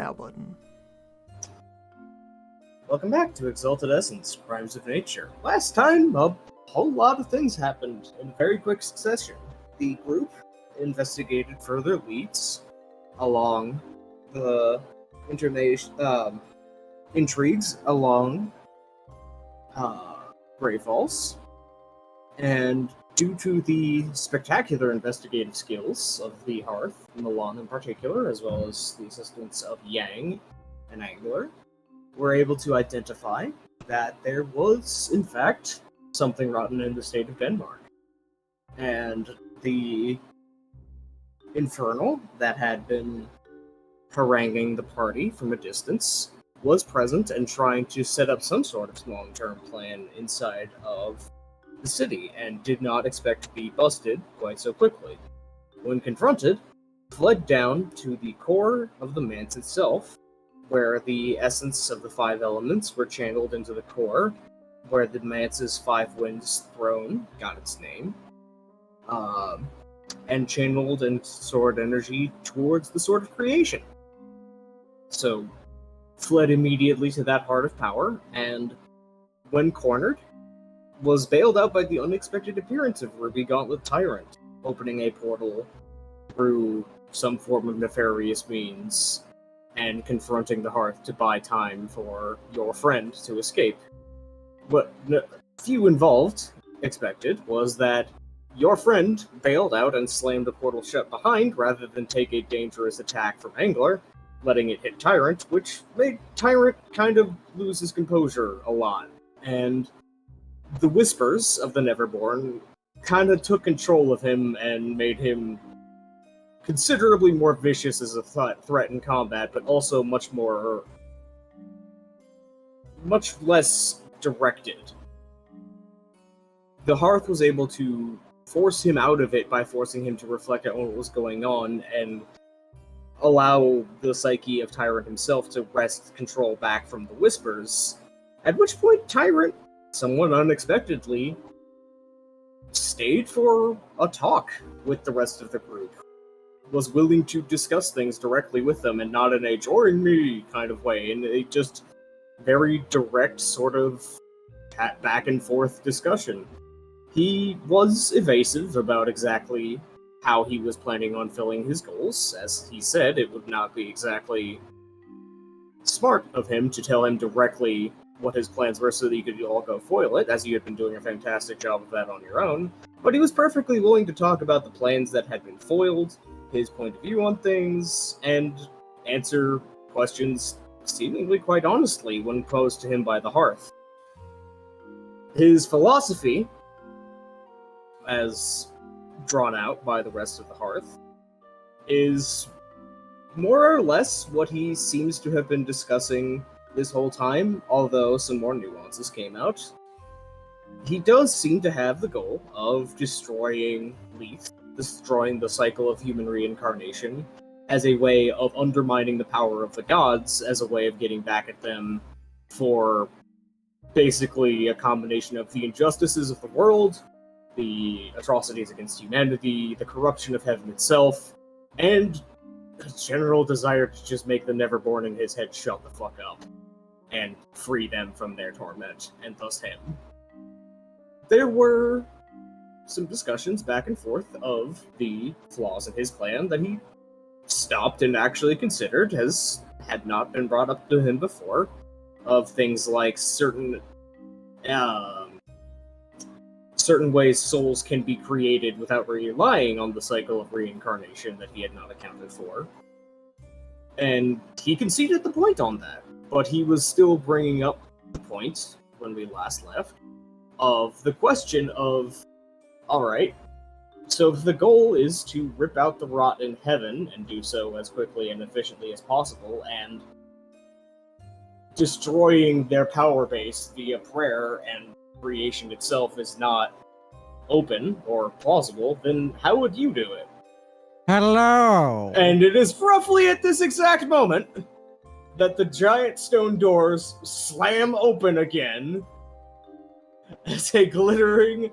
dial button. Welcome back to Exalted Essence, Crimes of Nature. Last time, a whole lot of things happened in very quick succession. The group investigated further leads along the intrigues along Grey Falls, and due to the spectacular investigative skills of the Hearth, Milan in particular, as well as the assistance of Yang, an angler, were able to identify that there was, in fact, something rotten in the state of Denmark. And the Infernal that had been haranguing the party from a distance was present and trying to set up some sort of long-term plan inside of the city, and did not expect to be busted quite so quickly. When confronted, fled down to the core of the manse itself, where the essence of the five elements were channeled into the core, where the manse's five winds throne got its name, and channeled and stored energy towards the Sword of Creation. So, fled immediately to that heart of power, and when cornered, was bailed out by the unexpected appearance of Ruby Gauntlet Tyrant, opening a portal through some form of nefarious means, and confronting the Hearth to buy time for your friend to escape. What few involved expected was that your friend bailed out and slammed the portal shut behind, rather than take a dangerous attack from Angler, letting it hit Tyrant, which made Tyrant kind of lose his composure a lot. And the whispers of the Neverborn kind of took control of him and made him considerably more vicious as a threat in combat, but also much less directed. The Hearth was able to force him out of it by forcing him to reflect on what was going on and allow the psyche of Tyrant himself to wrest control back from the whispers, at which point Tyrant, somewhat unexpectedly, stayed for a talk with the rest of the group. Was willing to discuss things directly with them, and not in a join me kind of way, in a just very direct sort of back and forth discussion. He was evasive about exactly how he was planning on filling his goals. As he said, it would not be exactly smart of him to tell him directly what his plans were so that you could all go foil it, as you had been doing a fantastic job of that on your own. But he was perfectly willing to talk about the plans that had been foiled, his point of view on things, and answer questions seemingly quite honestly when posed to him by the Hearth. His philosophy, as drawn out by the rest of the Hearth, is more or less what he seems to have been discussing this whole time, although some more nuances came out. He does seem to have the goal of destroying Leith, destroying the cycle of human reincarnation, as a way of undermining the power of the gods, as a way of getting back at them for basically a combination of the injustices of the world, the atrocities against humanity, the corruption of heaven itself, and a general desire to just make the Neverborn in his head shut the fuck up and free them from their torment, and thus him. There were some discussions back and forth of the flaws in his plan that he stopped and actually considered, as had not been brought up to him before, of things like certain ways souls can be created without relying on the cycle of reincarnation that he had not accounted for. And he conceded the point on that, but he was still bringing up the point, when we last left, of the question of, alright, so if the goal is to rip out the rot in heaven, and do so as quickly and efficiently as possible, and destroying their power base via prayer and creation itself is not open or plausible, then how would you do it? Hello! And it is roughly at this exact moment that the giant stone doors slam open again as a glittering,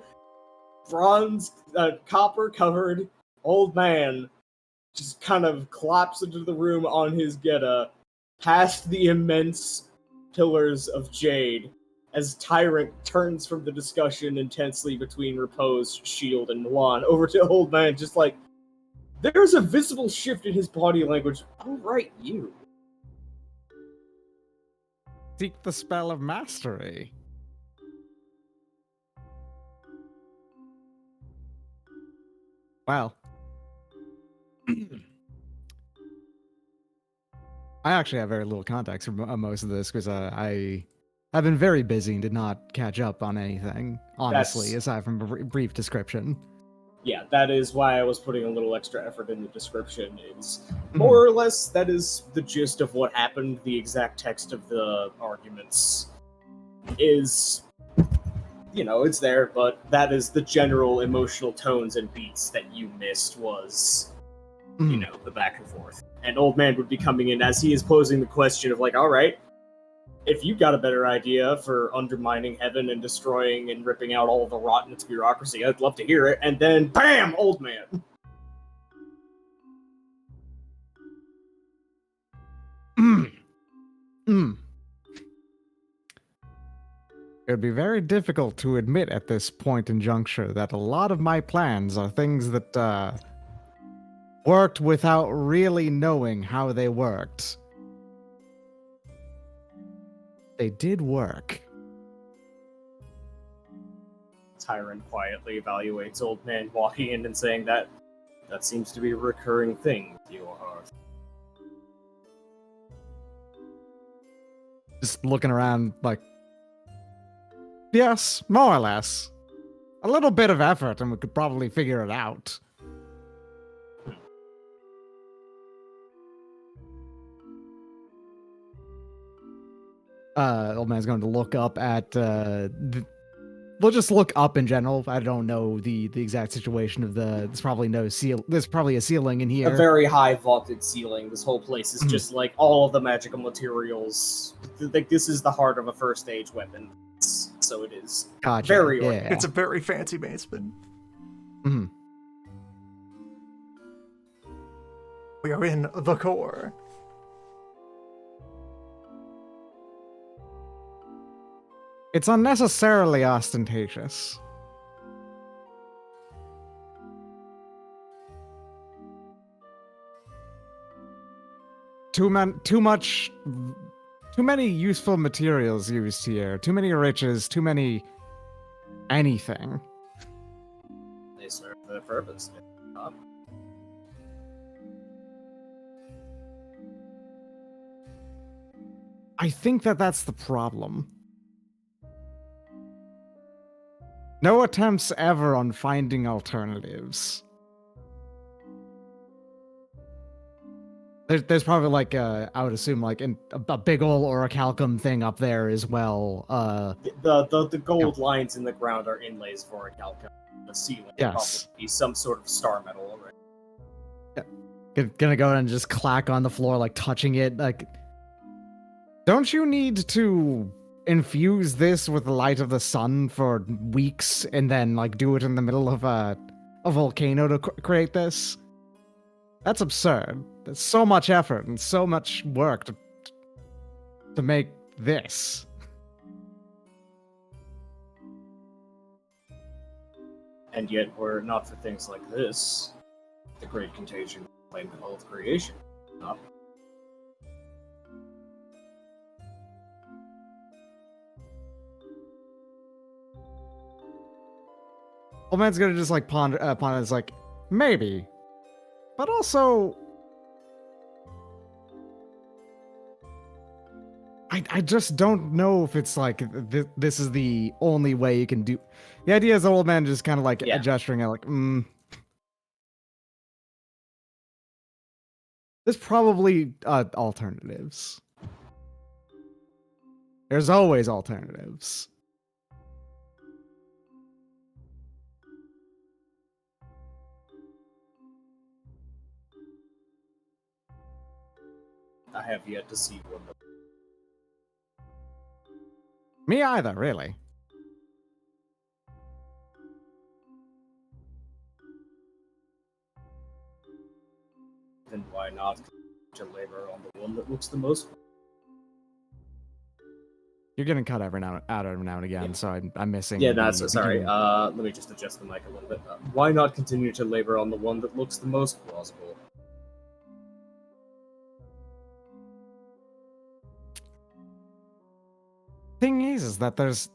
bronze, copper-covered old man just kind of collapses into the room on his Geta past the immense pillars of jade, as Tyrant turns from the discussion intensely between Repose, Shield, and Milan over to Old Man, just like, there's a visible shift in his body language. All right, you. Seek the spell of mastery. Well. I actually have very little context for most of this because I have been very busy and did not catch up on anything, honestly, aside from a brief description. Yeah, that is why I was putting a little extra effort in the description. Is more or less that is the gist of what happened. The exact text of the arguments is, it's there, but that is the general emotional tones and beats that you missed was, the back and forth. And Old Man would be coming in as he is posing the question of like, all right, if you've got a better idea for undermining heaven and destroying and ripping out all the rot in its bureaucracy, I'd love to hear it. And then, bam, Old Man. It would be very difficult to admit at this point in juncture that a lot of my plans are things that worked without really knowing how they worked. They did work. Tyrant quietly evaluates Old Man walking in and saying that seems to be a recurring thing with your heart. Just looking around like, yes, more or less. A little bit of effort and we could probably figure it out. Old Man's going to look up at, we'll just look up in general. I don't know the exact situation of there's probably a ceiling in here. A very high vaulted ceiling. This whole place is just like all of the magical materials. Like, this is the heart of a first age weapon. So it is very yeah. It's a very fancy basement. Mm-hmm. We are in the core. It's unnecessarily ostentatious. Too many useful materials used here. Too many riches. Too many anything. They serve their purpose. I think that's the problem. No attempts ever on finding alternatives. There's probably like I would assume like a big ol' orichalcum thing up there as well. The gold lines in the ground are inlays of orichalcum. The ceiling will probably be some sort of star metal already. Yeah. Gonna go and just clack on the floor, like touching it. Like, don't you need to infuse this with the light of the sun for weeks and then like do it in the middle of a volcano to create this? That's absurd. There's so much effort and so much work to make this. And yet, were it not for things like this, the Great Contagion claimed all of creation. Not. Old Man's gonna just like ponder upon it. It's like, maybe. But also, I just don't know if it's like this is the only way you can do. The idea is the Old Man just kind of like gesturing at like, There's probably alternatives. There's always alternatives. I have yet to see one. Me either, really. Then why not labor on the one that looks the most? You're getting cut every now and again, Yeah. so I'm missing. Yeah, the that's sorry. beginning. Let me just adjust the mic a little bit. Why not continue to labor on the one that looks the most plausible? Thing is that there's.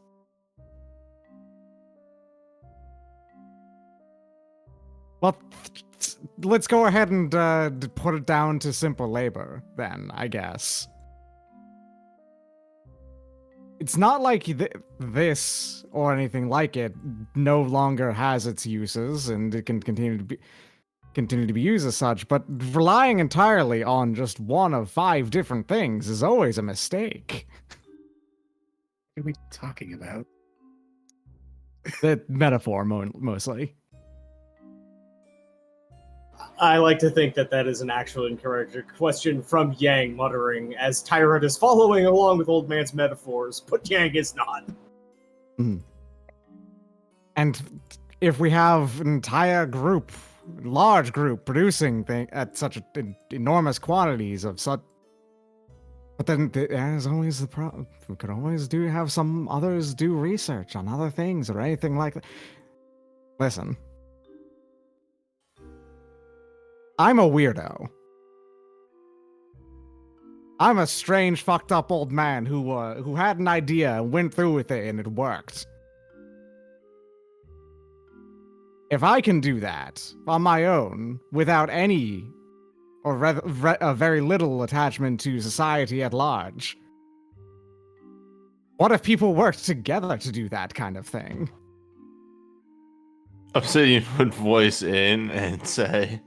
Well, let's go ahead and put it down to simple labor, then, I guess. It's not like this or anything like it no longer has its uses, and it can continue to be used as such, but relying entirely on just one of 5 different things is always a mistake. What are we talking about? The metaphor, mostly. I like to think that that is an actual incorrect question from Yang, muttering as Tyrant is following along with Old Man's metaphors, but Yang is not. Mm. And if we have an entire group, large group, producing at such enormous quantities of such, but then there's always the problem. We could always have some others do research on other things or anything like that. Listen. I'm a weirdo. I'm a strange, fucked up old man who had an idea and went through with it and it worked. If I can do that on my own without any or very little attachment to society at large, what if people worked together to do that kind of thing? Obsidian would voice in and say,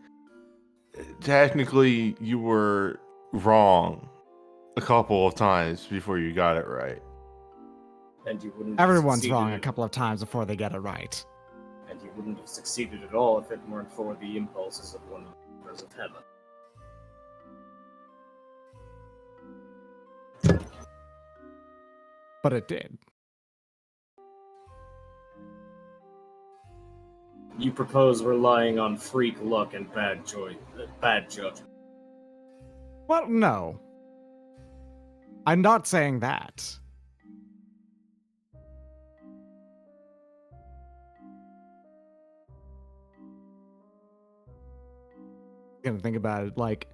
technically, you were wrong a couple of times before you got it right. And you wouldn't have Everyone's wrong a succeeded- couple of times before they get it right. And you wouldn't have succeeded at all if it weren't for the impulses of one of the members of heaven. But it did. You propose relying on freak luck and bad judgment. Well, no. I'm not saying that. Gonna think about it like,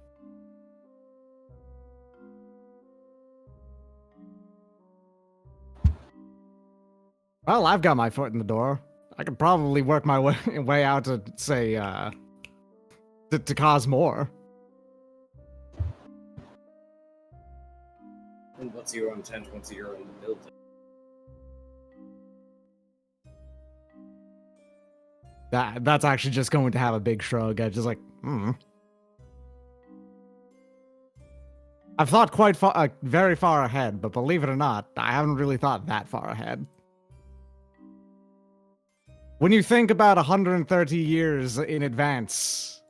well, I've got my foot in the door. I could probably work my way out to say to cause more. And what's your intent once you're in the building? That's actually just going to have a big shrug. I just like, I've thought quite far, very far ahead, but believe it or not, I haven't really thought that far ahead. When you think about 130 years in advance,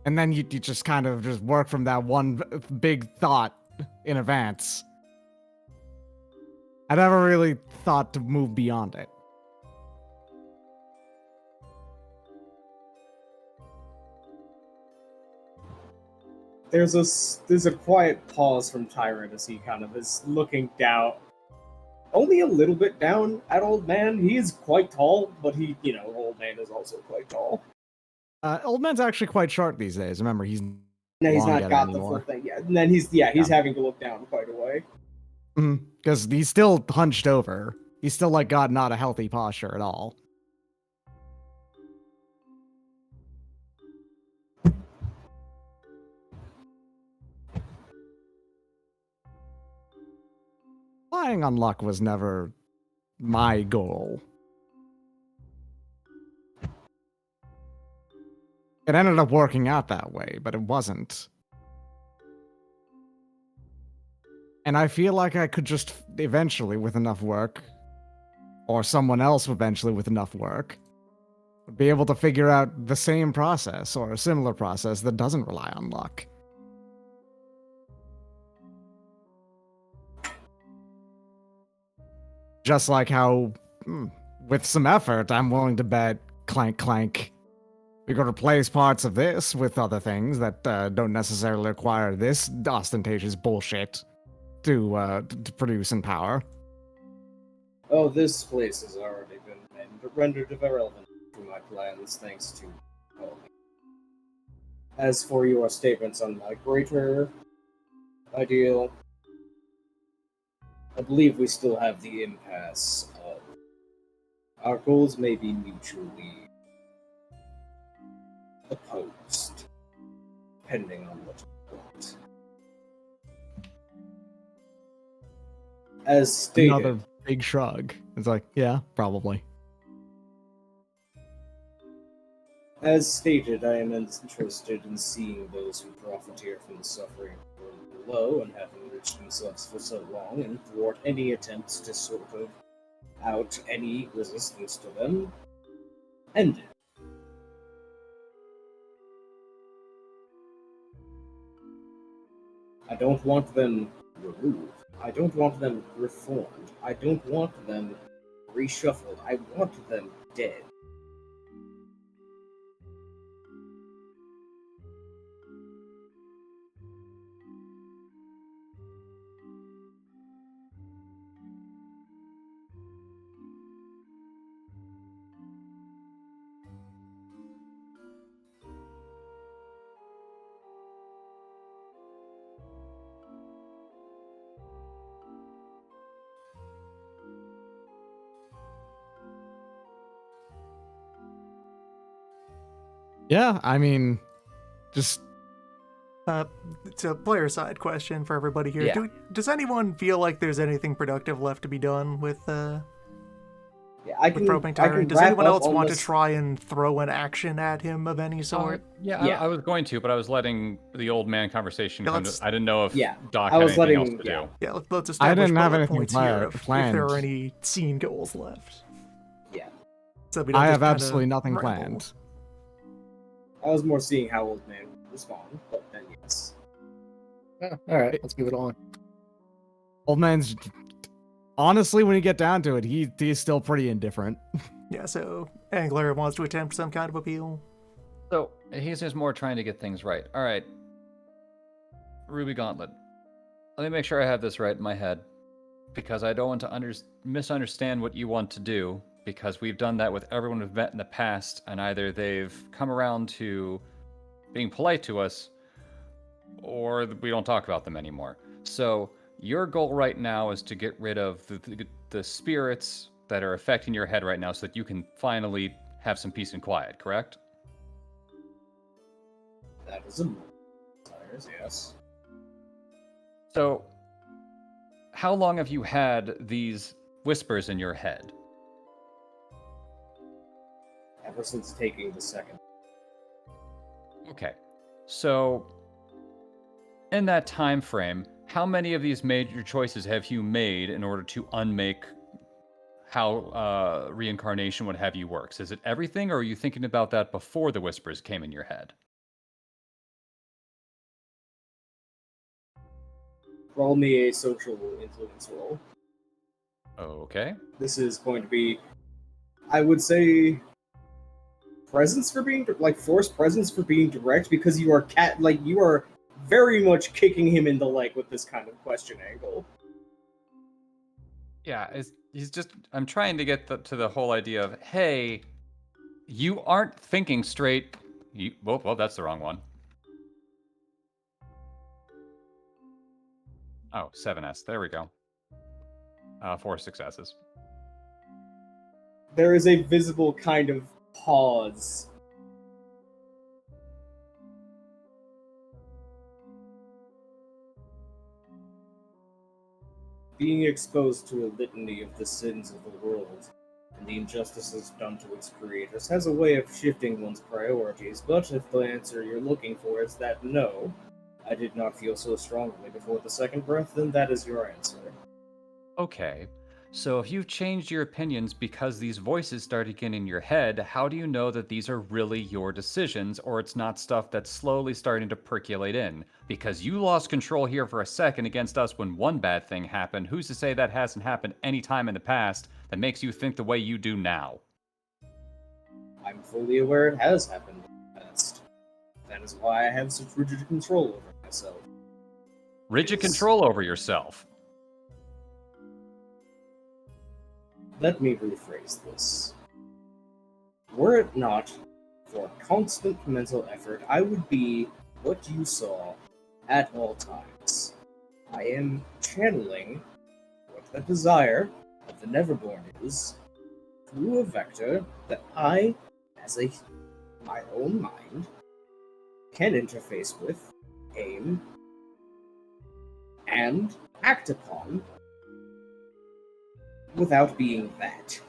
and then you just kind of just work from that one big thought in advance, I never really thought to move beyond it. There's a quiet pause from Tyrant as he kind of is looking down, only a little bit down at Old Man. He is quite tall, but Old Man is also quite tall. Old man's actually quite short these days. Remember, he's No, he's long not yet got the anymore. full thing yet. And then he's having to look down quite a way. Because he's still hunched over. He's still like got not a healthy posture at all. Flying on luck was never my goal. It ended up working out that way, but it wasn't. And I feel like I could just eventually, with enough work, or someone else eventually with enough work, would be able to figure out the same process or a similar process that doesn't rely on luck. Just like how, with some effort, I'm willing to bet clank clank. We could replace parts of this with other things that don't necessarily require this ostentatious bullshit. to produce in power. Oh, this place has already been rendered irrelevant to my plans, thanks to Colby. As for your statements on my greater ideal, I believe we still have the impasse of our goals may be mutually opposed, depending on what you want. As stated, Another big shrug. It's like, yeah, probably. As stated, I am interested in seeing those who profiteer from the suffering of the world below and have enriched themselves for so long and thwart any attempts to sort of out any resistance to them ended. I don't want them removed. I don't want them reformed. I don't want them reshuffled. I want them dead. Yeah, I mean, just It's a player side question for everybody here. Yeah. Does anyone feel like there's anything productive left to be done with Yeah, I can. probing I can Tyrant? Does wrap anyone up else on want to this- try and throw an action at him of any sort? Yeah, Yeah. I was going to, but I was letting the old man conversation Yeah, come let's- to. I didn't know if Yeah, Doc I had was anything letting- else to yeah. do. Yeah, let's I establish didn't have bullet anything points here if planned. there are any scene goals left. Yeah, So we don't I just have kinda absolutely nothing ramble. planned. I was more seeing how Old Man would respond, but then yes. All right, let's move it on. Old man's honestly, when you get down to it, he's still pretty indifferent. Yeah, so Angler wants to attempt some kind of appeal. So he's just more trying to get things right. All right, Ruby Gauntlet. Let me make sure I have this right in my head, because I don't want to misunderstand what you want to do. Because we've done that with everyone we've met in the past, and either they've come around to being polite to us, or we don't talk about them anymore. So your goal right now is to get rid of the spirits that are affecting your head right now, so that you can finally have some peace and quiet. Correct? That is a desires, yes. So, how long have you had these whispers in your head? Ever since taking the second. Okay. So, in that time frame, how many of these major choices have you made in order to unmake how reincarnation would have you works? Is it everything, or are you thinking about that before the whispers came in your head? Roll me a social influence roll. Okay. This is going to be, I would say, presence for being forced presence for being direct, because you are you are very much kicking him in the leg with this kind of question angle. Yeah, he's just. I'm trying to get to the whole idea of, hey, you aren't thinking straight. Well, that's the wrong one. Oh, 7S. There we go. 4 successes. There is a visible kind of pause. Being exposed to a litany of the sins of the world and the injustices done to its creators has a way of shifting one's priorities, but if the answer you're looking for is that no, I did not feel so strongly before the second breath, then that is your answer. Okay. So if you've changed your opinions because these voices started getting in your head, how do you know that these are really your decisions, or it's not stuff that's slowly starting to percolate in? Because you lost control here for a second against us when one bad thing happened. Who's to say that hasn't happened any time in the past that makes you think the way you do now? I'm fully aware it has happened in the past. That is why I have such rigid control over myself. Rigid Yes. control over yourself. Let me rephrase this. Were it not for constant mental effort, I would be what you saw at all times. I am channeling what the desire of the Neverborn is through a vector that I, as my own mind, can interface with, aim, and act upon without being that.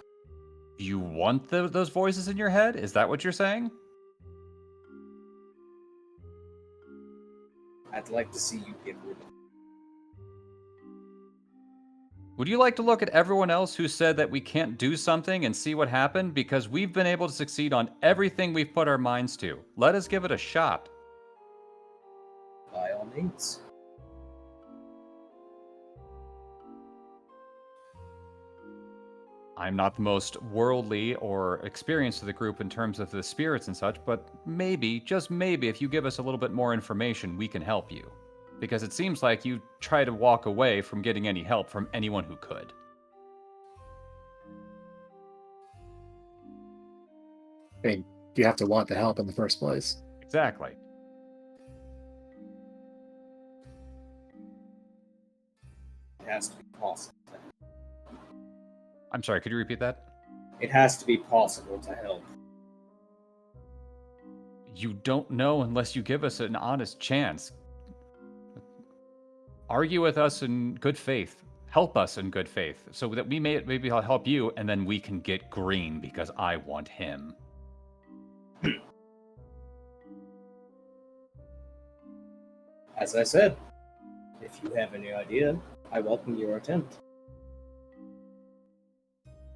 You want those voices in your head? Is that what you're saying? I'd like to see you get rid of it. Would you like to look at everyone else who said that we can't do something and see what happened? Because we've been able to succeed on everything we've put our minds to. Let us give it a shot. By all means. I'm not the most worldly or experienced of the group in terms of the spirits and such, but maybe, just maybe, if you give us a little bit more information, we can help you. Because it seems like you try to walk away from getting any help from anyone who could. I mean, you have to want the help in the first place. Exactly. It has to be possible. I'm sorry, could you repeat that? It has to be possible to help. You don't know unless you give us an honest chance. Argue with us in good faith. Help us in good faith so that we maybe I'll help you and then we can get green because I want him. As I said, if you have any idea, I welcome your attempt.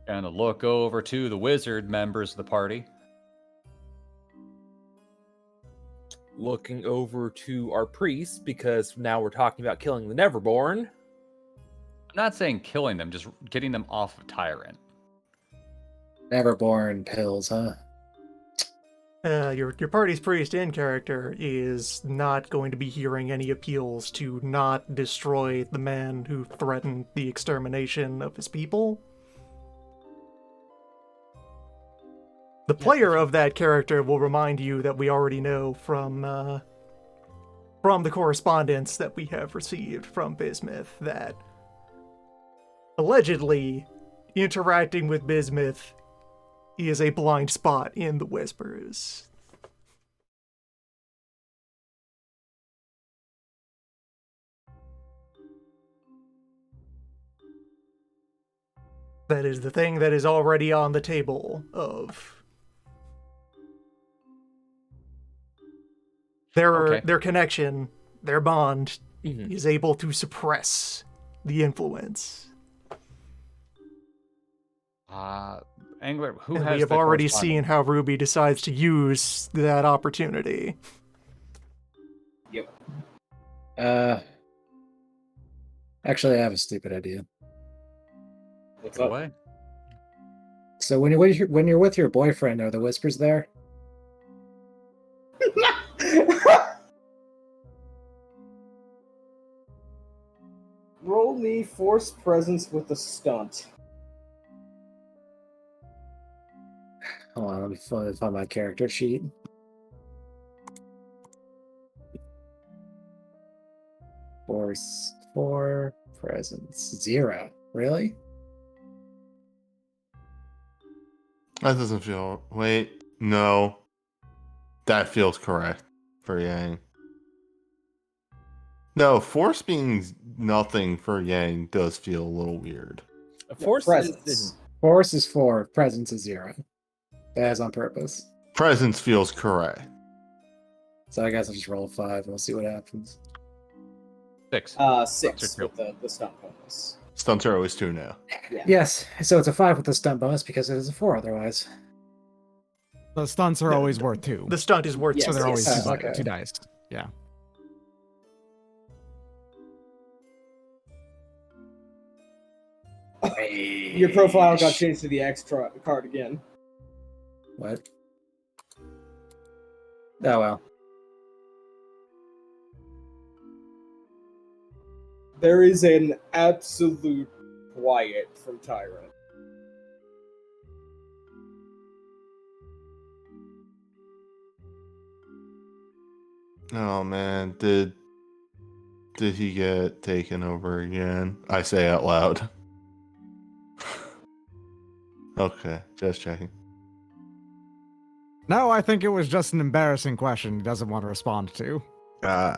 Gonna look over to the wizard members of the party. Looking over to our priest, because now we're talking about killing the Neverborn. I'm not saying killing them, just getting them off of Tyrant. Neverborn pills, huh? Your party's priest in character is not going to be hearing any appeals to not destroy the man who threatened the extermination of his people. The player of that character will remind you that we already know from the correspondence that we have received from Bismuth that allegedly interacting with Bismuth is a blind spot in the Whispers. That is the thing that is already on the table of their connection, their bond is able to suppress the influence. Angler, who and has we have the already correspondence? seen how Ruby decides to use that opportunity. Yep. Actually, I have a stupid idea. What's Go up? away. So when you're with your boyfriend, are the whispers there? Roll me force presence with a stunt. Hold on, let me find my character sheet. Force 4, presence 0. Really? That doesn't feel. Wait, no. That feels correct for Yang. No, force being nothing for Yang does feel a little weird. Force presence. Force is 4, presence is 0. That is on purpose. Presence feels correct. So I guess I'll just roll a 5 and we'll see what happens. 6. 6 Or with the stunt bonus. Stunts are always 2 now. Yeah. Yes, so it's a 5 with the stunt bonus because it is a 4 otherwise. The stunts are always worth 2. The stunt is worth Yes, so they're always yes. Okay. 2 dice. Yeah. Your profile got changed to the X card again. What? Oh well. There is an absolute quiet from Tyrant. Oh man, did he get taken over again? I say out loud. Okay, just checking. No, I think it was just an embarrassing question he doesn't want to respond to. Uh,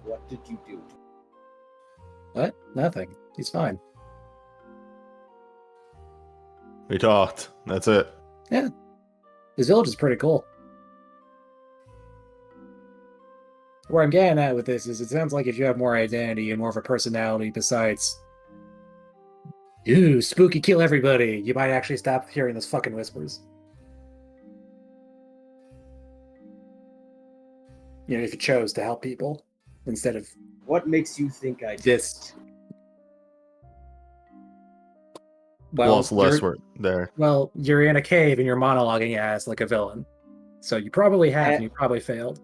What did you do? What? Nothing. He's fine. we talked. That's it. Yeah. His village is pretty cool. Where I'm getting at with this is it sounds like if you have more identity and more of a personality besides spooky kill everybody, you might actually stop hearing those fucking whispers. You know, if you chose to help people instead of What makes you think I did? this. Well, it's less you're- work there. Well, you're in a cave and you're monologuing as like a villain. So you probably have, and you probably failed.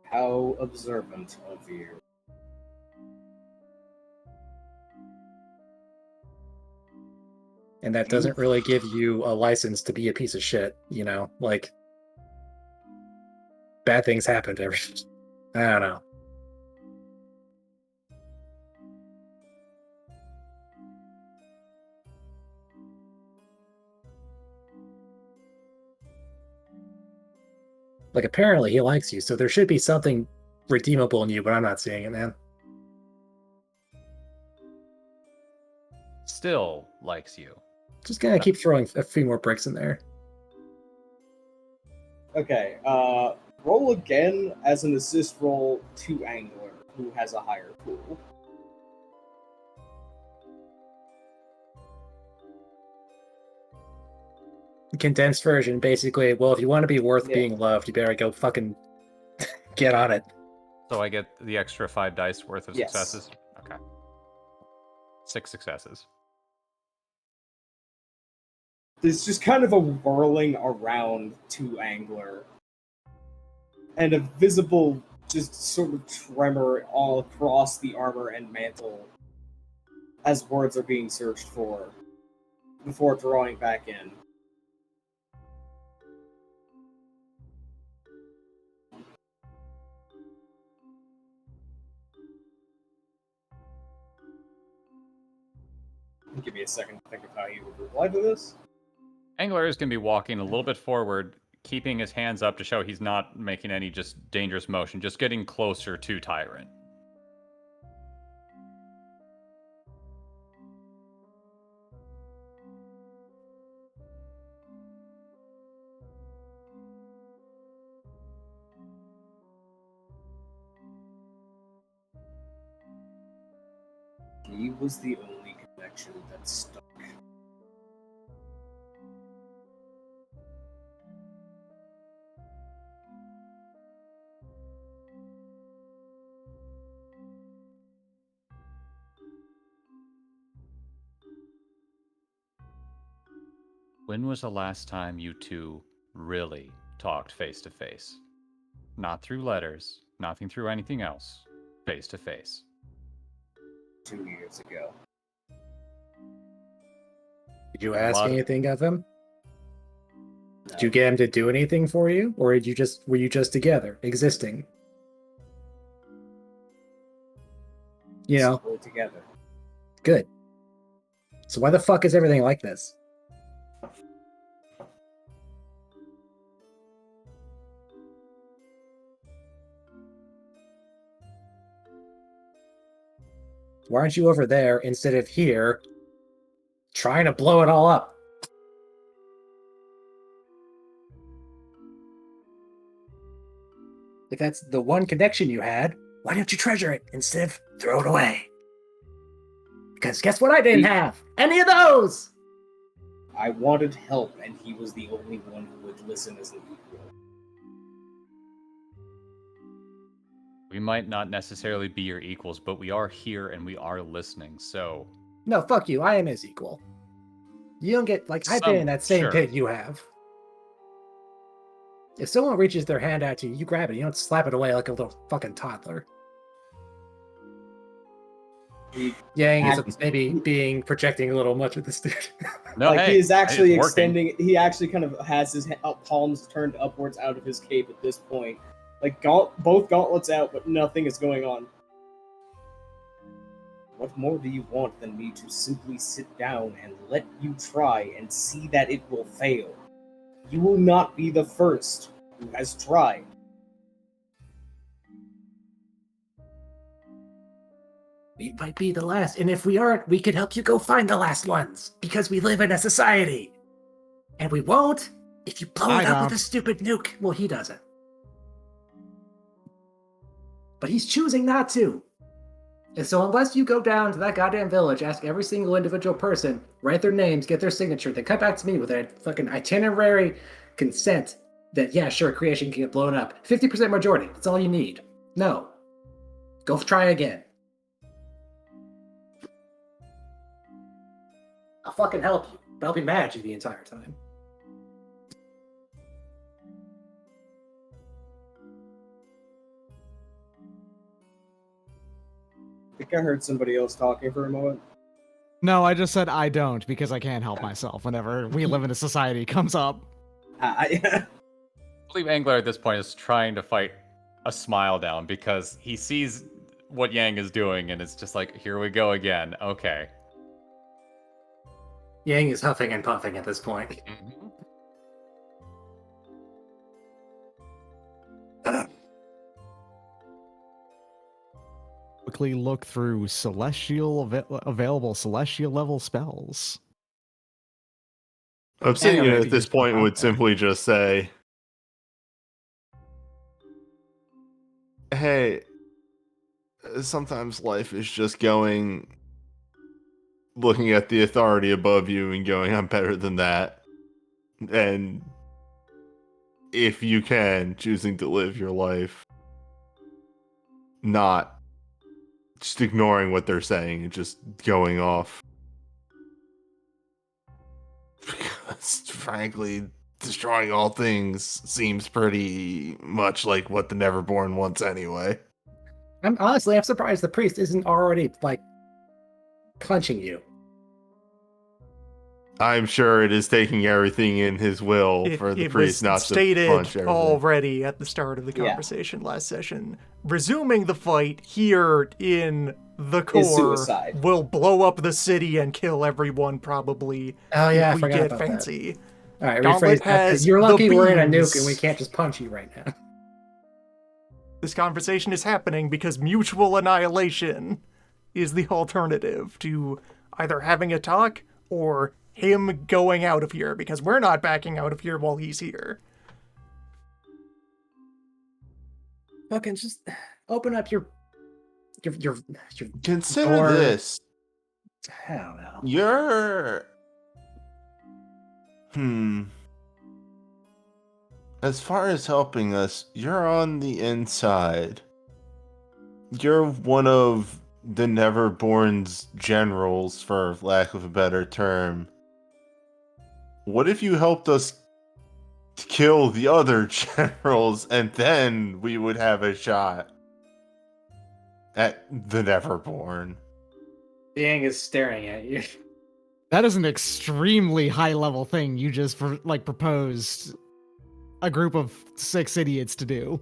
How observant of you. And that doesn't really give you a license to be a piece of shit, you know? Like, bad things happen to everyone. I don't know. Like, apparently he likes you, so there should be something redeemable in you, but I'm not seeing it, man. Still likes you. Just gonna keep throwing a few more bricks in there. Okay, roll again as an assist roll to Angler, who has a higher pool. Condensed version, basically, well, if you want to be worth Yeah. being loved, you better go fucking get on it. So I get the extra 5 dice worth of Yes. successes? Okay. 6 successes. There's just kind of a whirling around to Angler. And a visible, just sort of tremor all across the armor and mantle as words are being searched for before drawing back in. Give me a second to think of how you would reply to this. Angler is going to be walking a little bit forward, keeping his hands up to show he's not making any just dangerous motion, just getting closer to Tyrant. He was the only connection that stuck. When was the last time you two really talked face to face? Not through letters, nothing through anything else. Face to face. 2 years ago. Did you A ask lot of- anything of him? No. Did you get him to do anything for you? Or were you just together, existing? You know, We're together. good. So why the fuck is everything like this? Why aren't you over there instead of here trying to blow it all up? If that's the one connection you had, why don't you treasure it instead of throw it away? Because guess what I didn't have? Any of those! I wanted help, and he was the only one who would listen as an equal. We might not necessarily be your equals, but we are here and we are listening, so... No, fuck you. I am his equal. You don't get, like, I've been in that same Sure. pit you have. If someone reaches their hand out to you, you grab it. You don't slap it away like a little fucking toddler. Yang is Act- maybe projecting a little much with this dude. No, like hey, he is actually it's working. extending. He actually kind of has his palms turned upwards out of his cape at this point. Like both gauntlets out, but nothing is going on. What more do you want than me to simply sit down and let you try and see that it will fail? You will not be the first who has tried. We might be the last, and if we aren't, we could help you go find the last ones, because we live in a society. And we won't if you blow I it up with don't. a stupid nuke. Well, he doesn't. But he's choosing not to. And so unless you go down to that goddamn village, ask every single individual person, write their names, get their signature, then come back to me with a fucking itinerary consent that, yeah, sure, creation can get blown up. 50% majority, that's all you need. No. Go try again. I'll fucking help you, but I'll be mad at you the entire time. I think I heard somebody else talking for a moment. No, I just said I don't because I can't help myself whenever we live in a society comes up. I believe Angler at this point is trying to fight a smile down because he sees what Yang is doing and it's just like, here we go again. Okay. Yang is huffing and puffing at this point. Quickly look through available celestial level spells. Obsidian Animated at this yourself point out would there. simply just say, hey, sometimes life is just looking at the authority above you and going, I'm better than that. And if you can, choosing to live your life, not just ignoring what they're saying and just going off. Because, frankly, destroying all things seems pretty much like what the Neverborn wants anyway. I'm surprised the priest isn't already, like, punching you. I'm sure it is taking everything in his will for the priest not to stated punch everything. already at the start of the conversation last session. Resuming the fight here in the core suicide. will blow up the city and kill everyone probably. Oh yeah, if I we forgot get about fancy. that. All right, Gauntlet rephrase that. has You're lucky the we're in a nuke beams. and we can't just punch you right now. This conversation is happening because mutual annihilation is the alternative to either having a talk or him going out of here, because we're not backing out of here while he's here. Fucking just open up your Consider door. this. I don't know. You're... As far as helping us, you're on the inside. You're one of the Neverborn's generals, for lack of a better term. What if you helped us kill the other generals, and then we would have a shot at the Neverborn? Yang is staring at you. That is an extremely high level thing you just proposed a group of 6 idiots to do.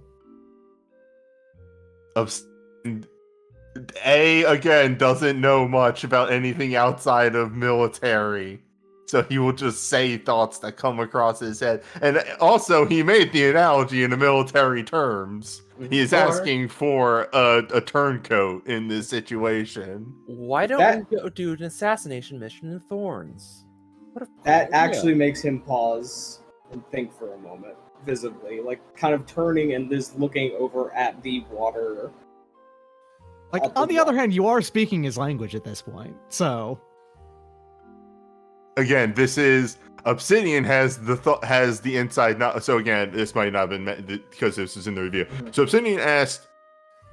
Again, doesn't know much about anything outside of military. So he will just say thoughts that come across his head. And also, he made the analogy in the military terms. He is asking for a turncoat in this situation. Why don't we go do an assassination mission in Thorns? What a That cool idea. actually makes him pause and think for a moment, visibly, like kind of turning and just looking over at the water. Like, on the other hand, you are speaking his language at this point, so... Again, this is... Obsidian has the inside... So again, this might not have been because this is in the review. So Obsidian asked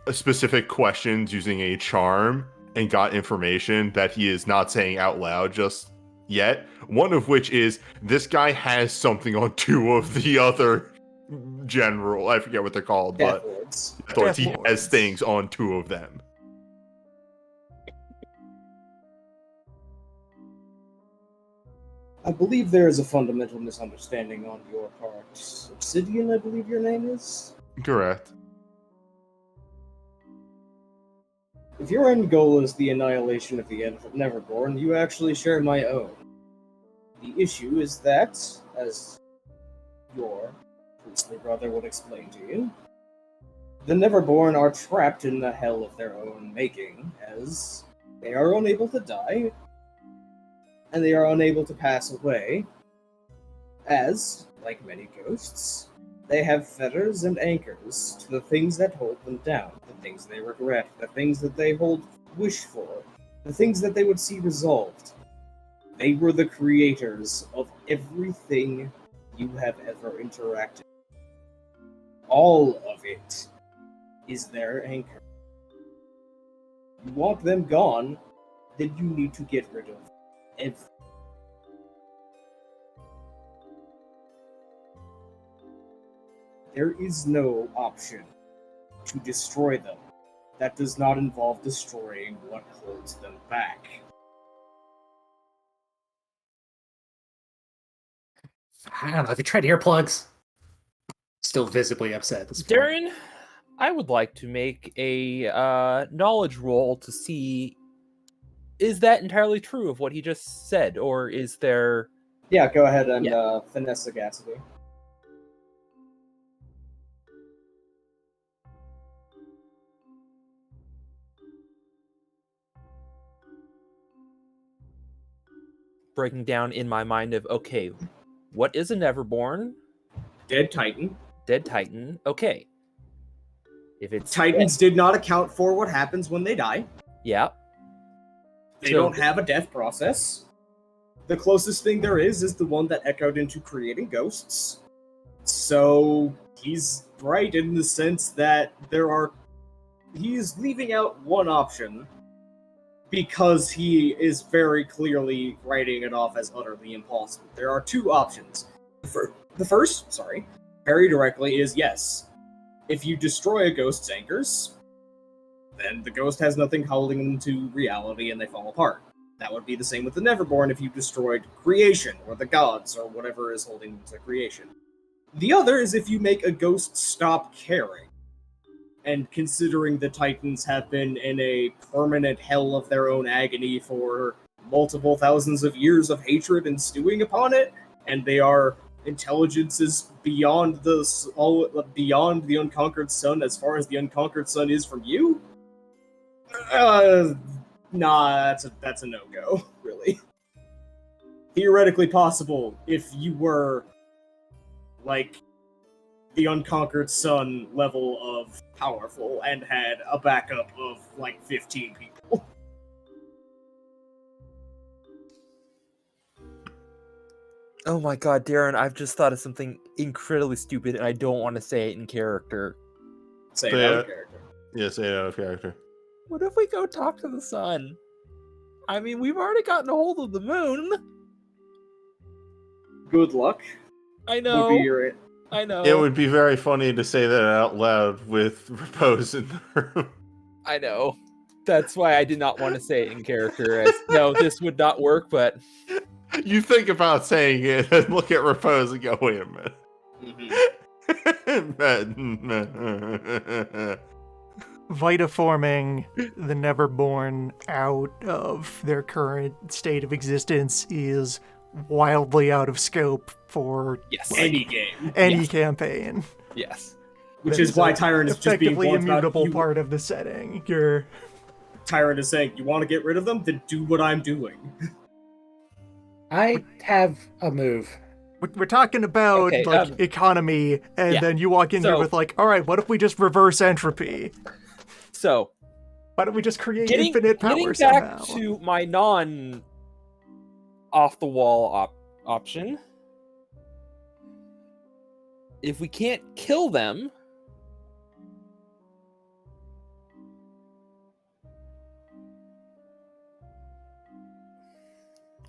specific questions using a charm and got information that he is not saying out loud just yet. One of which is, this guy has something on 2 of the other general... I forget what they're called, but... He has things on 2 of them. I believe there is a fundamental misunderstanding on your part. Obsidian, I believe your name is? Correct. If your end goal is the annihilation of the Neverborn, you actually share my own. The issue is that, as your priestly brother would explain to you, the Neverborn are trapped in the hell of their own making, as they are unable to die, and they are unable to pass away, as, like many ghosts, they have fetters and anchors to the things that hold them down, the things they regret, the things that they wish for, the things that they would see resolved. They were the creators of everything you have ever interacted with. All of it is their anchor. You want them gone, then you need to get rid of everything. There is no option to destroy them. That does not involve destroying what holds them back. I don't know. Have you tried earplugs? Still visibly upset at this point. Darren, I would like to make a knowledge roll to see, is that entirely true of what he just said, or is there... Yeah, go ahead and finesse sagacity. breaking down in my mind of, okay, what is a Neverborn? Dead Titan. Dead Titan. Okay. If it's Titans did not account for what happens when they die. Yeah. They don't have a death process. The closest thing there is the one that echoed into creating ghosts. So he's right in the sense that he's leaving out one option because he is very clearly writing it off as utterly impossible. There are two options. The first, very directly, is yes. If you destroy a ghost's anchors, then the ghost has nothing holding them to reality and they fall apart. That would be the same with the Neverborn if you destroyed creation, or the gods, or whatever is holding them to creation. The other is if you make a ghost stop caring. And considering the Titans have been in a permanent hell of their own agony for multiple thousands of years of hatred and stewing upon it, and they are intelligences beyond the unconquered sun as far as the unconquered sun is from you, that's a no-go, really. Theoretically possible if you were, like, the unconquered sun level of powerful and had a backup of, like, 15 people. Oh my god, Darren, I've just thought of something incredibly stupid and I don't want to say it in character. Say it out of character. Yeah, say it out of character. What if we go talk to the sun? I mean, we've already gotten a hold of the moon. Good luck. I know. Would be your... I know. It would be very funny to say that out loud with repose in the room. I know. That's why I did not want to say it in character. As, no, this would not work, but... You think about saying it and look at repose and go, wait a minute. Vitaforming the Neverborn out of their current state of existence is wildly out of scope for any game. Any campaign. Yes. Which is why Tyrant is just being effectively immutable part of the setting. Tyrant is saying, you want to get rid of them? Then do what I'm doing. I have a move. We're talking about economy, and then you walk in there with like, all right, what if we just reverse entropy? So, why don't we just create infinite power getting somehow? Back to my non off the wall option. If we can't kill them,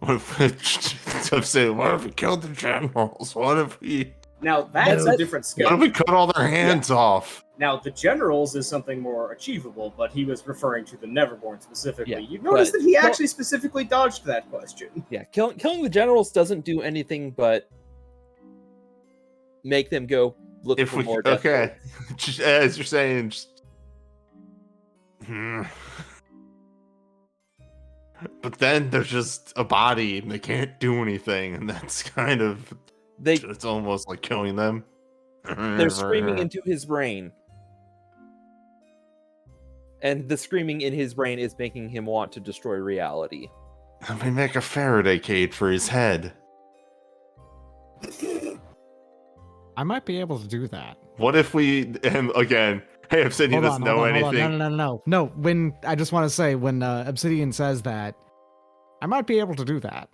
I'm saying, what if we killed the generals? What if we... Now that's No. a different skill. What if we cut all their hands off? Now the generals is something more achievable, but he was referring to the Neverborn specifically. Yeah, You notice but- that he actually specifically dodged that question. Yeah, killing the generals doesn't do anything but make them go look If for we more death okay, rolls. just, as you're saying, but then there's just a body and they can't do anything, and that's kind of it's almost like killing them. They're screaming into his brain. And the screaming in his brain is making him want to destroy reality. Let me make a Faraday cage for his head. I might be able to do that. What if we, and again, hey, Obsidian doesn't know anything. No. When I just want to say, when Obsidian says that, I might be able to do that.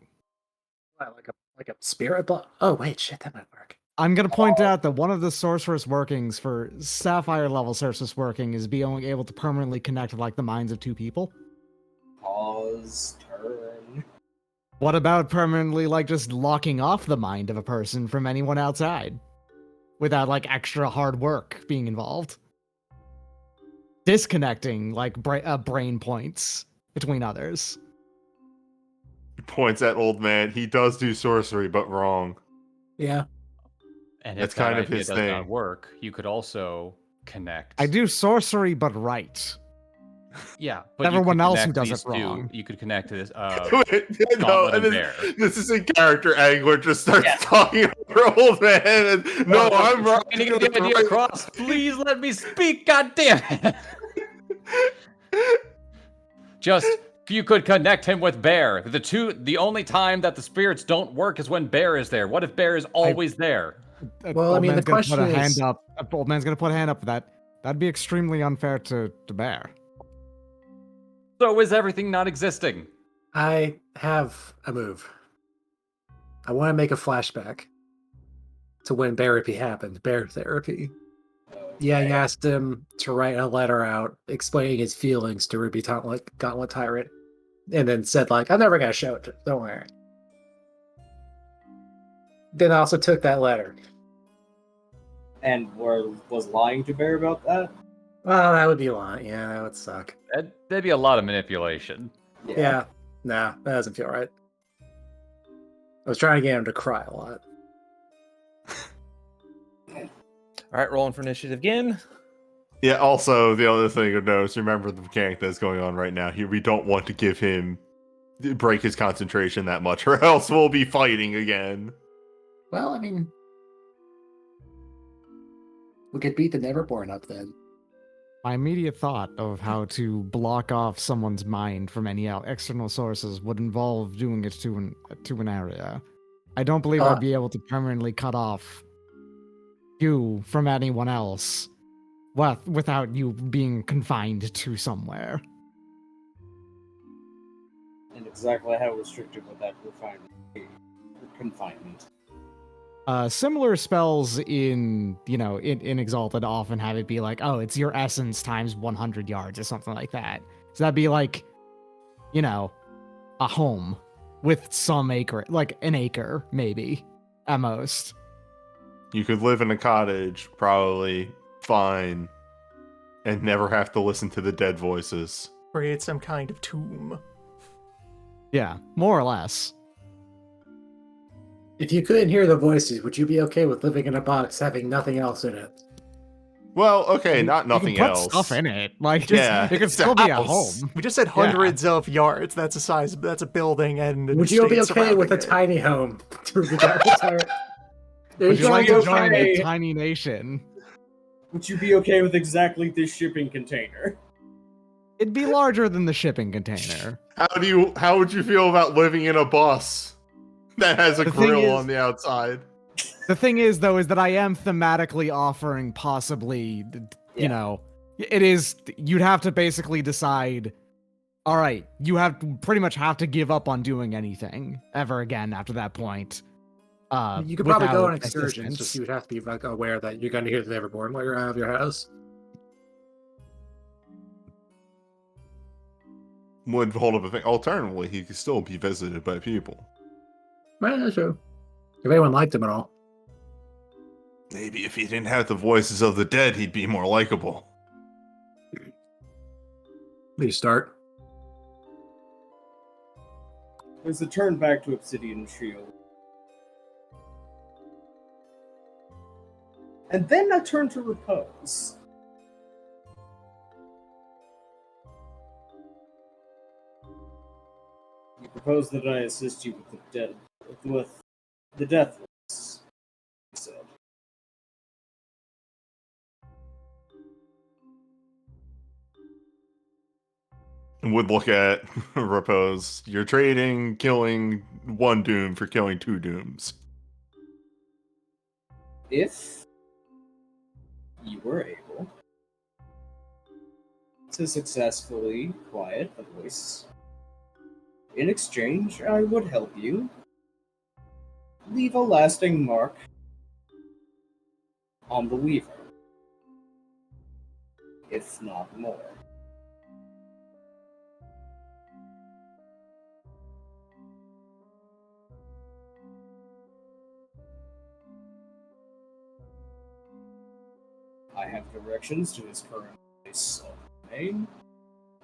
What, like a spirit block? Oh wait, shit, that might work. I'm going to point out that one of the sorceress workings for Sapphire level sorceress working is being able to permanently connect like the minds of two people. Pause, turn. What about permanently like just locking off the mind of a person from anyone outside? Without like extra hard work being involved. Disconnecting like brain points between others. He points at old man. He does do sorcery, but wrong. Yeah. And That's if that kind of idea his does thing. not work, you could also connect. I do sorcery, but right. Yeah, but you Everyone could else who connect does it these two. wrong. You could connect to this. No, Gauntlet and and Bear. this is a character angler just starts Yeah. talking over old man. And, no, I'm right. trying to get the idea across. Please let me speak. God damn it! Just if you could connect him with Bear. The only time that the spirits don't work is when Bear is there. What if Bear is always there? Well, I mean, the question is- Old man's gonna put a hand up for that. That'd be extremely unfair to Bear. So is everything not existing? I have a move. I want to make a flashback to when therapy happened. Bear therapy. Yeah, he asked him to write a letter out explaining his feelings to Ruby Gauntlet Tyrant, and then said like, "I'm never gonna show it. Don't worry." Then I also took that letter. And was lying to Bear about that? Well, that would be a lot. Yeah, that would suck. That'd be a lot of manipulation. Yeah. Nah, that doesn't feel right. I was trying to get him to cry a lot. All right, rolling for initiative again. Yeah, also, the other thing to note is remember the mechanic that's going on right now. Here, we don't want to give him break his concentration that much, or else we'll be fighting again. Well, I mean, we could beat the Neverborn up then. My immediate thought of how to block off someone's mind from any external sources would involve doing it to an area. I don't believe I'd be able to permanently cut off you from anyone else, without you being confined to somewhere. And exactly how restricted would that confinement? Similar spells in Exalted often have it be like, oh, it's your essence times 100 yards or something like that. So that'd be like, a home with some acre, like an acre, maybe, at most. You could live in a cottage, probably fine, and never have to listen to the dead voices. Create some kind of tomb. Yeah, more or less. If you couldn't hear the voices, would you be okay with living in a box having nothing else in it? Well, okay, not nothing you can put else. stuff in it. Like, Yeah, it could it's a still be a house. home. We just said hundreds of yards. That's a size. That's a building, and Would you be estate okay with a surrounding it. tiny home? To the Tyrant? There Would you like go to join okay. a tiny nation? Would you be okay with exactly this shipping container? It'd be larger than the shipping container. How would you feel about living in a bus that has a The thing grill is- on the outside? The thing is, though, is that I am thematically offering possibly, it is, you'd have to basically decide, all right, you pretty much have to give up on doing anything ever again after that point. You could probably go without on excursions, assistance. just you would have to be like aware that you're going to hear the Neverborn while you're out of your house. Would hold up a thing. Alternatively, he could still be visited by people. Right, that's true. If anyone liked him at all. Maybe if he didn't have the voices of the dead, he'd be more likable. Please start. There's a turn back to Obsidian Shield. And then a turn to repose. You propose that I assist you with the death race, he said. Would look at Repose. You're trading killing one Doom for killing two Dooms. If you were able to successfully quiet the voice, in exchange, I would help you leave a lasting mark on the Weaver, if not more. I have directions to his current place of domain,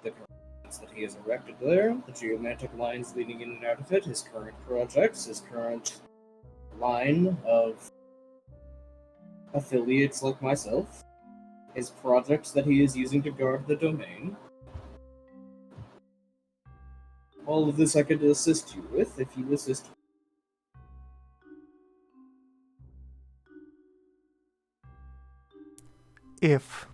the current lines that he has erected there, the geomantic lines leading in and out of it, his current projects, his current line of affiliates like myself, his projects that he is using to guard the domain. All of this I could assist you with if you assist. If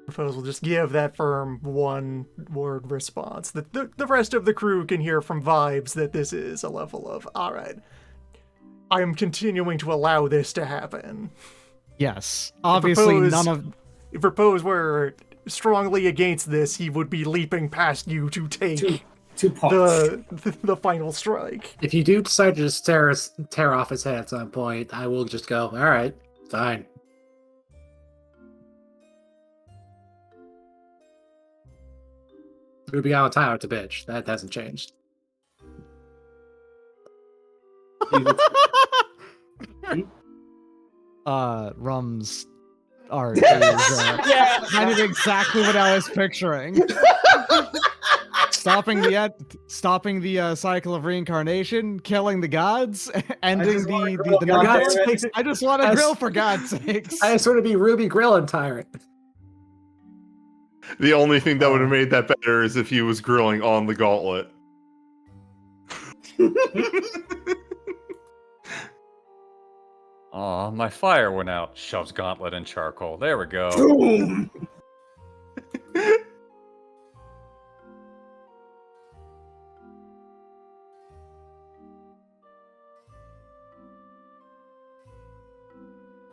Repose will just give that firm one word response. The rest of the crew can hear from vibes that this is a level of, alright, I am continuing to allow this to happen. Yes. Obviously, If Repose were strongly against this, he would be leaping past you to take to punch. the final strike. If you do decide to just tear off his head at some point, I will just go, all right, fine. Ruby on Tyler to bitch. That hasn't changed. Rum's art is kind of exactly what I was picturing. Stopping the cycle of reincarnation, killing the gods, ending the I just want to grill for God's sakes. I just want to be Ruby Grilling Tyrant. The only thing that would have made that better is if he was grilling on the gauntlet. Aw, my fire went out. Shoves gauntlet in charcoal. There we go. Boom!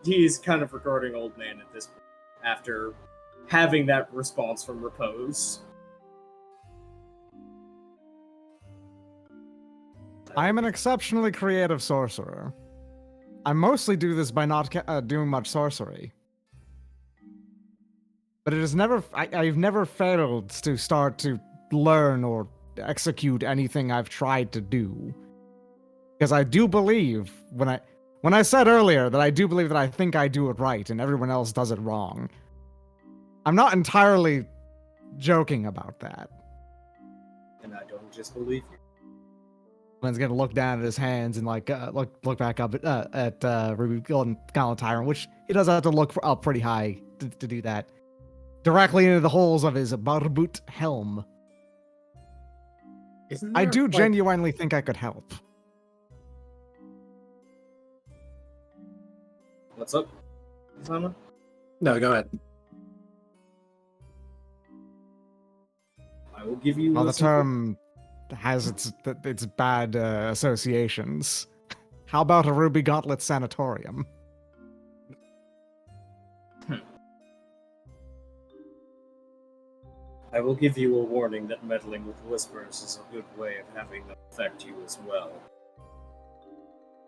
He is kind of regarding Old Man at this point, after having that response from Repose. I am an exceptionally creative sorcerer. I mostly do this by not doing much sorcery. But it has never, I've never failed to start to learn or execute anything I've tried to do. Because I do believe, when I said earlier that I do believe that I think I do it right and everyone else does it wrong, I'm not entirely joking about that. And I don't just believe you. Man's gonna look down at his hands and look back up at Ruby Golden Gauntlet Tyrant, which he does have to look up pretty high to do that. Directly into the holes of his barbut helm. I do genuinely think I could help. What's up, Simon? No, go ahead. I will give you. Well, the term has its bad associations. How about a Ruby Gauntlet Sanatorium? I will give you a warning that meddling with whispers is a good way of having them affect you as well.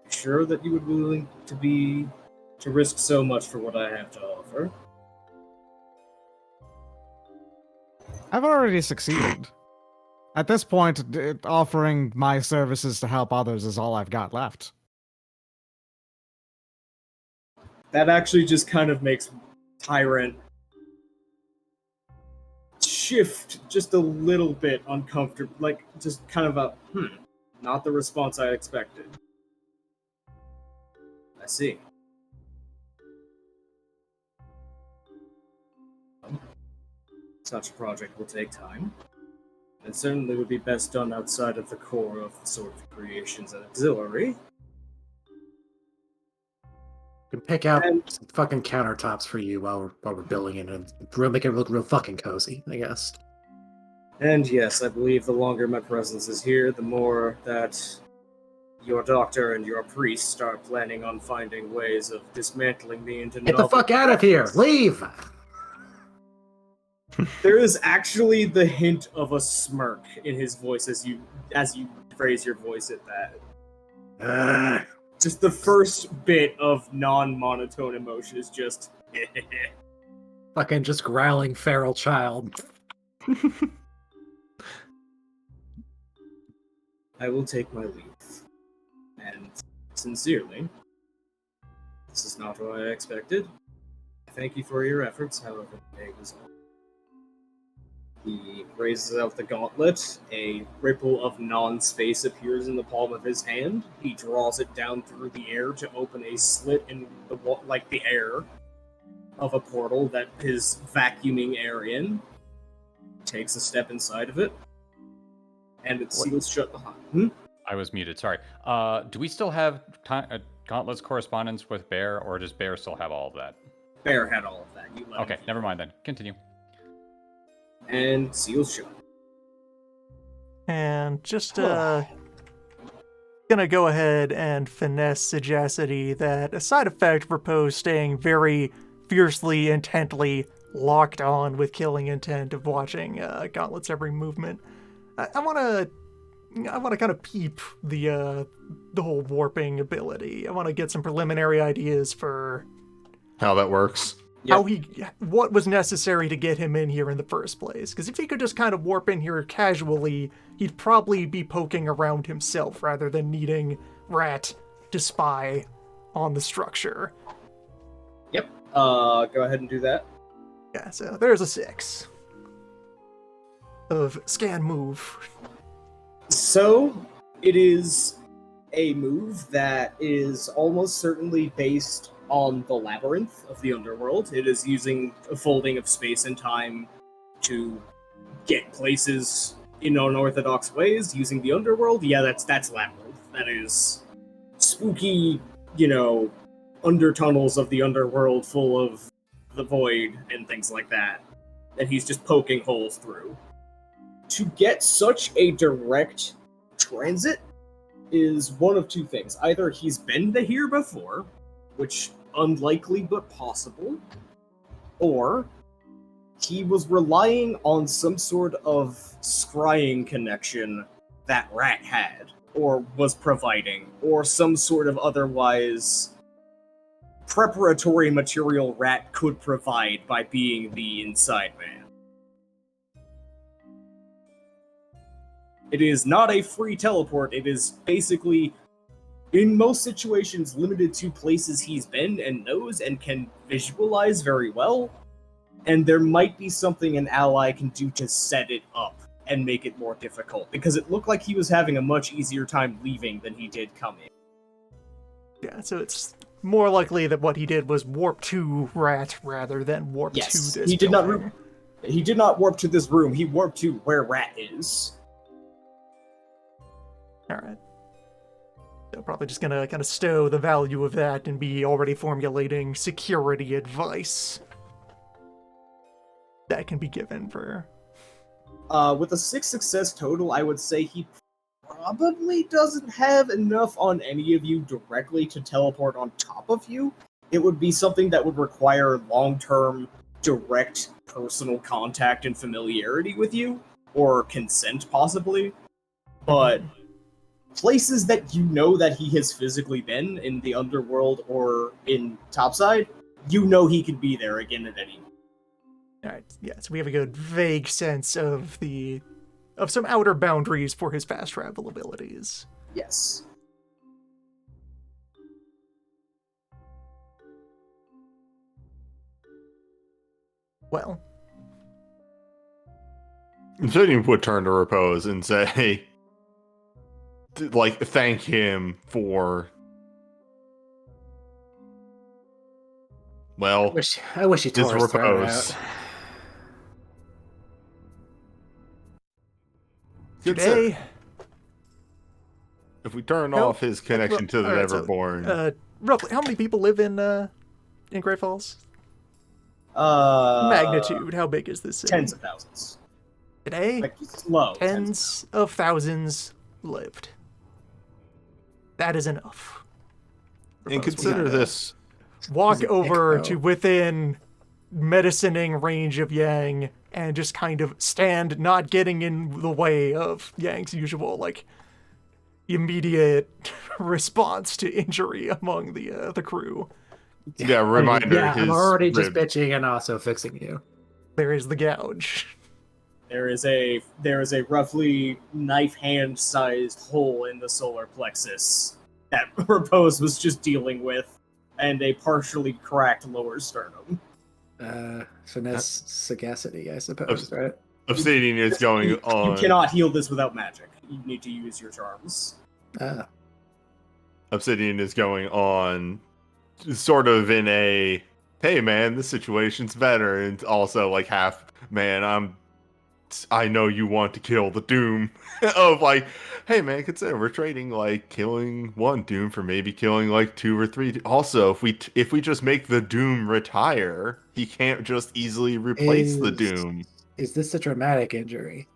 Be sure that you would be willing to risk so much for what I have to offer. I've already succeeded. At this point, offering my services to help others is all I've got left. That actually just kind of makes Tyrant shift just a little bit uncomfortable, like just kind of a not the response I expected. I see. Such a project will take time, and certainly would be best done outside of the core of the sort of creations and auxiliary. We can pick out And- some fucking countertops for you while we're building it and make it look real fucking cozy, I guess. And yes, I believe the longer my presence is here, the more that your doctor and your priest start planning on finding ways of dismantling me into Get the novel fuck out of here! weapons. Leave! There is actually the hint of a smirk in his voice as you raise your voice at that. Ugh. Just the first bit of non-monotone emotion is just Fucking just growling feral child. I will take my leave. And sincerely, this is not what I expected. Thank you for your efforts, however they result. He raises out the gauntlet. A ripple of non-space appears in the palm of his hand. He draws it down through the air to open a slit in the the air of a portal that is vacuuming air in. Takes a step inside of it, and it seals shut behind. I was muted. Sorry. Do we still have Gauntlet's correspondence with Bear, or does Bear still have all of that? Bear had all of that. You let Okay, him. never mind then. Continue. And seals shut. And just gonna go ahead and finesse sagacity that a side effect for Poe staying very fiercely, intently locked on with killing intent of watching Gauntlet's every movement. I want to kind of peep the whole warping ability. I want to get some preliminary ideas for How that works. what was necessary to get him in here in the first place. Because if he could just kind of warp in here casually, he'd probably be poking around himself rather than needing Rat to spy on the structure. Yep. Go ahead and do that. Yeah, so there's a 6 of scan move. So, it is a move that is almost certainly based on the labyrinth of the underworld. It is using a folding of space and time to get places in unorthodox ways using the underworld. Yeah, that's labyrinth. That is spooky, under tunnels of the underworld full of the void and things like that. And he's just poking holes through. To get such a direct transit is one of two things. Either he's been here before, which unlikely but possible, or he was relying on some sort of scrying connection that Rat had, or was providing, or some sort of otherwise preparatory material Rat could provide by being the inside man. It is not a free teleport, it is basically, in most situations, limited to places he's been and knows and can visualize very well, and there might be something an ally can do to set it up and make it more difficult, because it looked like he was having a much easier time leaving than he did coming. Yeah, so it's more likely that what he did was warp to Rat rather than warp to this he did not. building. He did not warp to this room. He warped to where Rat is. Alright. So probably just gonna kind of stow the value of that and be already formulating security advice that can be given for... With a 6 success total, I would say he probably doesn't have enough on any of you directly to teleport on top of you. It would be something that would require long-term, direct personal contact and familiarity with you, or consent possibly. But places that you know that he has physically been in the underworld or in Topside, you know he could be there again at any moment. Alright, yeah, so we have a good vague sense of some outer boundaries for his fast travel abilities. Yes. Well, Obsidian would turn to Repose and say, like, thank him for, well, I wish he his tore his throat Repose. out. Good sir. today, If we turn Nope. off his connection to the Alright, so, Neverborn, roughly, how many people live in Great Falls? Uh, Magnitude, how big is this city? Tens of thousands. Today, Like, slow. tens of thousands lived. That is enough. and Propose we consider kinda this, walk He's an over ick, to though. within medicining range of Yang and just kind of stand, not getting in the way of Yang's usual, like, immediate response to injury among the crew. yeah, reminder, Yeah, his I'm already just ribs. bitching and also fixing you. There is the gouge. There is a roughly knife hand sized hole in the solar plexus that Repose was just dealing with, and a partially cracked lower sternum. Finesse sagacity, I suppose, right? Obsidian is going You on. cannot heal this without magic. You need to use your charms. Obsidian is going on, sort of in a, hey man, this situation's better, and also like half, man, I know you want to kill the Doom, of like, hey man, consider we're trading like killing one Doom for maybe killing like 2 or 3. Also, if we just make the Doom retire, he can't just easily replace the Doom. Is this a dramatic injury?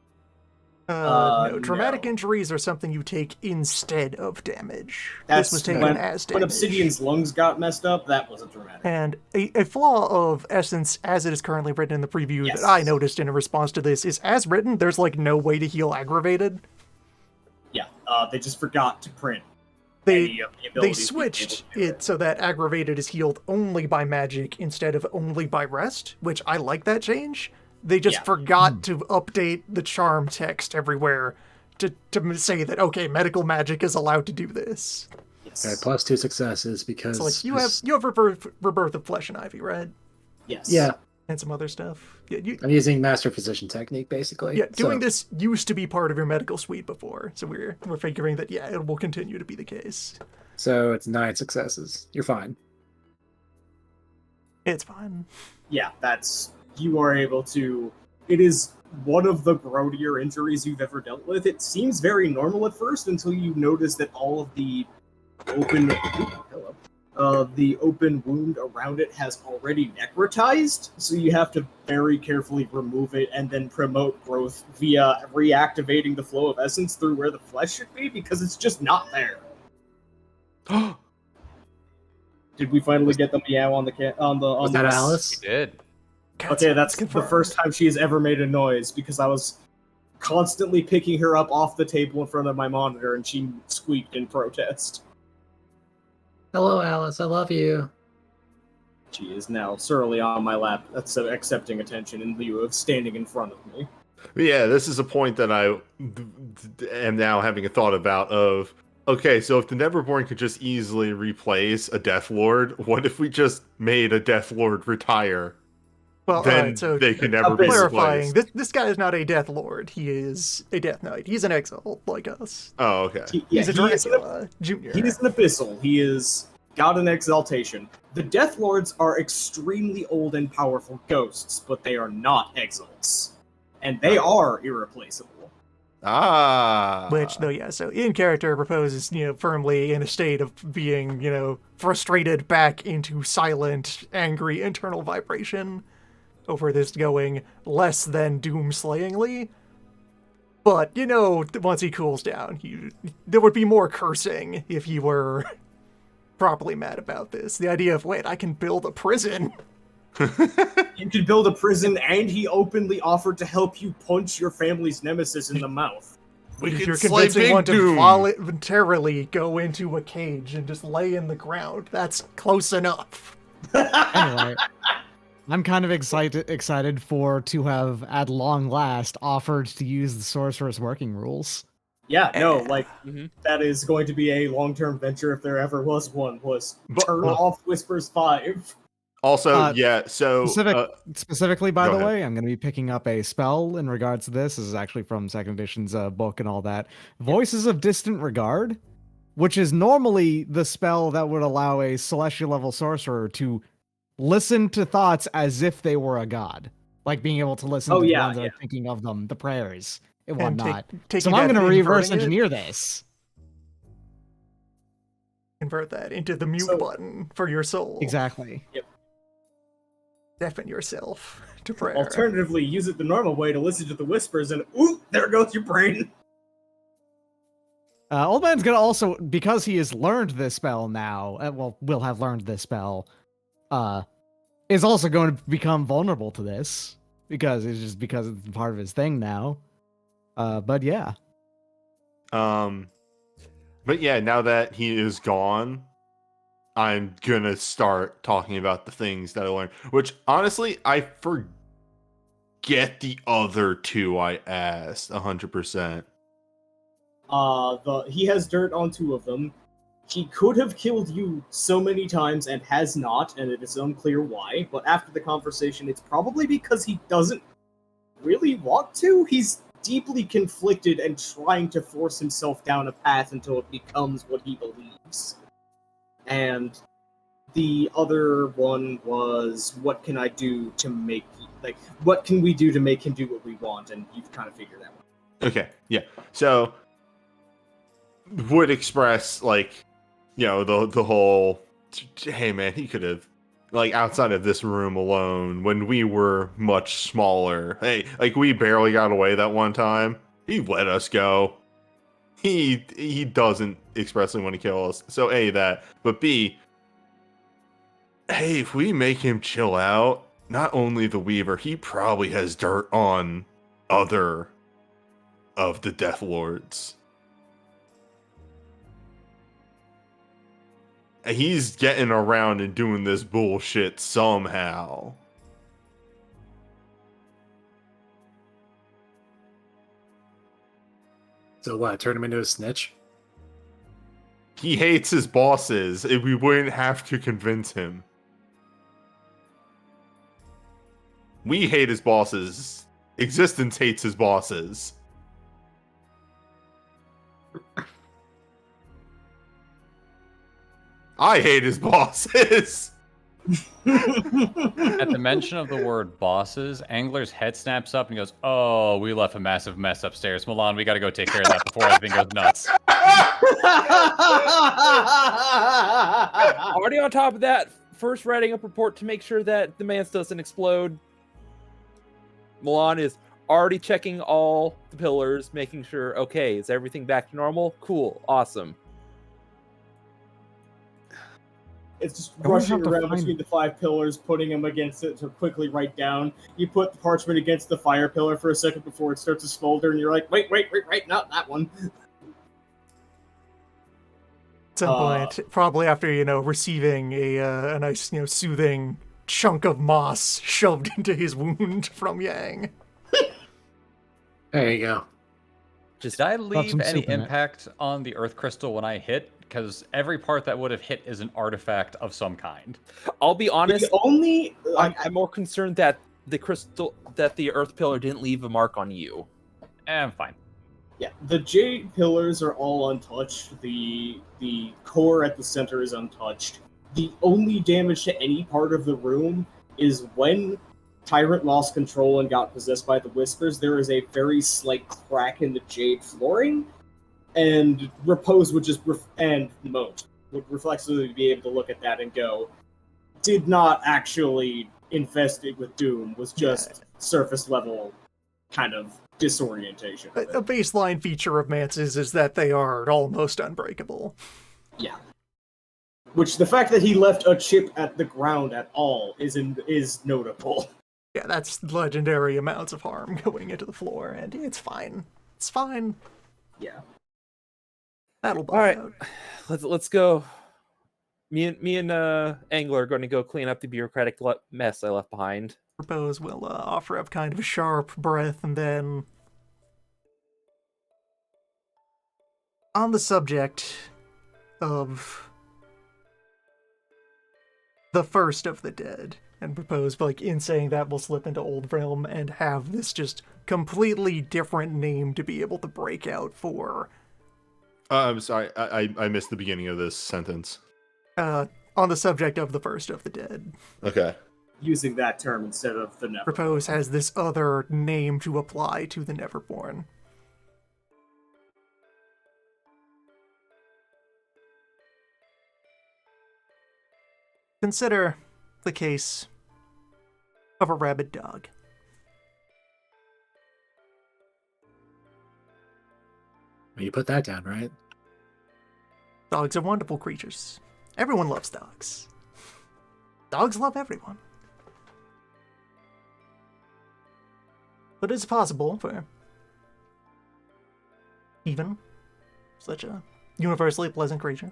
No, traumatic no. injuries are something you take instead of damage. That's This was taken when, as when damage. Obsidian's lungs got messed up. That wasn't dramatic. And a flaw of Essence, as it is currently written in the preview, Yes. that I noticed in response to this, is as written, there's like no way to heal aggravated. Yeah, they just forgot to print. They any of the they abilities to be able switched to do it so that aggravated is healed only by magic instead of only by rest, which I like that change. They just Yeah. forgot to update the charm text everywhere to say that, okay, medical magic is allowed to do this. Yes. All right, plus 2 successes because So like you have rebirth of Flesh and Ivy, right? Yes. Yeah, And some other stuff. Yeah, I'm using Master Physician technique basically. yeah, doing So, this used to be part of your medical suite before, so we're figuring that yeah, it will continue to be the case. So it's 9 successes. You're fine. It's fine. Yeah, you are able to. It is one of the grodier injuries you've ever dealt with. It seems very normal at first until you notice that all of the open the open wound around it has already necrotized, so you have to very carefully remove it and then promote growth via reactivating the flow of essence through where the flesh should be, because it's just not there. Did we finally get the meow on the Was that Alice? Did. Okay, that's the confirmed. first time she has ever made a noise, because I was constantly picking her up off the table in front of my monitor and she squeaked in protest. Hello, Alice. I love you. She is now surly on my lap, accepting attention in lieu of standing in front of me. Yeah, this is a point that I am now having a thought about of, okay, so if the Neverborn could just easily replace a Death Lord, what if we just made a Death Lord retire? Well, Then alright, so they can never be clarifying, replaced. this guy is not a Death Lord. He is a Death Knight. He's an Exalt, like us. Oh, okay. He's a he is Dracula Junior. He is an abyssal. He is got an exaltation. The Death Lords are extremely old and powerful ghosts, but they are not exalts. And they are irreplaceable. Ah. Which, though, yeah, so in character proposes, firmly in a state of being, frustrated back into silent, angry internal vibration over this going less than doom-slayingly. But, once he cools down, there would be more cursing if he were properly mad about this. The idea of, wait, I can build a prison. You could build a prison, and he openly offered to help you punch your family's nemesis in the mouth. We You're could slay convincing Big one to Doom. voluntarily go into a cage and just lay in the ground. That's close enough. Anyway, I'm kind of excited to have at long last offered to use the sorcerer's working rules. Yeah, no, Mhm. that is going to be a long-term venture if there ever was one, But- turn off Whispers 5. Also, yeah. So Specifically, by go the ahead. way, I'm going to be picking up a spell in regards to this. This is actually from second edition's book and all that. Voices of Distant Regard, which is normally the spell that would allow a celestial level sorcerer to listen to thoughts as if they were a god, like being able to listen Oh, to the yeah, ones that yeah. are thinking of them, the prayers and And whatnot. taking So I'm that going to and reverse inverting it? engineer this. Convert that into the mute So- button for your soul. Exactly. Deafen yourself to prayer. Alternatively, use it the normal way to listen to the whispers, and ooh, there goes your brain. Old Man's gonna also, because he has learned this spell now, will have learned this spell, is also going to become vulnerable to this because it's part of his thing now. But yeah. But yeah, now that he is gone, I'm gonna start talking about the things that I learned. Which honestly, I forget the other two I asked 100%. He has dirt on 2 of them. He could have killed you so many times and has not, and it is unclear why. But after the conversation, it's probably because he doesn't really want to. He's deeply conflicted and trying to force himself down a path until it becomes what he believes. And the other one was, what can I do to make, what can we do to make him do what we want? And you've kind of figured that one. Okay, yeah. So would express the whole, hey man, he could have, outside of this room alone when we were much smaller. Hey, we barely got away that one time. He let us go. He doesn't expressly want to kill us. So A, that, but B, hey, if we make him chill out, not only the Weaver, he probably has dirt on other of the Death Lords. He's getting around and doing this bullshit somehow. So what? Turn him into a snitch? He hates his bosses. We wouldn't have to convince him. We hate his bosses. Existence hates his bosses. I hate his bosses. At the mention of the word bosses, Angler's head snaps up and goes, "Oh, we left a massive mess upstairs. Milan, we gotta go take care of that before everything goes nuts." Already on top of that, first writing up report to make sure that the manse doesn't explode. Milan is already checking all the pillars, making sure, okay, is everything back to normal? Cool, awesome. It's just I wonder rushing how to around find- between the 5 pillars, putting them against it to quickly write down. You put the parchment against the fire pillar for a second before it starts to smolder, and you're like, wait, not that one. At some point, probably after, receiving a nice, soothing chunk of moss shoved into his wound from Yang. There you go. Did I leave some any soup in it. impact on the earth crystal when I hit? Because every part that would have hit is an artifact of some kind. I'll be honest, The only... I'm more concerned that the earth pillar didn't leave a mark on you. I'm fine. Yeah, the jade pillars are all untouched. The core at the center is untouched. The only damage to any part of the room is when Tyrant lost control and got possessed by the Whispers, there is a very slight crack in the jade flooring, and Repose would just, and Moat would reflexively be able to look at that and go, did not actually infest it with doom, was just surface level kind of disorientation. A baseline feature of manses is that they are almost unbreakable. Yeah. Which the fact that he left a chip at the ground at all is notable. Yeah, that's legendary amounts of harm going into the floor, and it's fine. It's fine. Yeah. That'll buff All right, out. let's go. Me and Angler are going to go clean up the bureaucratic mess I left behind. Propose will offer up kind of a sharp breath, and then on the subject of the first of the dead, and propose, like, in saying that, we'll slip into Old Realm and have this just completely different name to be able to break out for. I'm sorry, I missed the beginning of this sentence. On the subject of the first of the dead. Okay. Using that term instead of the Never. Propose has this other name to apply to the Neverborn. Consider the case of a rabid dog. Well, you put that down, right? Dogs are wonderful creatures. Everyone loves dogs. Dogs love everyone. But it's possible for even such a universally pleasant creature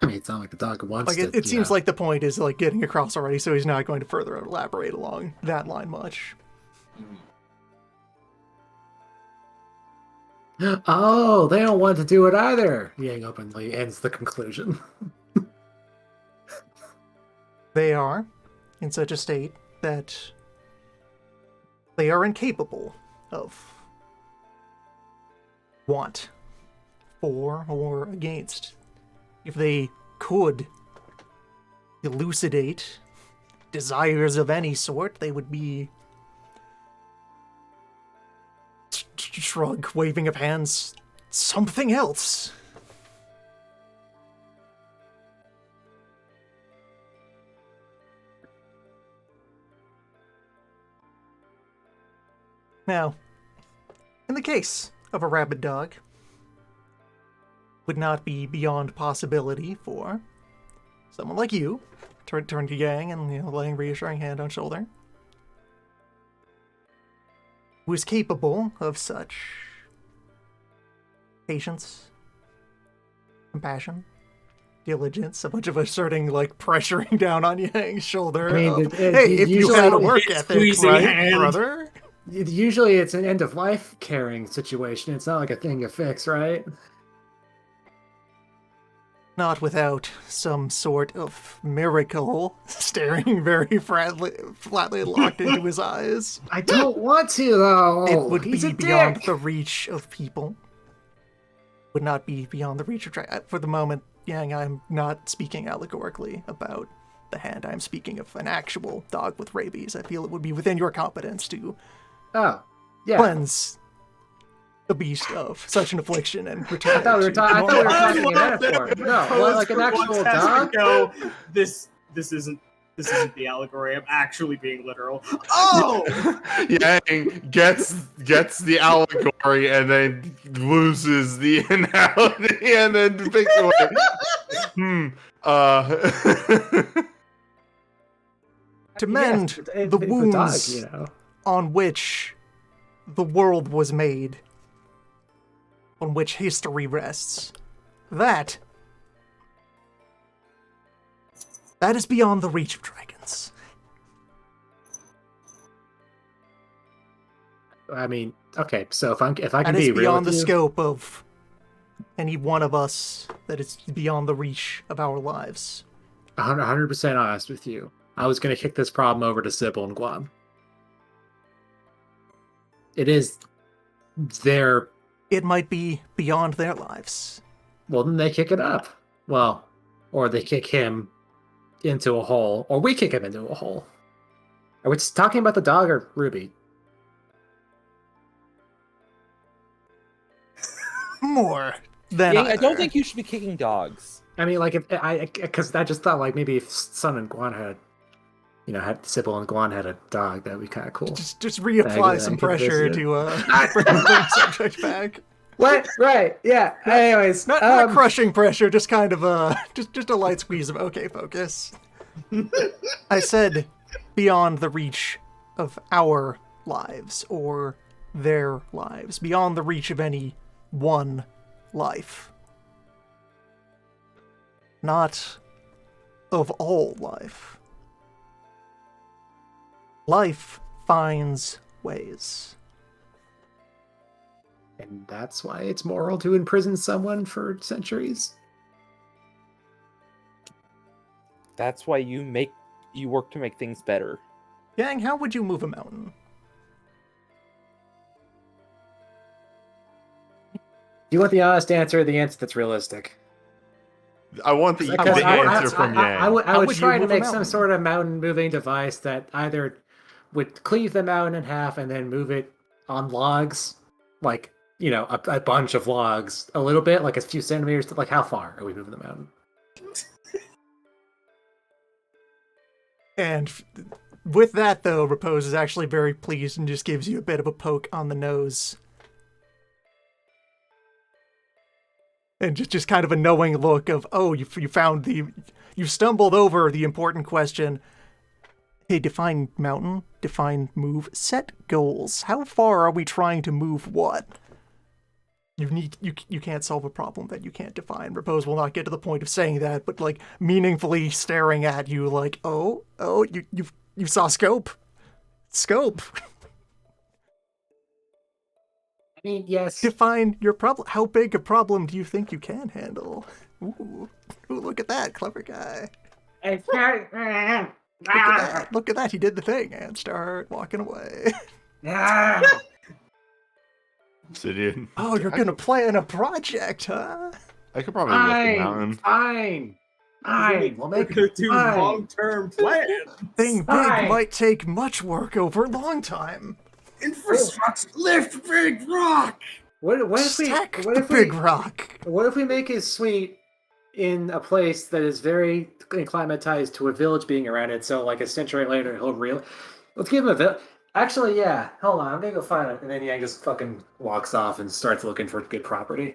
I mean, it's not like the dog wants like to. it seems like the point is like getting across already, so he's not going to further elaborate along that line much. Oh, they don't want to do it either. Yang openly ends the conclusion. They are in such a state that they are incapable of want for or against. If they could elucidate desires of any sort, they would be shrug, waving of hands, something else. Now, in the case of a rabid dog, would not be beyond possibility for someone like you, turn to Yang and laying a reassuring hand on shoulder, who is capable of such patience, compassion, diligence, a bunch of asserting, like, pressuring down on Yang's shoulder. I mean, of, hey, if you had a work ethic, squeezing right, hand. brother? Usually it's an end-of-life caring situation. It's not like a thing you fix, right? Not without some sort of miracle, staring very flatly locked into his eyes. I don't want to, though. It would He's be a beyond dick. the reach of people. Would not be beyond the reach of... For the moment, Yang, I'm not speaking allegorically about the hand. I'm speaking of an actual dog with rabies. I feel it would be within your competence to Oh, yeah. cleanse the beast of such an affliction and return I thought we were, it to I thought we were normal. talking in metaphor. No, well, like an actual dog. Go. This isn't the allegory. I'm actually being literal. Oh, Yang gets the allegory and then loses the analogy and then thinks away. To mend Yes, the it's a wounds dog, you know. on which the world was made, on which history rests. That is beyond the reach of dragons. I mean, okay, so if I can That is be real beyond with the you, scope of any one of us. That is beyond the reach of our lives. 100% honest with you, I was going to kick this problem over to Sybil and Guam. It is their... It might be beyond their lives. Well, then they kick it up. Well, or they kick him into a hole, or we kick him into a hole. Are we talking about the dog or Ruby? More than Yang, I don't either. think you should be kicking dogs. I mean, like, because I just thought, like, maybe if Sun and Guan had Sybil and Guan had a dog, that'd be kind of cool. Just reapply I some could pressure visit it. to bring the subject back. What? Right? Yeah. Anyways, Not crushing pressure, just kind of just a light squeeze of okay, focus. I said beyond the reach of our lives or their lives, beyond the reach of any one life. Not of all life. Life finds ways. And that's why it's moral to imprison someone for centuries. That's why you work to make things better. Yang, how would you move a mountain? Do you want the honest answer or the answer that's realistic? I want the Because answer from Yang. I would How would you try to move a make some mountain? sort of mountain moving device that either would cleave the mountain in half and then move it on logs, like, you know, a bunch of logs, a little bit, like a few centimeters. Like, how far are we moving the mountain? And with that, though, Repose is actually very pleased and just gives you a bit of a poke on the nose. And just kind of a knowing look of, oh, you stumbled over the important question. Hey, define mountain, define move, set goals. How far are we trying to move what? You can't solve a problem that you can't define. Repose will not get to the point of saying that, but like meaningfully staring at you like, oh, you saw scope. Scope. I mean, yes. Define your problem. How big a problem do you think you can handle? Ooh, look at that, clever guy. Look at that, he did the thing, and start walking away. Obsidian. Oh, you're gonna plan a project, huh? I could probably lift the mountain. Fine. We'll make They're it two fine. long-term plans. Thing big Fine. might take much work over a long time. Infrastructure, lift big rock. What if we? Stack What the if we? big rock. What if we make his suite in a place that is very acclimatized to a village being around it? So, like a century later, let's give him a village. Actually, yeah. Hold on, I'm gonna go find it. And then Yang just fucking walks off and starts looking for good property.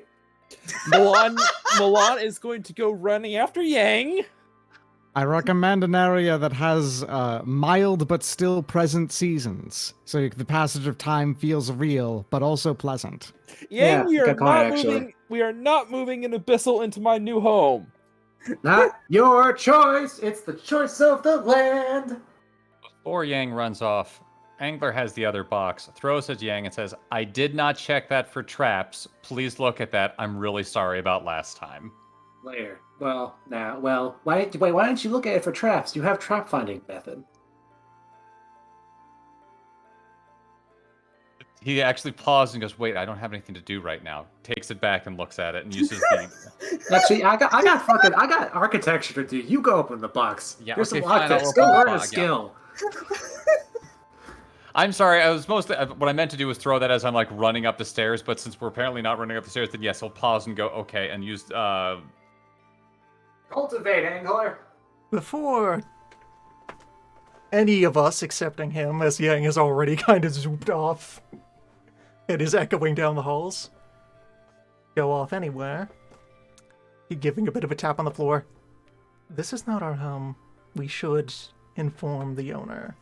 Milan is going to go running after Yang. I recommend an area that has mild but still present seasons, so the passage of time feels real but also pleasant. Yang, Yeah, good point, actually. We are not moving an abyssal into my new home. Not your choice. It's the choice of the land. Before Yang runs off, Angler has the other box, throws it at Yang and says, I did not check that for traps. Please look at that. I'm really sorry about last time. Later. Why don't you look at it for traps? You have trap finding method. He actually paused and goes, wait, I don't have anything to do right now. Takes it back and looks at it and uses the... Actually, I got architecture to do. You go open the box. Yeah, Here's okay, some fine, I'll lockpicks. open Go the learn a box, yeah. skill. I'm sorry, I was mostly... What I meant to do was throw that as I'm, like, running up the stairs, but since we're apparently not running up the stairs, then yes, I'll pause and go, okay, and use, Cultivate, Angler. Before any of us, excepting him, as Yang has already kind of zooped off and is echoing down the halls, go off anywhere, he giving a bit of a tap on the floor. This is not our home. We should inform the owner.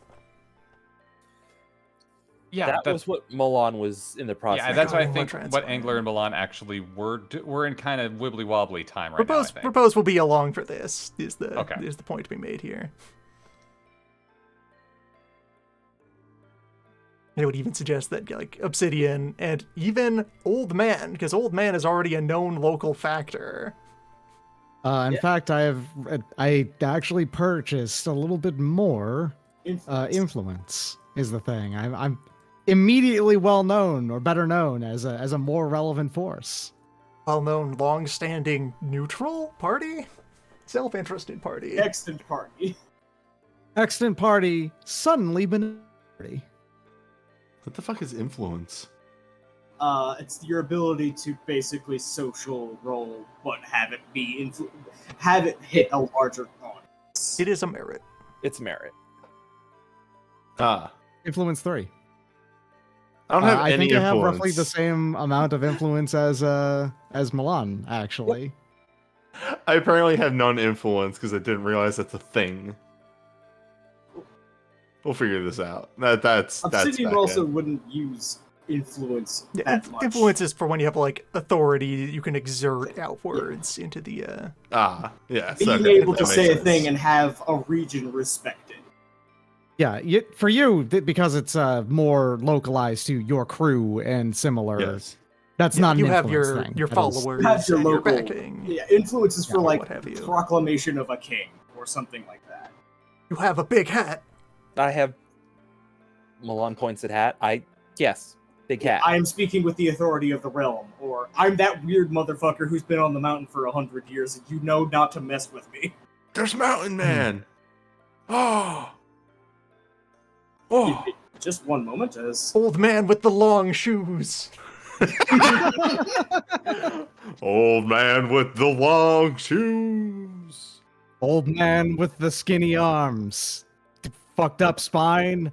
Yeah, that was what Milan was in the process. Yeah, that's what I Going think on what transpire. Angler and Milan actually we're in kind of wibbly wobbly time right now. I think. Propose will be along for this. Is the point to be made here? I would even suggest that like Obsidian and even Old Man, because Old Man is already a known local factor. In fact, I actually purchased a little bit more influence. Is the thing. I'm immediately well known or better known as a more relevant force. Well-known, long-standing neutral party, self-interested party. Extant party. Extant party suddenly been party. What the fuck is influence? It's your ability to basically social role, but have it hit a larger audience. It is a merit. It's merit. Influence 3. I don't have I any think I have influence. roughly the same amount of influence as Milan, actually. I apparently have non-influence because I didn't realize that's a thing. We'll figure this out. That's Obsidian back also end. wouldn't use influence Yeah, that much. influence is for when you have like authority that you can exert outwards into the. Yeah. Being okay, able to that say makes a thing sense. and have a region respected. Yeah, for you, because it's more localized to your crew and similar. Yes. That's Yeah, not an you have influence your thing. your That is- followers Have your and your local backing. influences for Yeah, like what have you. proclamation of a king or something like that. You have a big hat. I have Milan points at hat. Yes, big hat. I am speaking with the authority of the realm, or I'm that weird motherfucker who's been on the mountain for 100 years, and you know not to mess with me. There's Mountain Man. Oh. Oh. Just one moment, as Old man with the long shoes. Old man with the long shoes. Old man with the skinny arms, fucked up spine,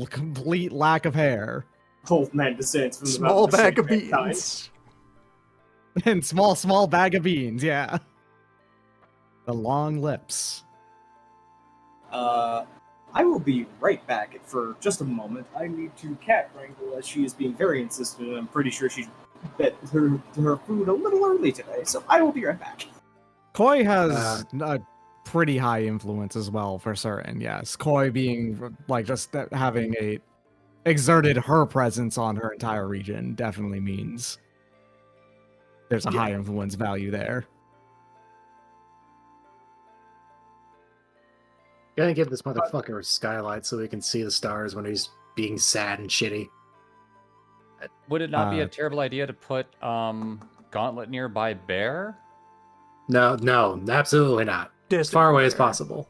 complete lack of hair, old man descends from the Small mountain. bag of to shake mankind. beans. and small bag of beans. Yeah, the long lips. I will be right back for just a moment. I need to cat wrangle as she is being very insistent, and I'm pretty sure she's bet her food a little early today, so I will be right back. Koi has a pretty high influence as well, for certain. Yes, Koi being like just having exerted her presence on her entire region definitely means there's a high influence value there. Gonna give this motherfucker a skylight so he can see the stars when he's being sad and shitty. Would it not be a terrible idea to put Gauntlet nearby Bear? No, absolutely not. As far away as possible.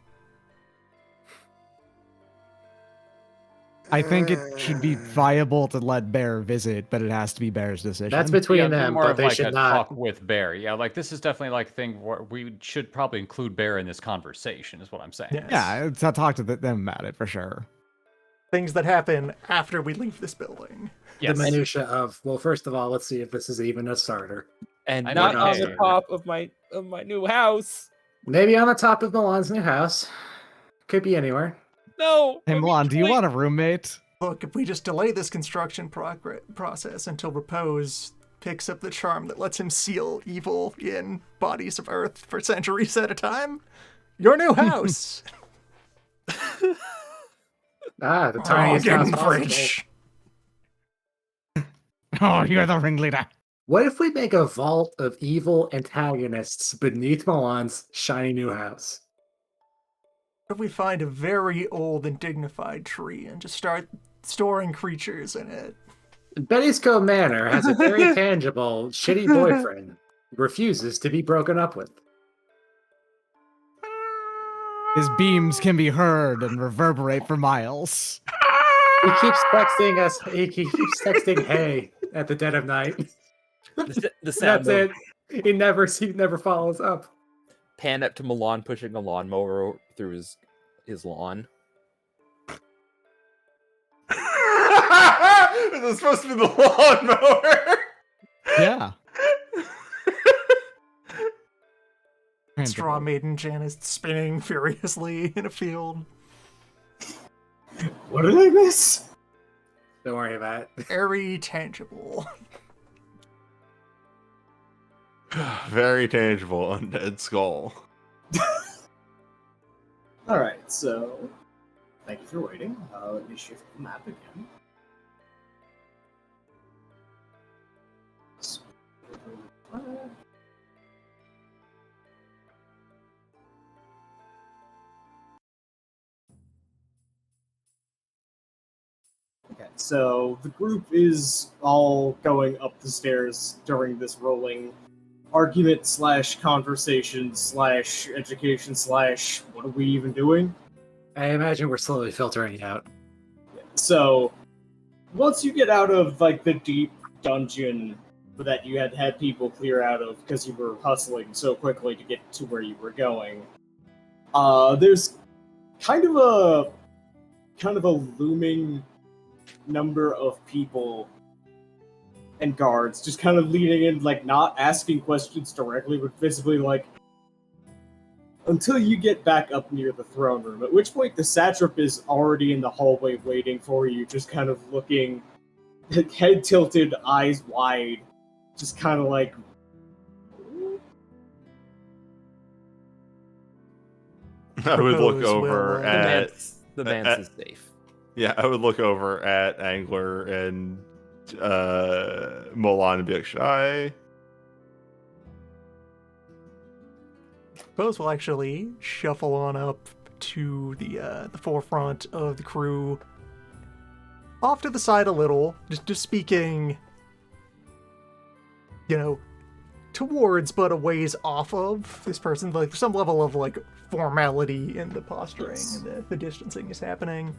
I think it should be viable to let Bear visit, but it has to be Bear's decision. That's between Yeah, them, more but of they like should a not. talk with Bear. Yeah, like this is definitely like thing where we should probably include Bear in this conversation. Is what I'm saying. Yes. Yeah, it's to talk to them about it for sure. Things that happen after we leave this building. Yes. The minutia of, well, first of all, let's see if this is even a starter. And I not know. on the top of my new house. Maybe on the top of Milan's new house. Could be anywhere. No. Hey Milan, do you want a roommate? Look, if we just delay this construction process until Repose picks up the charm that lets him seal evil in bodies of earth for centuries at a time, your new house. The tiniest house Getting possible. French. Oh, you're the ringleader. What if we make a vault of evil antagonists beneath Milan's shiny new house? What if we find a very old and dignified tree and just start storing creatures in it? Betty's Cove Manor has a very tangible, shitty boyfriend who refuses to be broken up with. His beams can be heard and reverberate for miles. He keeps texting us. He keeps texting "Hey" at the dead of night. The sound That's of it. He never follows up. pan up to Milan pushing a lawnmower through his lawn. Is this supposed to be the lawnmower? Yeah. Straw Maiden Janice spinning furiously in a field. What did I miss? Don't worry about it. Very tangible. Very tangible undead skull. Alright, so thank you for waiting. Let me shift the map again. Okay, so the group is all going up the stairs during this rolling argument slash conversation slash education slash what are we even doing? I imagine we're slowly filtering out. So once you get out of like the deep dungeon that you had people clear out of because you were hustling so quickly to get to where you were going, there's kind of a looming number of people and guards just kind of leaning in, like not asking questions directly, but visibly like until you get back up near the throne room, at which point the satrap is already in the hallway waiting for you, just kind of looking, head tilted, eyes wide, just kind of like... I would look Propose over will- at. The the man's is safe. Yeah, I would look over at Angler and Mulan and be like, should I? Bose will actually shuffle on up to the forefront of the crew, off to the side a little, just speaking, towards but a ways off of this person. Like some level of like formality in the posturing and the distancing is happening.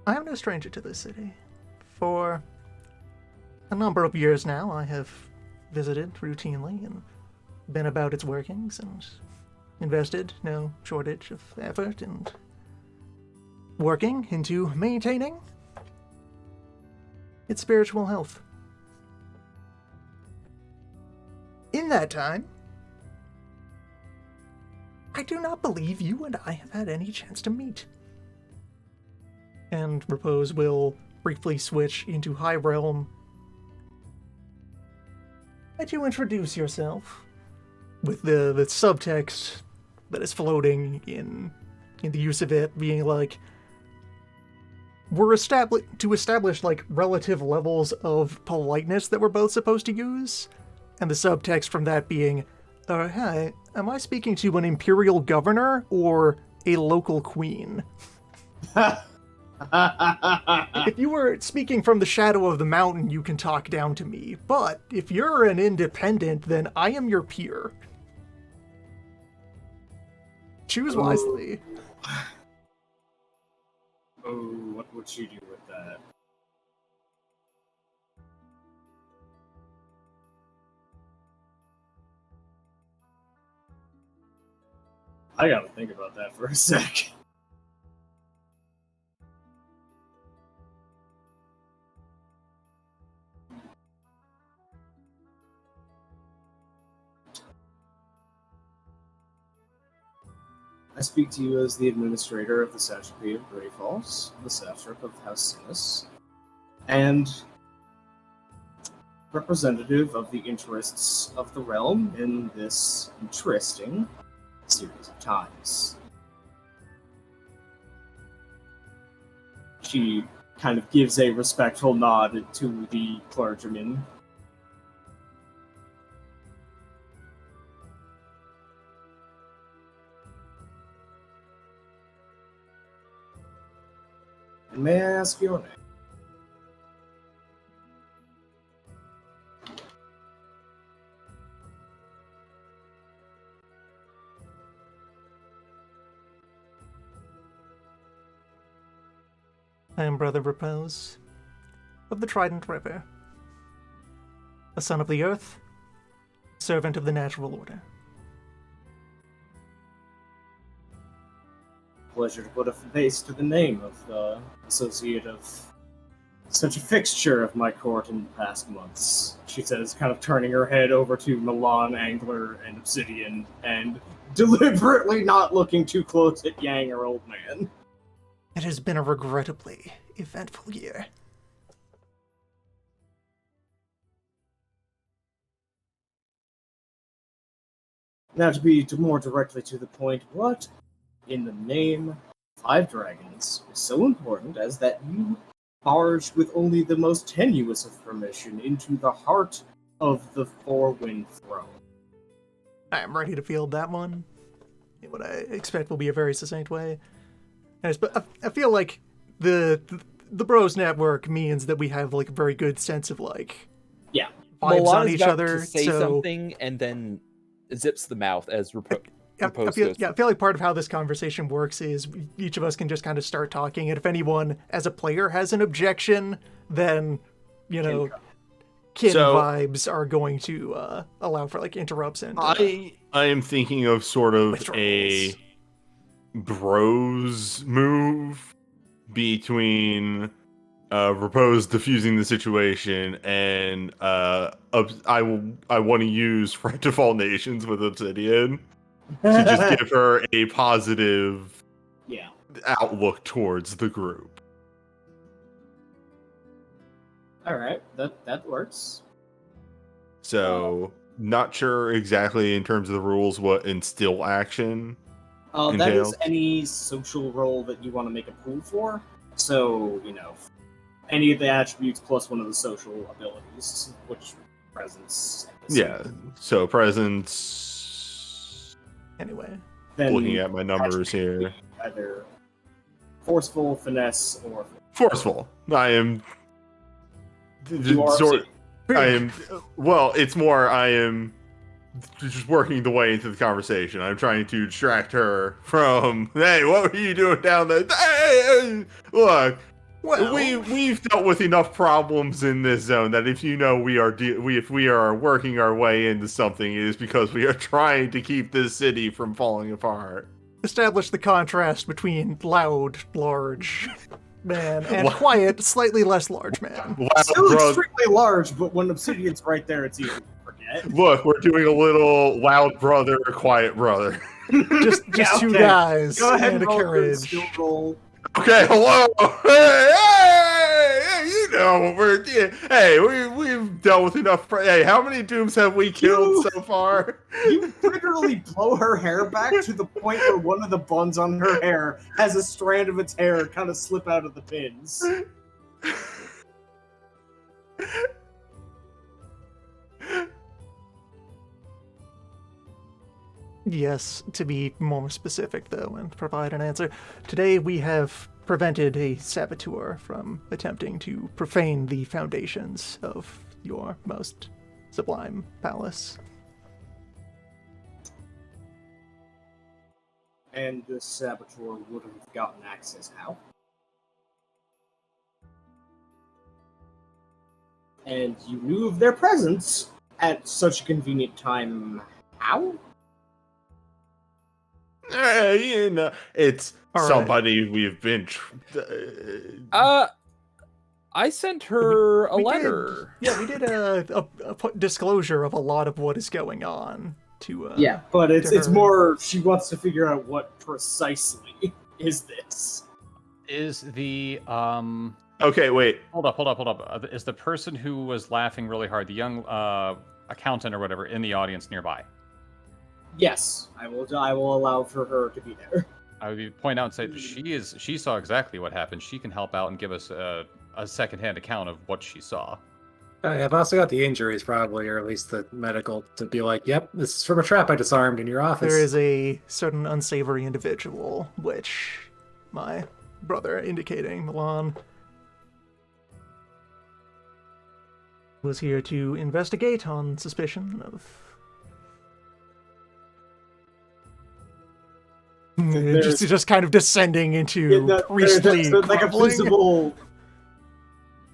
I am no stranger to this city. For a number of years now, I have visited routinely and been about its workings and invested no shortage of effort and working into maintaining its spiritual health. In that time, I do not believe you and I have had any chance to meet. And Repose will briefly switch into High Realm. Let you introduce yourself with the subtext that is floating in the use of it being like, we're establish like relative levels of politeness that we're both supposed to use, and the subtext from that being, hi, am I speaking to an imperial governor or a local queen? If you were speaking from the shadow of the mountain, you can talk down to me. But if you're an independent, then I am your peer. Choose wisely. Oh, what would she do with that? I gotta think about that for a sec. I speak to you as the administrator of the Satrapy of Grey Falls, the Satrap of House Sinus, and representative of the interests of the realm in this interesting series of times. She kind of gives a respectful nod to the clergyman. And may I ask your name? I am Brother Repose of the Trident River, a son of the earth, servant of the natural order. Pleasure to put a face to the name of the associate of such a fixture of my court in the past months, she says, kind of turning her head over to Milan, Angler, and Obsidian, and deliberately not looking too close at Yang, her old man. It has been a regrettably eventful year. Now, to be more directly to the point, what in the name of Five Dragons is so important as that you barged with only the most tenuous of permission into the heart of the Four-Wind Throne? I am ready to field that one in what I expect will be a very succinct way. But I feel like the Bros Network means that we have like a very good sense of like Yeah. vibes Milan on is each about other. to say so something and then zips the mouth as Repose I feel like part of how this conversation works is each of us can just kind of start talking, and if anyone as a player has an objection, then kin So- vibes are going to allow for like interrupts and I am thinking of sort of withdrawals. a bros move between Repose diffusing the situation and I want to use Friend of All Nations with Obsidian to just give her a positive Yeah. outlook towards the group. All right, that works. So, not sure exactly in terms of the rules what instill action That is entails. any social role that you want to make a pool for. So, any of the attributes plus one of the social abilities, which presence. Yeah, so presence. Anyway. Then Looking at my numbers here. either forceful, finesse, or Forceful. I am. You are I am. Well, it's more. I am just working the way into the conversation. I'm trying to distract her from. Hey, what were you doing down there? Hey, look. Well, We've dealt with enough problems in this zone that if if we are working our way into something, it is because we are trying to keep this city from falling apart. establish the contrast between loud, large man and quiet, slightly less large man. Wow, still bro, extremely large, but when Obsidian's right there, it's easy to forget. look, we're doing a little loud brother, quiet brother. Just Yeah, two okay. guys Go ahead and and a roll your carriage. skill roll. Okay, hello. Hey, you know what we're. Hey, we've dealt with enough. Hey, how many dooms have we killed so far? You literally blow her hair back to the point where one of the buns on her hair has a strand of its hair kind of slip out of the pins. Yes, to be more specific, though, and provide an answer. Today we have prevented a saboteur from attempting to profane the foundations of your most sublime palace. And the saboteur would have gotten access how? And you knew of their presence at such a convenient time. How? You know, it's All right. somebody we've been. I sent her a We did. letter. Yeah, we did a disclosure of a lot of what is going on to. Yeah, but it's to her. more she wants to figure out what precisely is this. Is the Okay, wait. hold up. Is the person who was laughing really hard, the young accountant or whatever, in the audience nearby? Yes, I will allow for her to be there. I would point out and say that she saw exactly what happened. She can help out and give us a secondhand account of what she saw. I've also got the injuries, probably, or at least the medical, to be like, yep, this is from a trap I disarmed in your office. There is a certain unsavory individual, which my brother indicating Milan was here to investigate on suspicion of. Just kind of descending into priestly there's like a grumbling. visible.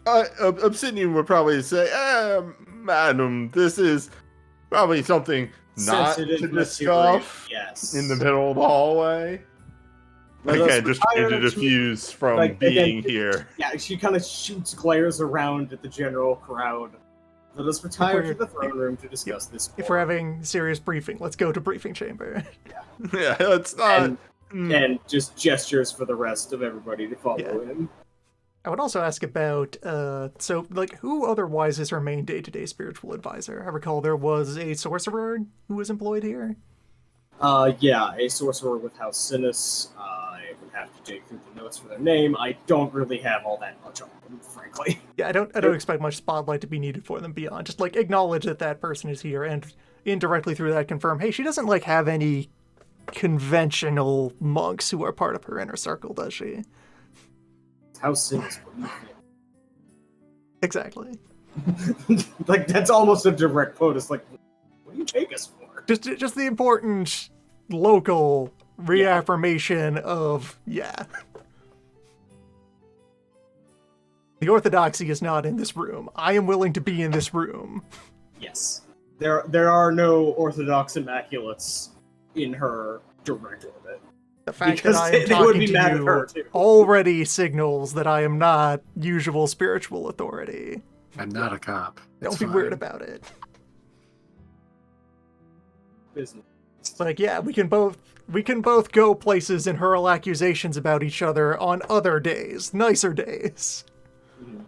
Obsidian would probably say, madam, this is probably something not Sensitive to material, discuss yes. in the middle of the hallway. I Let us can't just change retire to to- diffuse from like, being again, here. Yeah, she kind of shoots glares around at the general crowd. Let us retire to the throne room to discuss this. If we're having serious briefing, let's go to briefing chamber. Yeah, it's not. and just gestures for the rest of everybody to follow Yeah. him. I would also ask about, so, like, who otherwise is her main day-to-day spiritual advisor? I recall there was a sorcerer who was employed here. Yeah, a sorcerer with House Sinus. I would have to dig through the notes for their name. I don't really have all that much on them, frankly. Yeah, I don't expect much spotlight to be needed for them beyond. Just, like, acknowledge that that person is here, and indirectly through that confirm, hey, she doesn't, like, have any conventional monks who are part of her inner circle, does she? House Sinus, what do you Exactly. think? Like, that's almost a direct quote. It's like, what do you take us for? Just the important local reaffirmation of, yeah. The orthodoxy is not in this room. I am willing to be in this room. Yes. There are no Orthodox Immaculates in her direct orbit. The fact Because that I am they would talking be to mad at you her, too. already signals that I am not usual spiritual authority. I'm not a cop. Don't It's be fine. weird about it. Business. It's like, yeah, we can both go places and hurl accusations about each other on other days, nicer days. Mhm.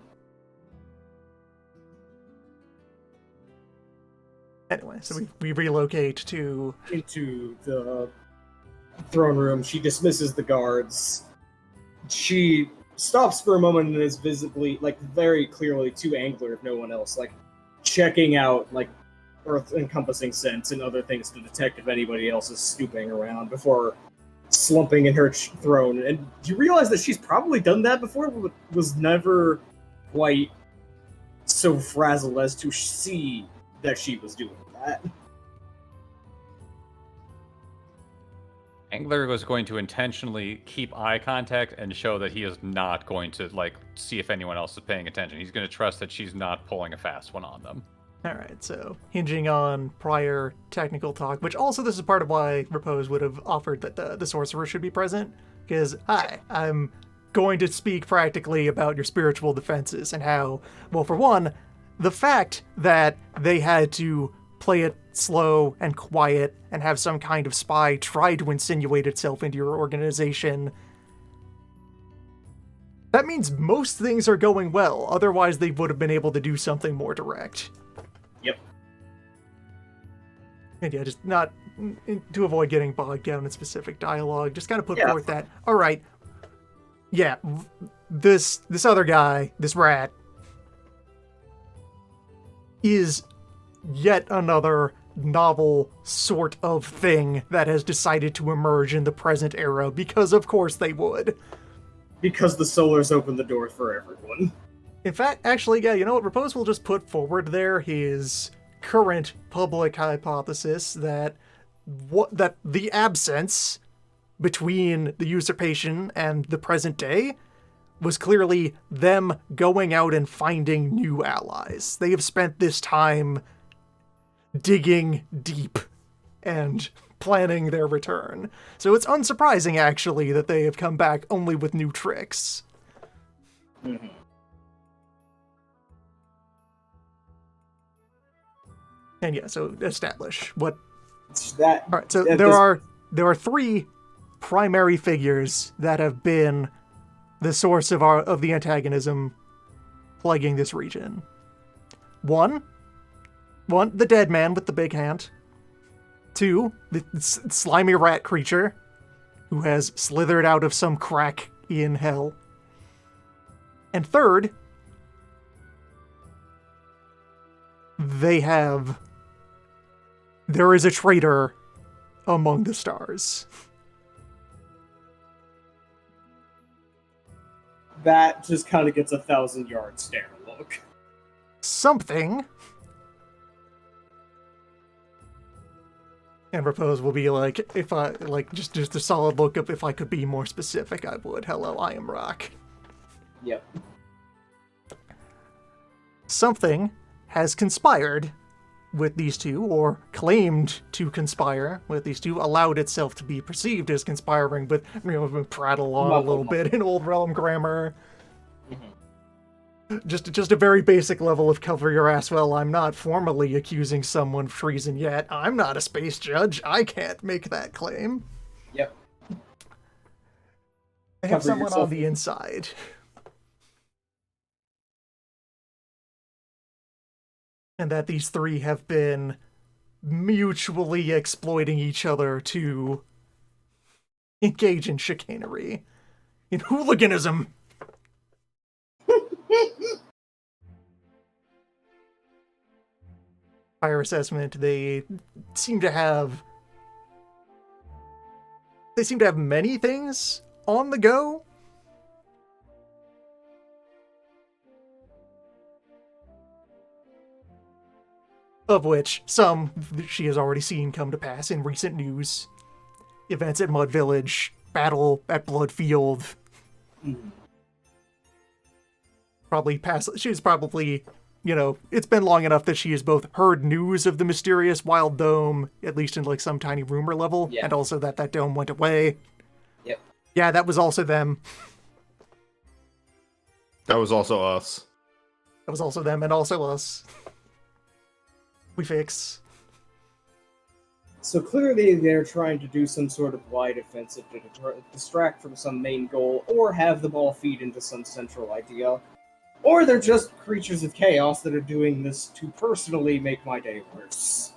Anyway, so we relocate to Into the throne room. She dismisses the guards. She stops for a moment and is visibly, like, very clearly too angler if no one else, like, checking out, like, earth encompassing sense and other things to detect if anybody else is snooping around before slumping in her throne. And you realize that she's probably done that before, but was never quite so frazzled as to see that she was doing that. Angler was going to intentionally keep eye contact and show that he is not going to like see if anyone else is paying attention. He's going to trust that she's not pulling a fast one on them. all right, so hinging on prior technical talk, which also this is part of why Repose would have offered that the sorcerer should be present, because I'm going to speak practically about your spiritual defenses and how, well, for one, the fact that they had to play it slow and quiet and have some kind of spy try to insinuate itself into your organization, that means most things are going well. Otherwise, they would have been able to do something more direct. Yep. And yeah, just not to avoid getting bogged down in specific dialogue, just kind of put Yeah. forth that, all right, yeah, this other guy, this rat, is yet another novel sort of thing that has decided to emerge in the present era, because of course they would. Because the Solars opened the door for everyone. In fact, actually, yeah, you know what? Repose will just put forward there his current public hypothesis that that the absence between the usurpation and the present day was clearly them going out and finding new allies. They have spent this time digging deep and planning their return. So it's unsurprising, actually, that they have come back only with new tricks. Mm-hmm. And yeah, so establish what. That. All right, so at there this- are three primary figures that have been the source of the antagonism plaguing this region. One, the dead man with the big hand. Two, the slimy rat creature who has slithered out of some crack in hell. And third, there is a traitor among the stars. That just kind of gets a 1,000-yard stare look. Something. And Repose will be like, if I, like, just a solid look up, if I could be more specific, I would. Hello, I am Rock. Yep. Something has conspired with these two, or claimed to conspire with these two, allowed itself to be perceived as conspiring with, prattle on a little bit in Old Realm grammar. Just a very basic level of cover your ass. Well, I'm not formally accusing someone of treason yet. I'm not a space judge. I can't make that claim. Yep. I have Cover someone yourself. on the inside. And that these three have been mutually exploiting each other to engage in chicanery, in hooliganism. Fire assessment, they seem to have many things on the go. Of which some she has already seen come to pass in recent news. Events at Mud Village, battle at Bloodfield. She's probably, it's been long enough that she has both heard news of the mysterious Wild Dome, at least in like some tiny rumor level, Yeah. and also that dome went away. Yep. Yeah, that was also them. That was also us. That was also them and also us. We fix. So clearly they're trying to do some sort of wide offensive to distract from some main goal, or have them all feed into some central idea. Or they're just creatures of chaos that are doing this to personally make my day worse.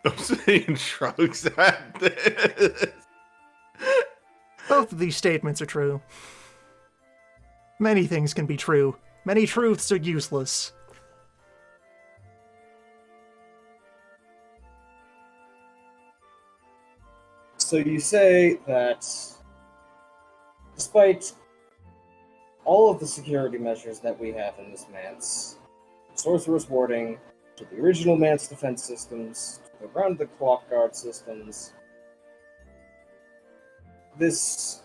Obsidian shrugs at this. Both of these statements are true. Many things can be true. Many truths are useless. So you say that despite all of the security measures that we have in this manse, Sorcerer's Warding, to the original manse defense systems, to the round-the-clock guard systems, this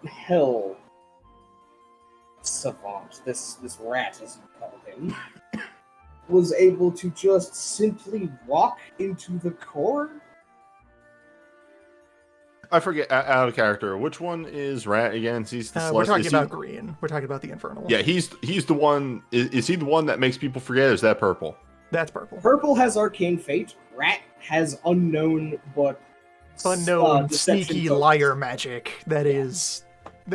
hell savant, this rat, as you call him, was able to just simply walk into the core? I forget, out of character. Which one is Rat again? He's the We're talking is he- about green. We're talking about the Infernal. Yeah, he's the one. Is he the one that makes people forget? Or is that purple? That's purple. Purple has Arcane Fate. Rat has Unknown, but Unknown, deception sneaky focused. liar magic that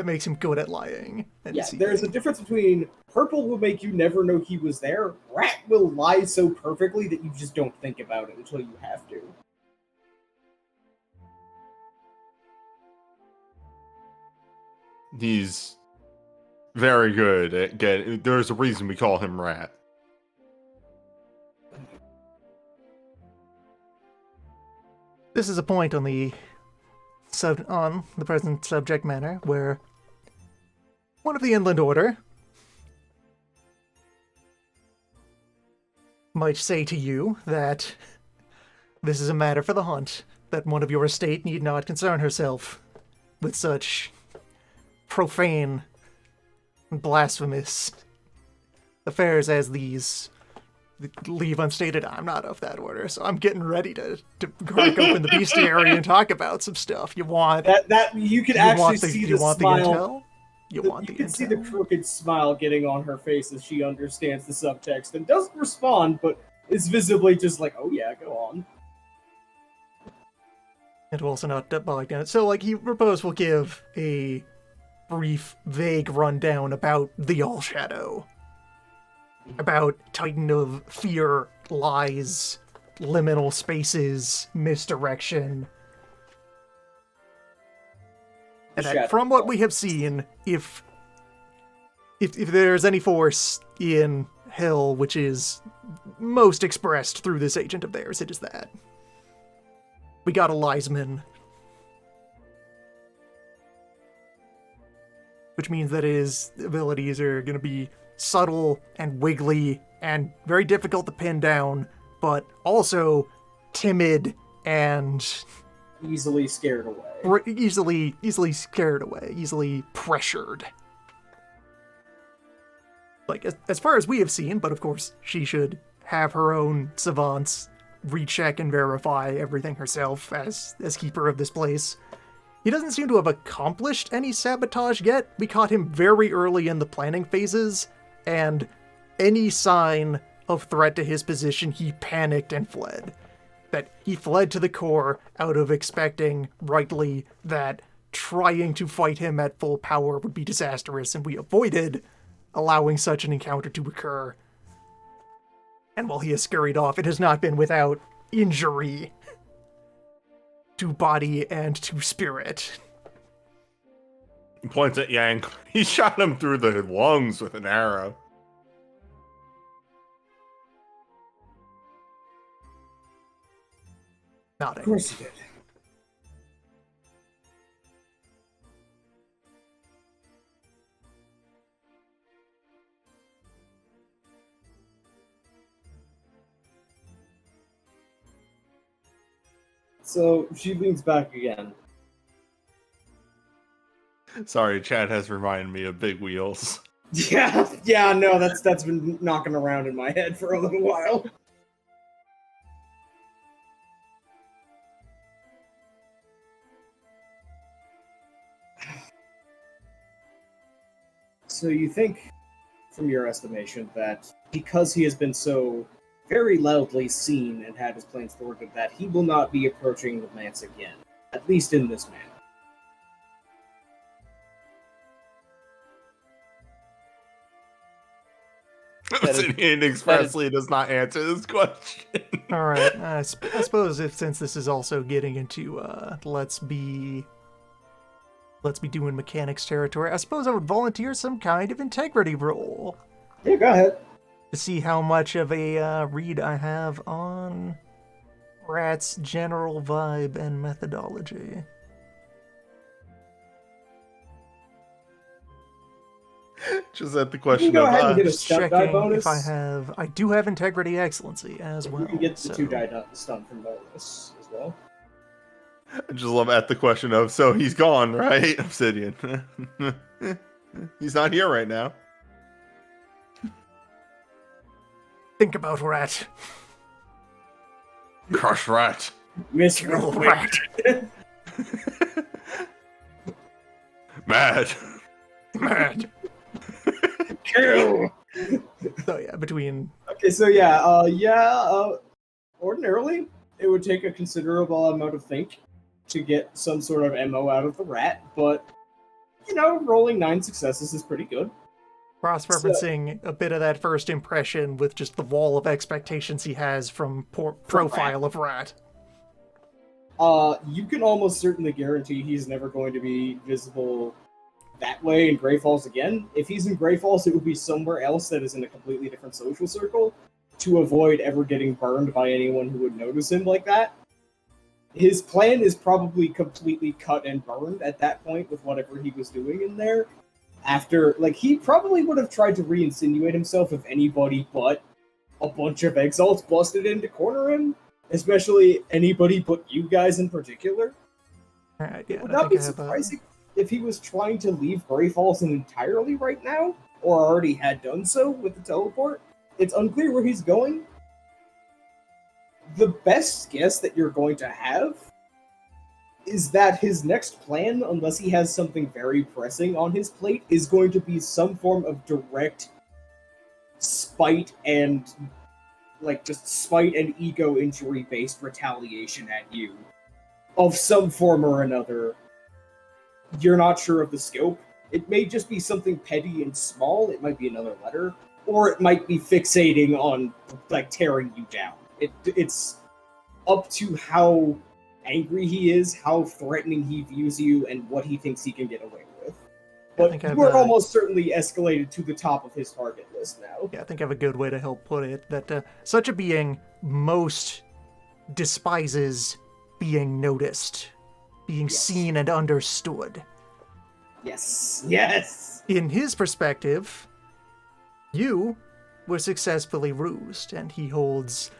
makes him good at lying. And Yeah, deceiving. there's a difference between Purple will make you never know he was there. Rat will lie so perfectly that you just don't think about it until you have to. He's very good at getting. There's a reason we call him Rat. This is a point on the present subject matter where one of the Inland Order might say to you that this is a matter for the hunt, that one of your estate need not concern herself with such profane and blasphemous affairs as these. Leave unstated, I'm not of that order, so I'm getting ready to crack open the bestiary and talk about some stuff. You want That you can actually see the smile. The intel? You can see the crooked smile getting on her face as she understands the subtext and doesn't respond, but is visibly just like, "Oh yeah, go on." And also not bogged down. So, he proposed we'll give a brief, vague rundown about the All Shadow. About Titan of Fear, lies, liminal spaces, misdirection. And that from what we have seen, if there's any force in Hell which is most expressed through this agent of theirs, it is that. We got a Liesman. Which means that his abilities are going to be subtle and wiggly and very difficult to pin down, but also timid and easily scared away. Easily scared away, easily pressured. As far as we have seen, but of course she should have her own savants recheck and verify everything herself as keeper of this place. He doesn't seem to have accomplished any sabotage yet. We caught him very early in the planning phases, and any sign of threat to his position, he panicked and fled. That he fled to the core out of expecting, rightly, that trying to fight him at full power would be disastrous, and we avoided allowing such an encounter to occur. And while he has scurried off, it has not been without injury to body and to spirit. He points at Yang. He shot him through the lungs with an arrow. Nodding. Of course he did. So she leans back again. Sorry, Chad has reminded me of Big Wheels. Yeah, no, that's been knocking around in my head for a little while. So you think from your estimation, that because he has been so very loudly seen and had his plans thwarted, that he will not be approaching the manse again, at least in this manner. Obsidian expressly does not answer this question. All right. I suppose since this is also getting into let's be doing mechanics territory, I suppose I would volunteer some kind of integrity roll Yeah, go ahead. to see how much of a read I have on Rat's general vibe and methodology. Just at the You can question go of ahead and get a Just stunt die checking bonus. if I do have integrity excellency as well. You can get the so 2 die stunt from bonus as well. I just love at the question of, so he's gone, right? Obsidian. He's not here right now. think about Rat. Crush rat. Miss Kill Rat. Mad. Mad. Kill. So yeah, between Okay, so ordinarily it would take a considerable amount of think to get some sort of MO out of the rat, but rolling 9 successes is pretty good. cross-referencing a bit of that first impression with just the wall of expectations he has from profile of Rat. You can almost certainly guarantee he's never going to be visible that way in Grey Falls again. If he's in Grey Falls, it would be somewhere else that is in a completely different social circle to avoid ever getting burned by anyone who would notice him like that. His plan is probably completely cut and burned at that point with whatever he was doing in there. After, he probably would have tried to re-insinuate himself if anybody but a bunch of exalts busted in to corner him, especially anybody but you guys in particular. Alright, It yeah, would I not think be I have surprising if he was trying to leave Grey Falls entirely right now, or already had done so with the teleport. It's unclear where he's going. The best guess that you're going to have is that his next plan, unless he has something very pressing on his plate, is going to be some form of direct spite and spite and ego injury based retaliation at you of some form or another. You're not sure of the scope. It may just be something petty and small. It might be another letter, or it might be fixating on tearing you down. It's up to how angry he is, how threatening he views you, and what he thinks he can get away with. But we're almost certainly escalated to the top of his target list now. Yeah, I think I have a good way to help put it, that such a being most despises being noticed, being seen and understood. Yes! In his perspective, you were successfully rused, and he holds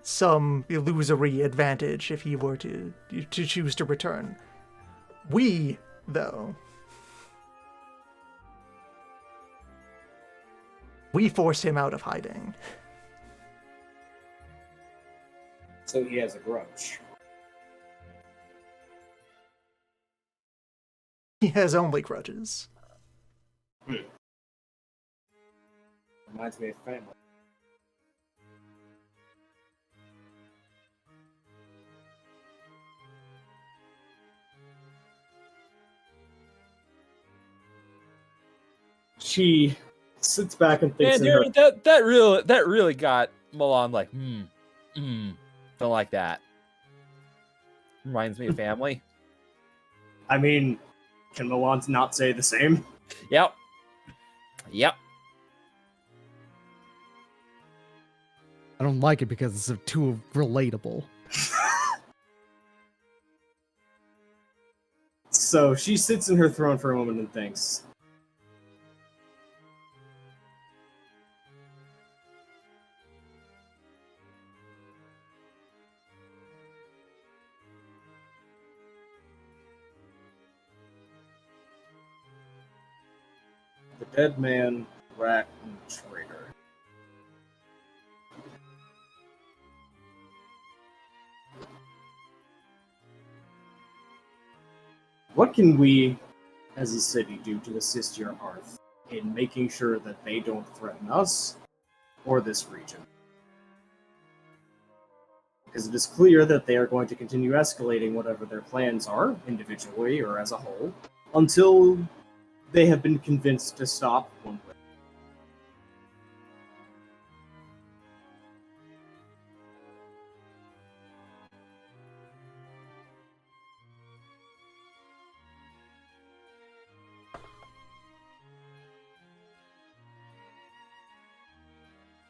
some illusory advantage if he were to choose to return. We, though, we force him out of hiding. So he has a grudge. He has only grudges. Reminds me of family. She sits back and thinks Man, in her... that really got Milan don't like that. Reminds me of family. I mean, can Milan not say the same? Yep. I don't like it because it's too relatable. So she sits in her throne for a moment and thinks. The dead man, rat, and traitor. What can we, as a city, do to assist your hearth? in making sure that they don't threaten us or this region. Because it is clear that they are going to continue escalating whatever their plans are, individually or as a whole, until they have been convinced to stop one way.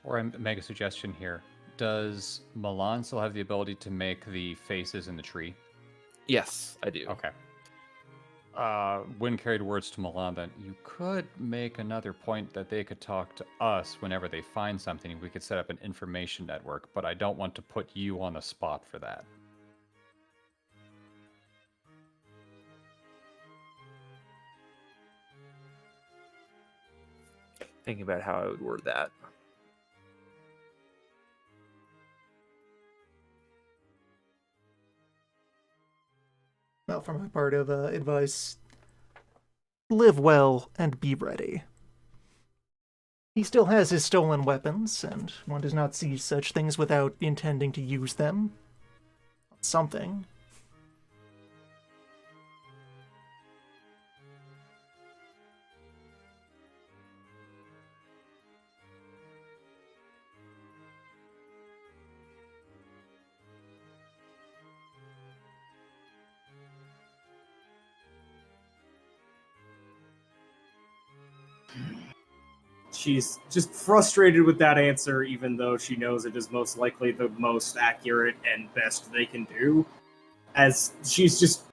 Or I make a suggestion here. Does Milan still have the ability to make the faces in the tree? Yes, I do. Okay. When carried words to Milan, then you could make another point that they could talk to us whenever they find something. We could set up an information network, but I don't want to put you on the spot for that. Thinking about how I would word that. Well, for my part of advice, live well and be ready. He still has his stolen weapons, and one does not seize such things without intending to use them on something. She's just frustrated with that answer, even though she knows it is most likely the most accurate and best they can do. As she's just...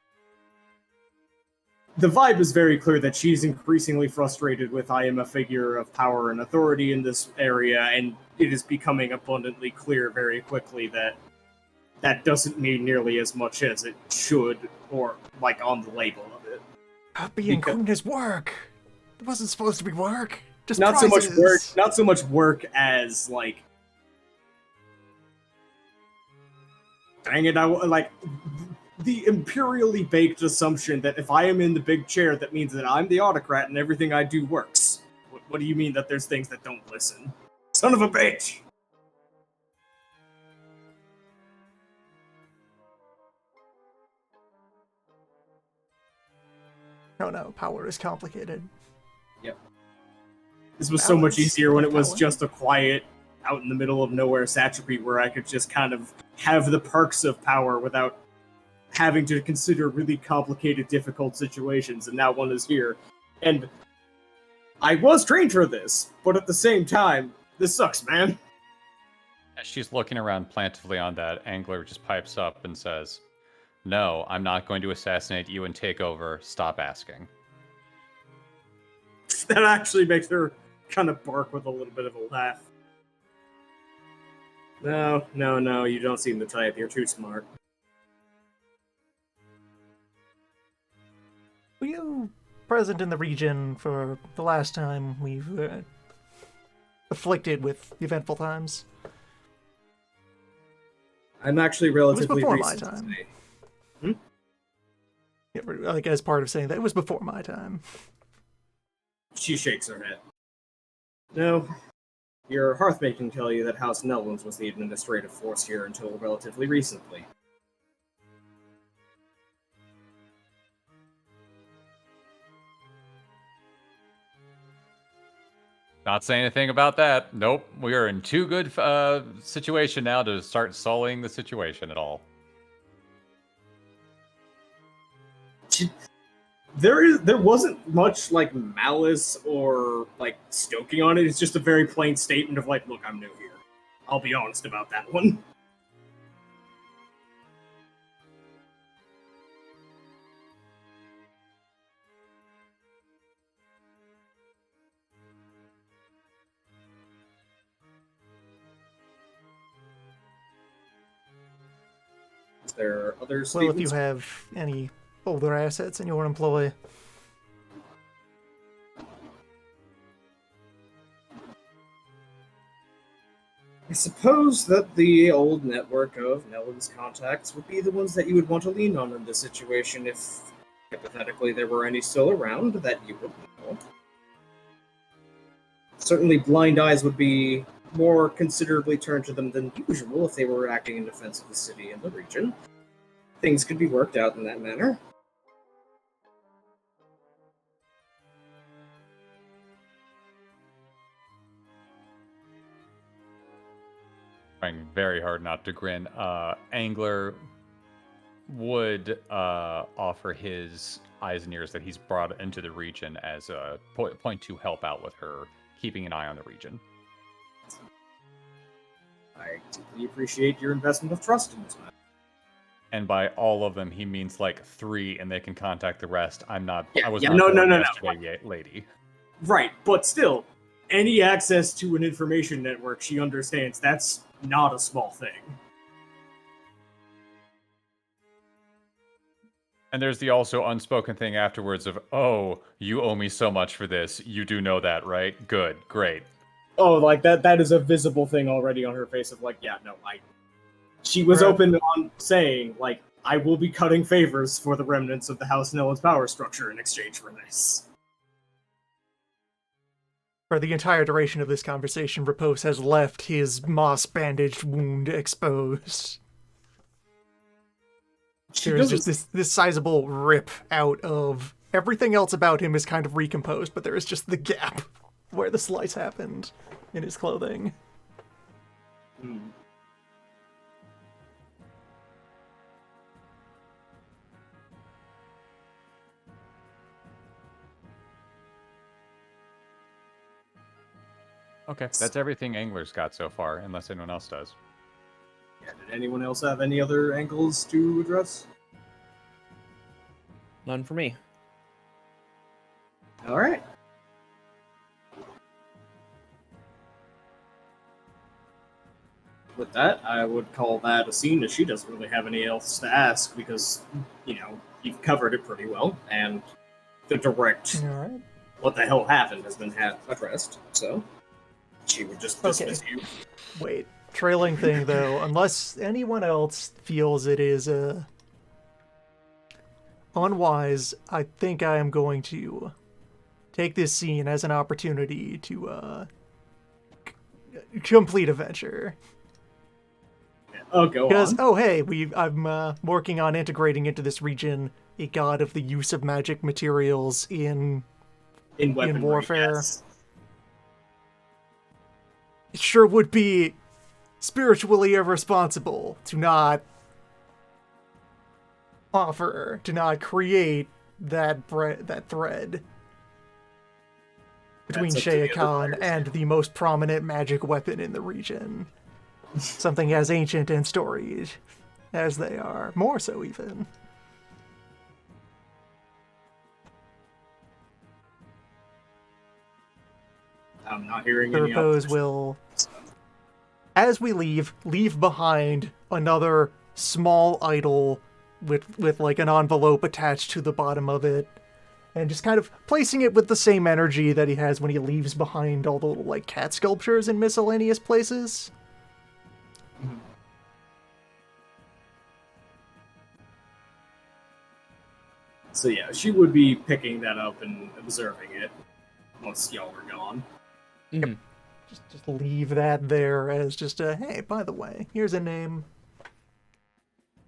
The vibe is very clear that she's increasingly frustrated with I am a figure of power and authority in this area, and it is becoming abundantly clear very quickly that that doesn't mean nearly as much as it should, or, like, on the label of it. Being queen is work! It wasn't supposed to be work! Just Not prizes. so much work as, like... Dang it, like... The imperially baked assumption that if I am in the big chair, that means that I'm the autocrat and everything I do works. What do you mean that there's things that don't listen? Son of a bitch! No, power is complicated. Yep. This was so much easier when it was just a quiet, out in the middle of nowhere satrapy where I could just kind of have the perks of power without having to consider really complicated, difficult situations, and now one is here. And I was trained for this, but at the same time, this sucks, man. As she's looking around plaintively on that, Angler just pipes up and says, "No, I'm not going to assassinate you and take over. Stop asking." That actually makes her kind of bark with a little bit of a laugh. No, you don't seem the type. You're too smart. Were you present in the region for the last time we've afflicted with eventful times? I'm actually relatively before recent my time. today. Yeah, like as part of saying that, it was before my time. She shakes her head. No, your hearthmate can tell you that House Nelwyn's was the administrative force here until relatively recently. Not saying anything about that. Nope. We are in too good situation now to start sullying the situation at all. There wasn't much like malice or like stoking on it. It's just a very plain statement of like, look, I'm new here. I'll be honest about that one. Is there other statements? Well, if you have any older assets in your employ. I suppose that the old network of Nelwyn's contacts would be the ones that you would want to lean on in this situation if, hypothetically, there were any still around that you would know. Certainly, blind eyes would be more considerably turned to them than usual if they were acting in defense of the city and the region. Things could be worked out in that manner. Trying very hard not to grin. Angler would offer his eyes and ears that he's brought into the region as a point to help out with her keeping an eye on the region. I deeply appreciate your investment of trust in this man. And by all of them, he means like 3, and they can contact the rest. I was not no, born no. yesterday, lady. Right, but still, any access to an information network, she understands that's not a small thing. And there's the also unspoken thing afterwards of, oh, you owe me so much for this. You do know that, right? Good, great. Oh, like that is a visible thing already on her face of like, yeah, no, she was open on saying, like, I will be cutting favors for the remnants of the House Nellen's power structure in exchange for this. For the entire duration of this conversation, Repose has left his moss-bandaged wound exposed. There's just this sizable rip out of... Everything else about him is kind of recomposed, but there is just the gap where the slice happened in his clothing. Hmm. Okay, that's everything Angler's got so far, unless anyone else does. Yeah, did anyone else have any other angles to address? None for me. All right. With that, I would call that a scene, as she doesn't really have any else to ask because, you've covered it pretty well, and the direct what the hell happened has been addressed, so she would just dismiss you. Wait, trailing thing though, unless anyone else feels it is unwise, I think I am going to take this scene as an opportunity to complete a venture. Oh, go because, on. I'm working on integrating into this region a god of the use of magic materials in warfare. Yes. It sure would be spiritually irresponsible to not create that thread between Shea Khan and the most prominent magic weapon in the region. Something as ancient and storied as they are, more so even. I'm not hearing the any Repose will, as we leave behind another small idol with like an envelope attached to the bottom of it, and just kind of placing it with the same energy that he has when he leaves behind all the little like cat sculptures in miscellaneous places. So yeah, she would be picking that up and observing it once y'all were gone. Yep. Just leave that there as just a, hey, by the way, here's a name.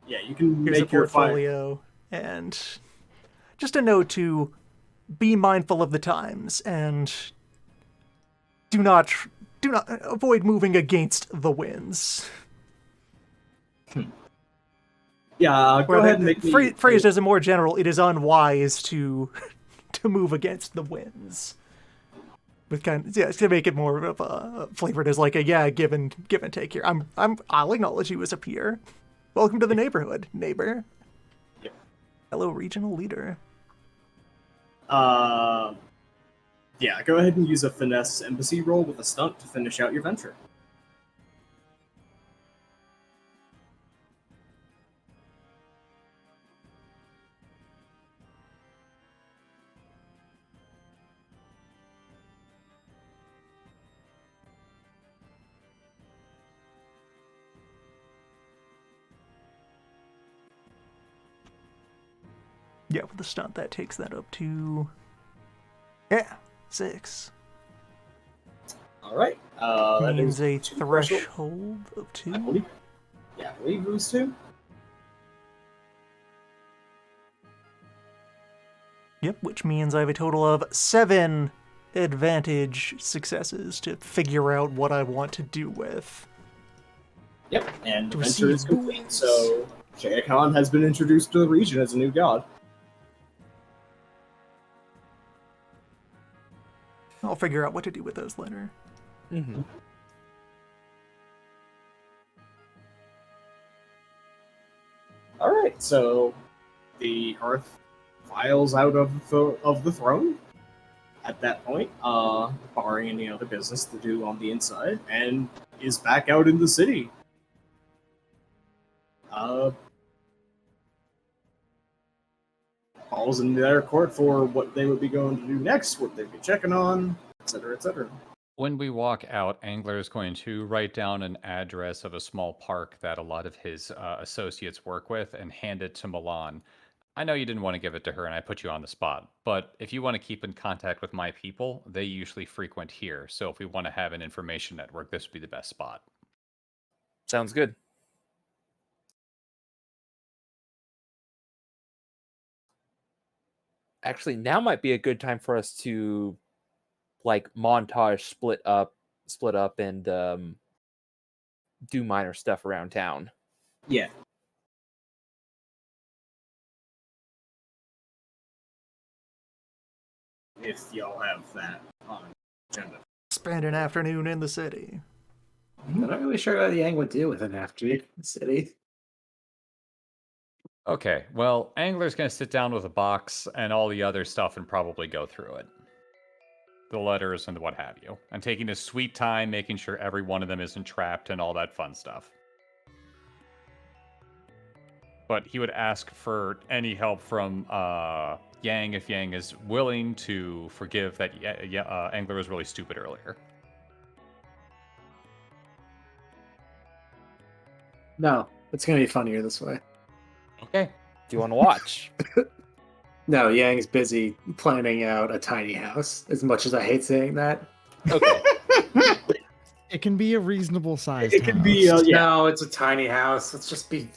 Yeah, you can here's make a portfolio, and just a note to be mindful of the times and do not avoid moving against the winds. Yeah, go ahead and make me... Phrased as a more general, it is unwise to move against the winds. With to make it more of a flavored as like a give and take here. I'll acknowledge you as a peer. Welcome to the neighborhood, neighbor. Yep. Hello, regional leader. Yeah, go ahead and use a finesse embassy roll with a stunt to finish out your venture. Yeah, with the stunt, that takes that up to 6. All right. That Means is a 2 threshold. threshold of I 2. believe. Yeah, I believe it was 2. Yep, which means I have a total of 7 advantage successes to figure out what I want to do with. Yep, and the To venture is receive complete. boons. So Shaya Khan has been introduced to the region as a new god. I'll figure out what to do with those later. Mm-hmm. All right, so the Earth files out of the throne at that point, barring any other business to do on the inside, and is back out in the city. Calls into their court for what they would be going to do next, what they'd be checking on, etc., etc. When we walk out, Angler is going to write down an address of a small park that a lot of his associates work with and hand it to Milan. I know you didn't want to give it to her and I put you on the spot, but if you want to keep in contact with my people, they usually frequent here. So if we want to have an information network, this would be the best spot. Sounds good. Actually, now might be a good time for us to like montage split up and do minor stuff around town. Yeah. If y'all have that on agenda. Spend an afternoon in the city. I'm not really sure what Yang would do with an afternoon in the city. Okay, well, Angler's going to sit down with a box and all the other stuff and probably go through it. The letters and what have you. And taking his sweet time, making sure every one of them isn't trapped and all that fun stuff. But he would ask for any help from Yang if Yang is willing to forgive that Angler was really stupid earlier. No, it's gonna be funnier this way. Okay. Do you want to watch? No, Yang's busy planning out a tiny house. As much as I hate saying that. Okay. It can be a reasonable size. It could be, yeah. No, it's a tiny house. Let's just be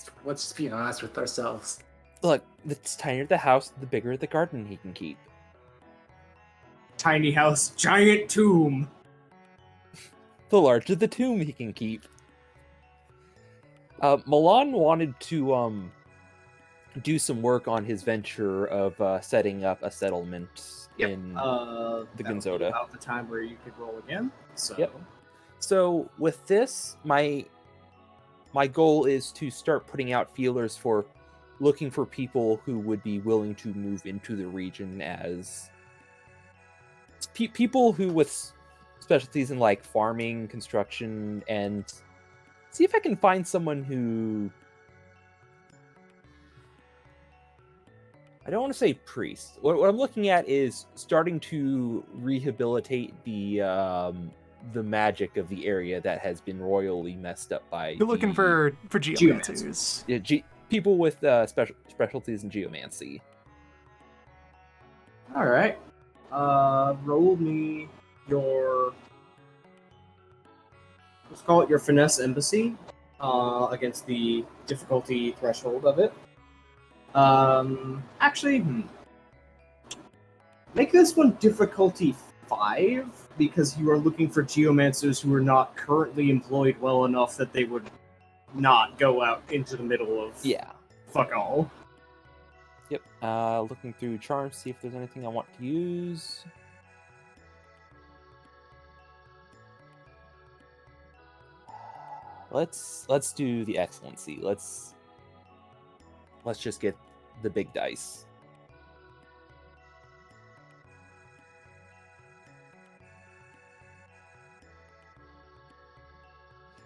honest with ourselves. Look, the tinier the house, the bigger the garden he can keep. Tiny house, giant tomb. The larger the tomb he can keep. Milan wanted to do some work on his venture of setting up a settlement in the Gonzoda. About the time where you could roll again. So. Yep. So with this, my goal is to start putting out feelers for looking for people who would be willing to move into the region as people who with specialties in like farming, construction, and see if I can find someone who I don't want to say priest. What I'm looking at is starting to rehabilitate the magic of the area that has been royally messed up by. You're looking for geomancers. Yeah, people with specialties in geomancy. All right. Roll me your. Let's call it your finesse embassy. Against the difficulty threshold of it. Actually, make this one difficulty 5 because you are looking for geomancers who are not currently employed well enough that they would not go out into the middle of fuck all. Yep. Looking through charms, see if there's anything I want to use. Let's do the excellency. Let's just get the big dice.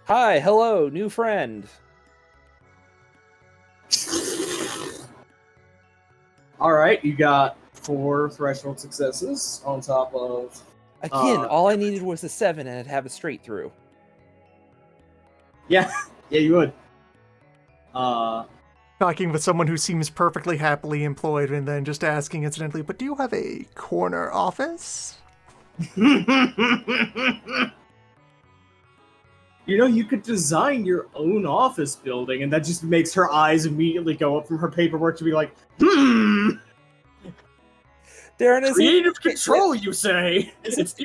Hi, hello, new friend. All right, you got 4 threshold successes on top of. Again, all I needed was a 7 and I'd have a straight through. Yeah, you would. Talking with someone who seems perfectly happily employed and then just asking incidentally, but do you have a corner office? You know, you could design your own office building, and that just makes her eyes immediately go up from her paperwork to be like, Darren, is creative it, control, you say? It's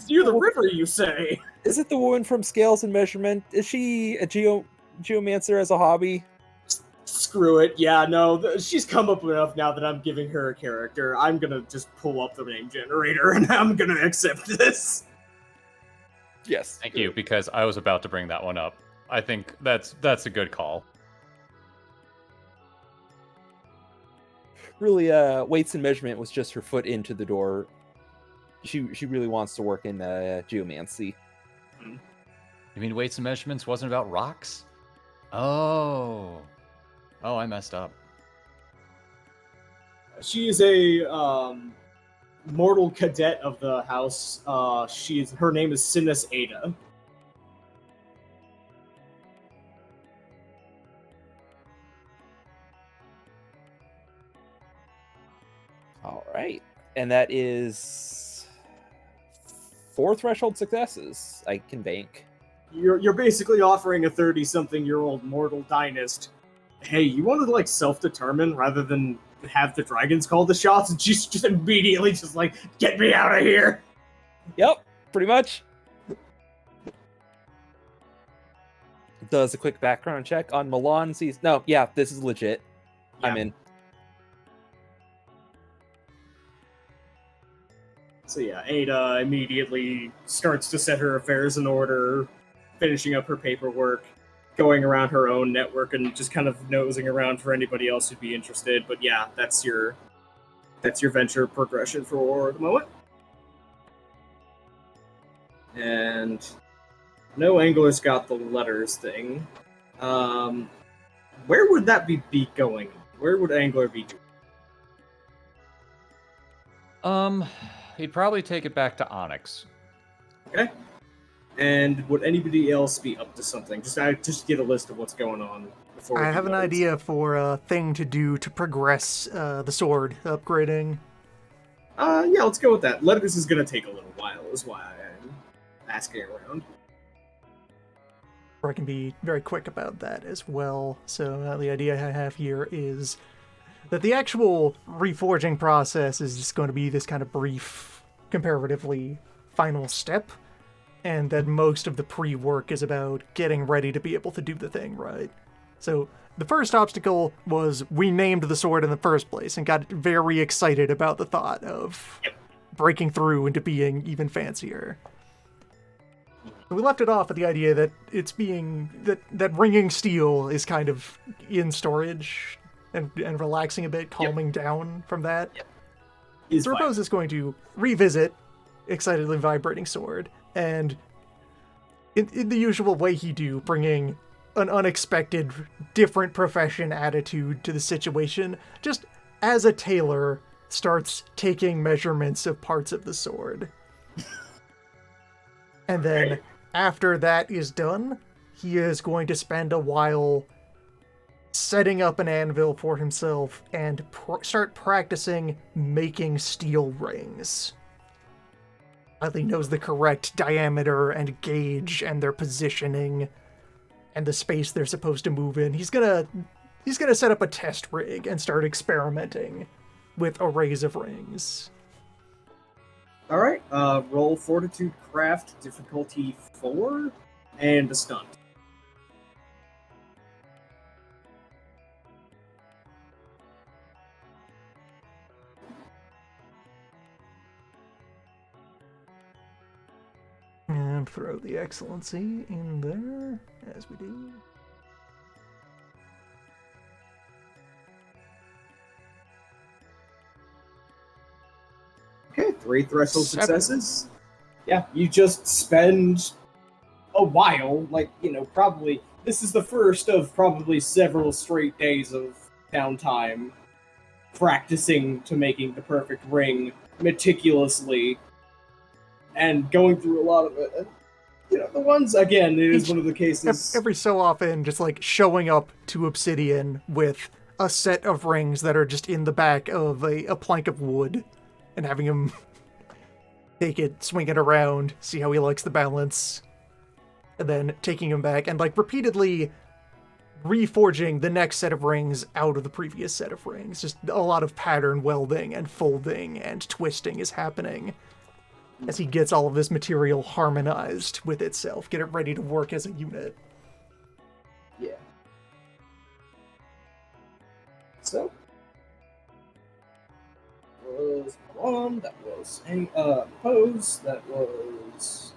near the river, you say? Is it the woman from Scales and Measurement? Is she a geomancer as a hobby? Screw it. Yeah, no, she's come up enough now that I'm giving her a character. I'm gonna just pull up the name generator, and I'm gonna accept this. Yes. Thank you, because I was about to bring that one up. I think that's a good call. Really, weights and measurement was just her foot into the door. She really wants to work in geomancy. You mean weights and measurements wasn't about rocks? Oh, I messed up. She is a mortal cadet of the house. Her name is Sinus Ada. All right, and that is 4 threshold successes I can bank. You're basically offering a 30-something-year-old mortal dynast, hey, you want to like self-determine rather than have the dragons call the shots, and she's just immediately just like, get me out of here. Yep, pretty much. Does a quick background check on Milan. Sees no, yeah, this is legit. Yeah. I'm in. So yeah, Ada immediately starts to set her affairs in order, finishing up her paperwork, going around her own network, and just kind of nosing around for anybody else who'd be interested. But yeah, that's your venture progression for the moment. And no Angler's got the letters thing. Where would that be going? Where would Angler be doing? He'd probably take it back to Onyx. Okay. And would anybody else be up to something? Just get a list of what's going on before we I do have an letters. idea for a thing to do to progress the sword upgrading. Yeah, let's go with that. Letters is gonna take a little while, is why I'm asking around. Or I can be very quick about that as well. So the idea I have here is that the actual reforging process is just going to be this kind of brief, comparatively final step, and that most of the pre-work is about getting ready to be able to do the thing right. So the first obstacle was we named the sword in the first place and got very excited about the thought of breaking through into being even fancier. We left it off at the idea that it's being that ringing steel is kind of in storage and relaxing a bit, calming down from that. Is Zerpos is going to revisit excitedly vibrating sword, and in the usual way he do, bringing an unexpected, different profession attitude to the situation, just as a tailor starts taking measurements of parts of the sword. And then, after that is done, he is going to spend a while setting up an anvil for himself and start practicing making steel rings. He knows the correct diameter and gauge and their positioning and the space they're supposed to move in. He's gonna set up a test rig and start experimenting with arrays of rings. All right. Roll Fortitude Craft, difficulty 4, and a stunt. And throw the excellency in there, as we do. Okay, 3 threshold 7. successes. Yeah, you just spend a while, probably. This is the first of probably several straight days of downtime practicing to making the perfect ring meticulously and going through a lot of it. And, the ones, again, it is one of the cases. Every so often, just like showing up to Obsidian with a set of rings that are just in the back of a plank of wood and having him take it, swing it around, see how he likes the balance. and then taking him back and like repeatedly reforging the next set of rings out of the previous set of rings. Just a lot of pattern welding and folding and twisting is happening as he gets all of this material harmonized with itself, get it ready to work as a unit. Yeah. So, was one, that was pose, that was.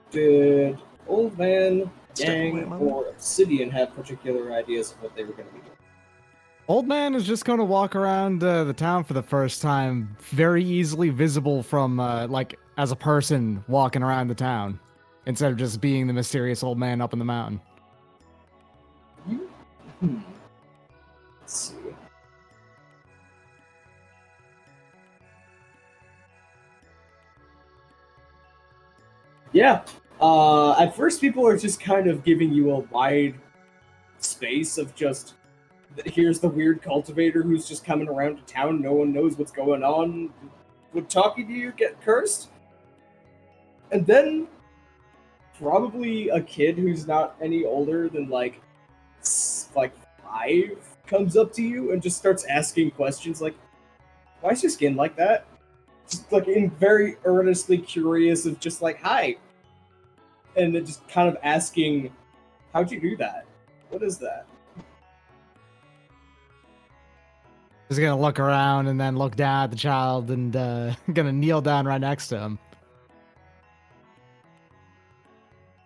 Did Old Man, Step away a Gang, moment. or Obsidian have particular ideas of what they were going to be doing? Old man is just going to walk around the town for the first time, very easily visible from, like, as a person walking around the town, instead of just being the mysterious old man up in the mountain. Let's see. Yeah. At first, people are just kind of giving you a wide space of just, here's the weird cultivator who's just coming around to town. No one knows what's going on. Would talking to you get cursed? And then, probably a kid who's not any older than like 5 comes up to you and just starts asking questions like, "Why is your skin like that?" Just like in very earnestly curious of just like, "Hi," and then just kind of asking, "How'd you do that? What is that?" He's going to look around and then look down at the child and going to kneel down right next to him.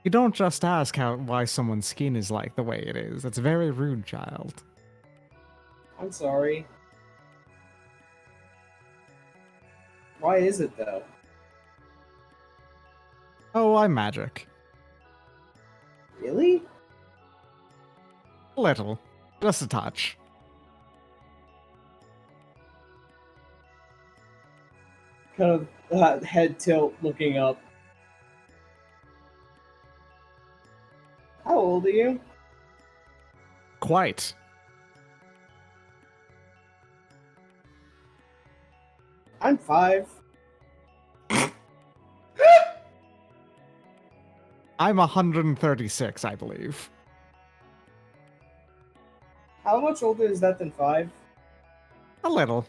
You don't just ask why someone's skin is like the way it is. That's very rude, child. I'm sorry. Why is it though? Oh, I'm magic. Really? A little. Just a touch. Kind of head tilt, looking up. How old are you? Quite. I'm 5. I'm 136, I believe. How much older is that than 5? A little.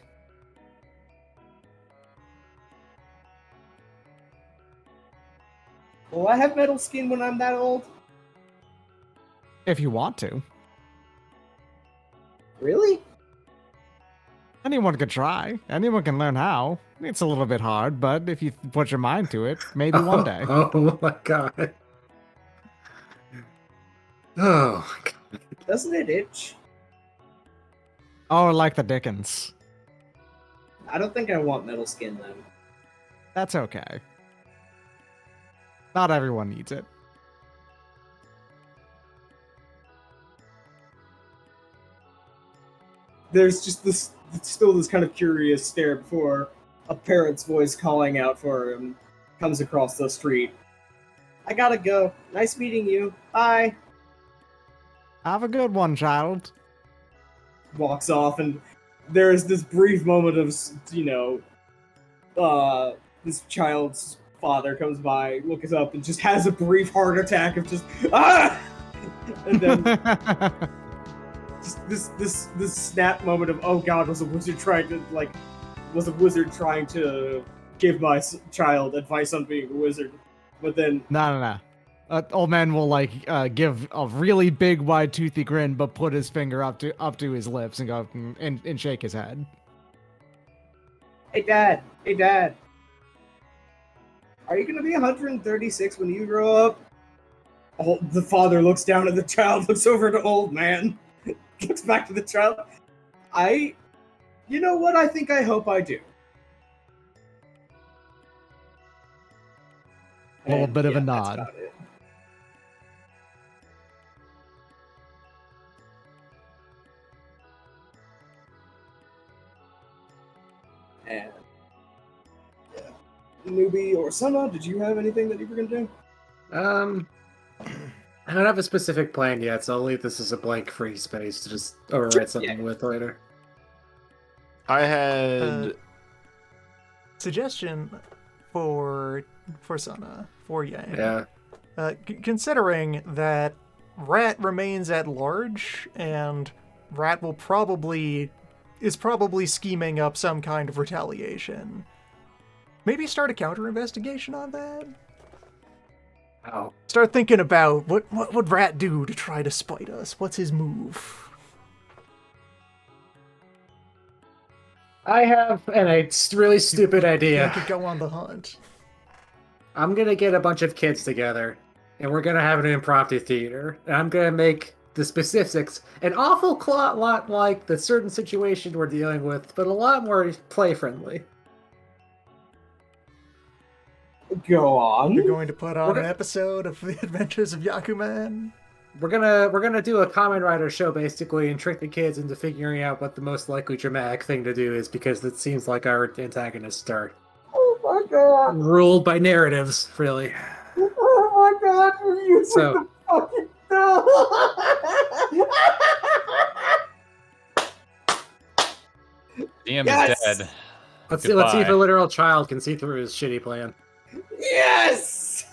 Will I have metal skin when I'm that old? If you want to. Really? Anyone could try. Anyone can learn how. It's a little bit hard, but if you put your mind to it, maybe one day. Oh my god. Oh my god. Doesn't it itch? Oh, like the Dickens. I don't think I want metal skin then. That's okay. Not everyone needs it. There's just still this kind of curious stare before a parent's voice calling out for him comes across the street. I gotta go. Nice meeting you. Bye. Have a good one, child. Walks off, and there's this brief moment of, this child's father comes by, looks up, and just has a brief heart attack of just, ah! And then just this snap moment of, oh god, was a wizard trying to give my child advice on being a wizard? But then, No. Old man will give a really big, wide, toothy grin, but put his finger up to his lips and go and shake his head. hey dad, are you gonna be 136 when you grow up? Oh, the father looks down at the child, looks over to old man, looks back to the child. You know what? I think I hope I do. A little bit of a that's nod. about it. And yeah, Newbie or Sama, did you have anything that you were gonna do? I don't have a specific plan yet, so I'll leave this as a blank free space to just overwrite something with later. I had Suggestion for Sana, for Yang. Yeah. Considering that Rat remains at large, and Rat is probably scheming up some kind of retaliation. Maybe start a counter investigation on that. Oh. Start thinking about what would Rat do to try to spite us? What's his move? I have a really stupid idea. I could go on the hunt. I'm gonna get a bunch of kids together, and we're gonna have an impromptu theater. And I'm gonna make the specifics an awful lot like the certain situation we're dealing with, but a lot more play friendly. Go on. You're going to put on an episode of The Adventures of Yakuman? We're gonna do a Kamen Rider show basically, and trick the kids into figuring out what the most likely dramatic thing to do is, because it seems like our antagonists are Oh my god. ruled by narratives, really. Oh my god, you're using So- the fucking DM Yes! is dead. Let's see if Goodbye. a literal child can see through his shitty plan. Yes!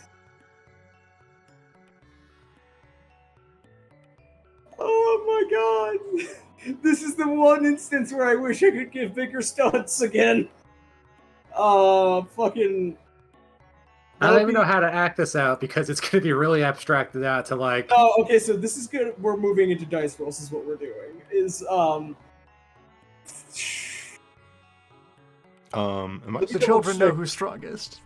Oh my god. This is the one instance where I wish I could give bigger stunts again. Fucking. I don't even know how to act this out because it's going to be really abstracted out to like. Oh, okay, so this is good. We're moving into dice rolls, is what we're doing. Am I The children know who's strongest.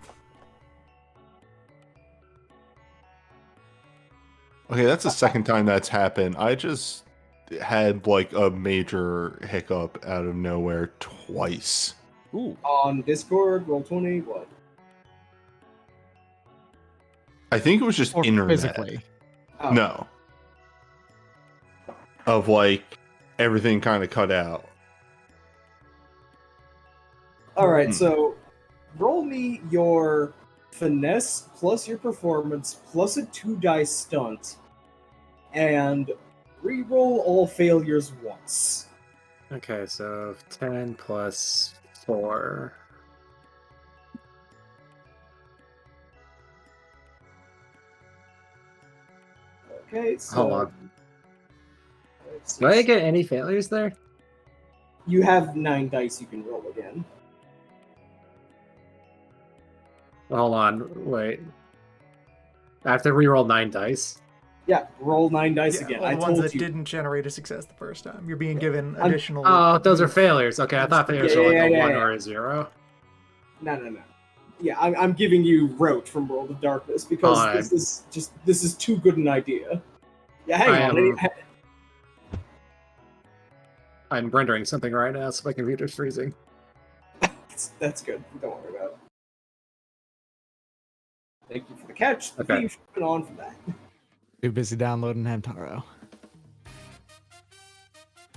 Okay, that's the second time that's happened. I just had like a major hiccup out of nowhere twice. Ooh. on Discord, Roll20, what? I think it was just Or internet. physically. Oh. No. Of like everything kind of cut out. Alright, so roll me your finesse plus your performance plus a 2-dice stunt and re-roll all failures once. Okay, so 10 plus 4. Okay, so Hold on. Do I get any failures there? you have 9 dice you can roll again. Hold on, wait. I have to reroll 9 dice. Yeah, roll 9 dice again. All I the ones told that you. didn't generate a success the first time. You're being given I'm- additional. Oh, those are failures. Okay, I thought failures Yeah, were like yeah, a yeah, 1 yeah. or a 0. No. Yeah, I'm giving you Roach from World of Darkness because Alright. this is too good an idea. Yeah, hang I on. am- I'm rendering something right now, so my computer's freezing. That's good. Don't worry about it. Thank you for the catch. The Okay. theme should have been on for that. Too busy downloading Hamtaro.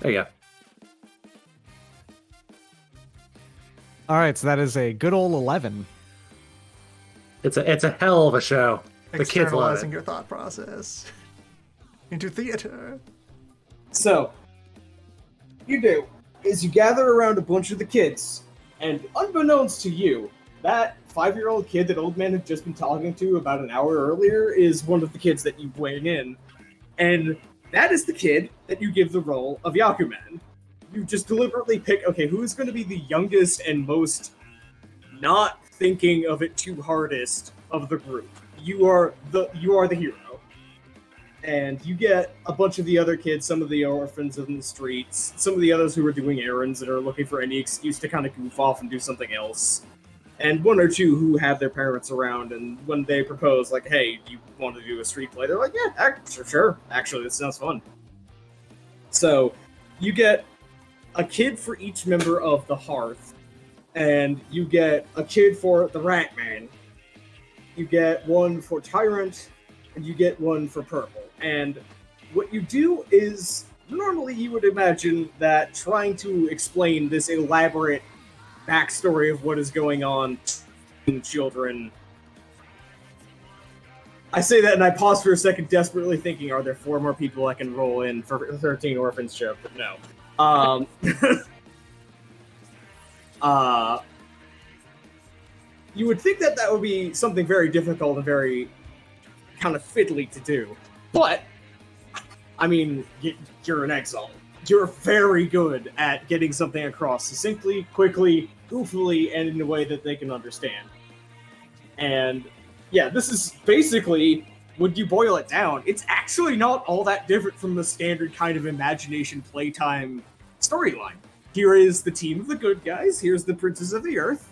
There you go. All right, so that is a good old 11. It's a hell of a show. The kids love Externalizing it. your thought process into theater. So, you do is you gather around a bunch of the kids, and unbeknownst to you, that 5-year-old kid that Old Man had just been talking to about an hour earlier is one of the kids that you bring in, and that is the kid that you give the role of Yakuman. You just deliberately pick, okay, who's going to be the youngest and most not thinking of it too hardest of the group. You are the hero. And you get a bunch of the other kids, some of the orphans in the streets, some of the others who are doing errands that are looking for any excuse to kind of goof off and do something else. And 1 or 2 who have their parents around, and when they propose, like, hey, do you want to do a street play? They're like, yeah, sure. Actually, this sounds fun. So, you get a kid for each member of the Hearth, and you get a kid for the Rat Man. You get one for Tyrant, and you get one for Purple. And what you do is, normally you would imagine that trying to explain this elaborate backstory of what is going on in children. I say that and I pause for a second, desperately thinking, are there 4 more people I can roll in for 13 Orphans show? But no. You would think that that would be something very difficult and very kind of fiddly to do. But, I mean, you're an exile. You're very good at getting something across succinctly, quickly, goofily, and in a way that they can understand. And yeah, this is basically, when you boil it down, it's actually not all that different from the standard kind of imagination playtime storyline. Here is the team of the good guys, here's the princes of the earth,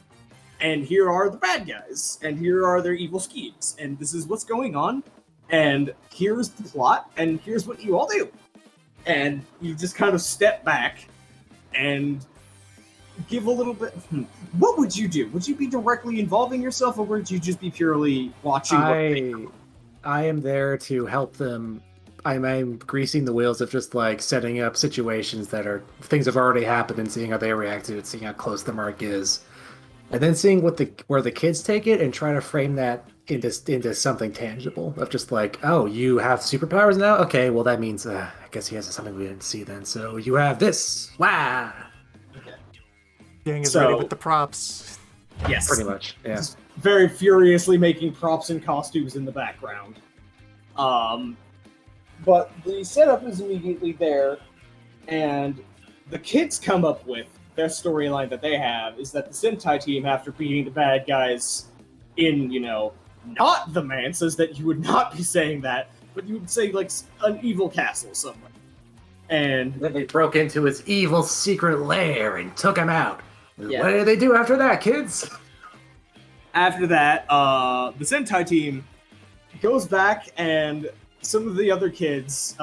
and here are the bad guys, and here are their evil schemes, and this is what's going on, and here's the plot, and here's what you all do. And you just kind of step back and give a little bit. What would you do? Would you be directly involving yourself, or would you just be purely watching? I am there to help them. I'm greasing the wheels of just like setting up situations that are things have already happened and seeing how they react to it, seeing how close the mark is, and then seeing where the kids take it and try to frame that into something tangible of just like, oh, you have superpowers now? Okay, well that means I guess he has something we didn't see then. So you have this. Wow. Gang is ready with the props. Yes. Pretty much. Yeah. Just very furiously making props and costumes in the background. But the setup is immediately there, and the kids come up with their storyline that they have is that the Sentai team, after beating the bad guys in, not the Mansas, that you would not be saying that, but you would say, like, an evil castle somewhere. And then they broke into his evil secret lair and took him out. Yeah. What did they do after that, kids? After that, the Sentai team goes back, and some of the other kids,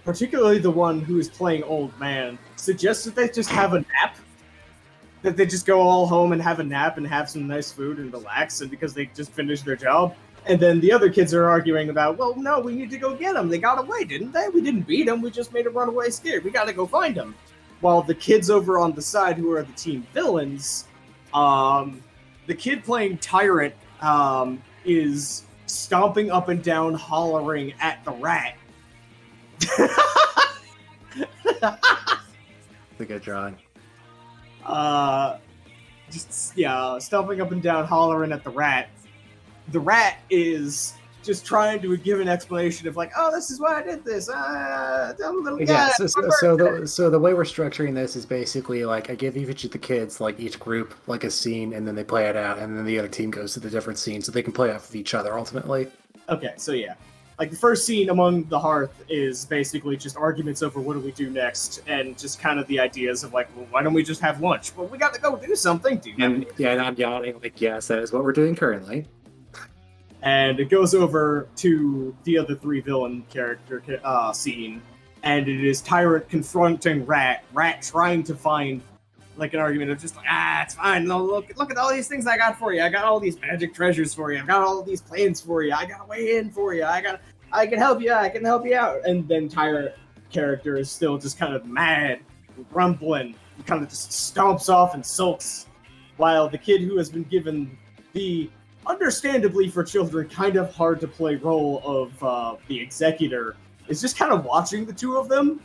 particularly the one who is playing Old Man, suggests that they just have a nap. That they just go all home and have a nap and have some nice food and relax, and because they just finished their job. And then the other kids are arguing about, well, no, we need to go get them. They got away, didn't they? We didn't beat them. We just made them run away scared. We got to go find them. While the kids over on the side, who are the team villains, the kid playing Tyrant is stomping up and down, hollering at the rat. It's a good drawing. Stomping up and down, hollering at the rat. The rat is just trying to give an explanation of like, oh, this is why I did this. Little guy. Yeah, so the way we're structuring this is basically like I give each of the kids, like each group, like a scene, and then they play it out, and then the other team goes to the different scenes so they can play off of each other ultimately. Okay, so yeah. Like, the first scene among the hearth is basically just arguments over what do we do next, and just kind of the ideas of, like, well, why don't we just have lunch? Well, we got to go do something, dude. And I'm yawning, like, yes, that is what we're doing currently. And it goes over to the other three villain character scene, and it is Tyrant confronting Rat trying to find, like, an argument of just like, it's fine, no, look at all these things I got for you, I got all these magic treasures for you, I've got all these plans for you, I got a way in for you, I can help you out, and then Tyrant character is still just kind of mad, grumbling, kind of just stomps off and sulks, while the kid who has been given the, understandably for children, kind of hard to play role of the executor, is just kind of watching the two of them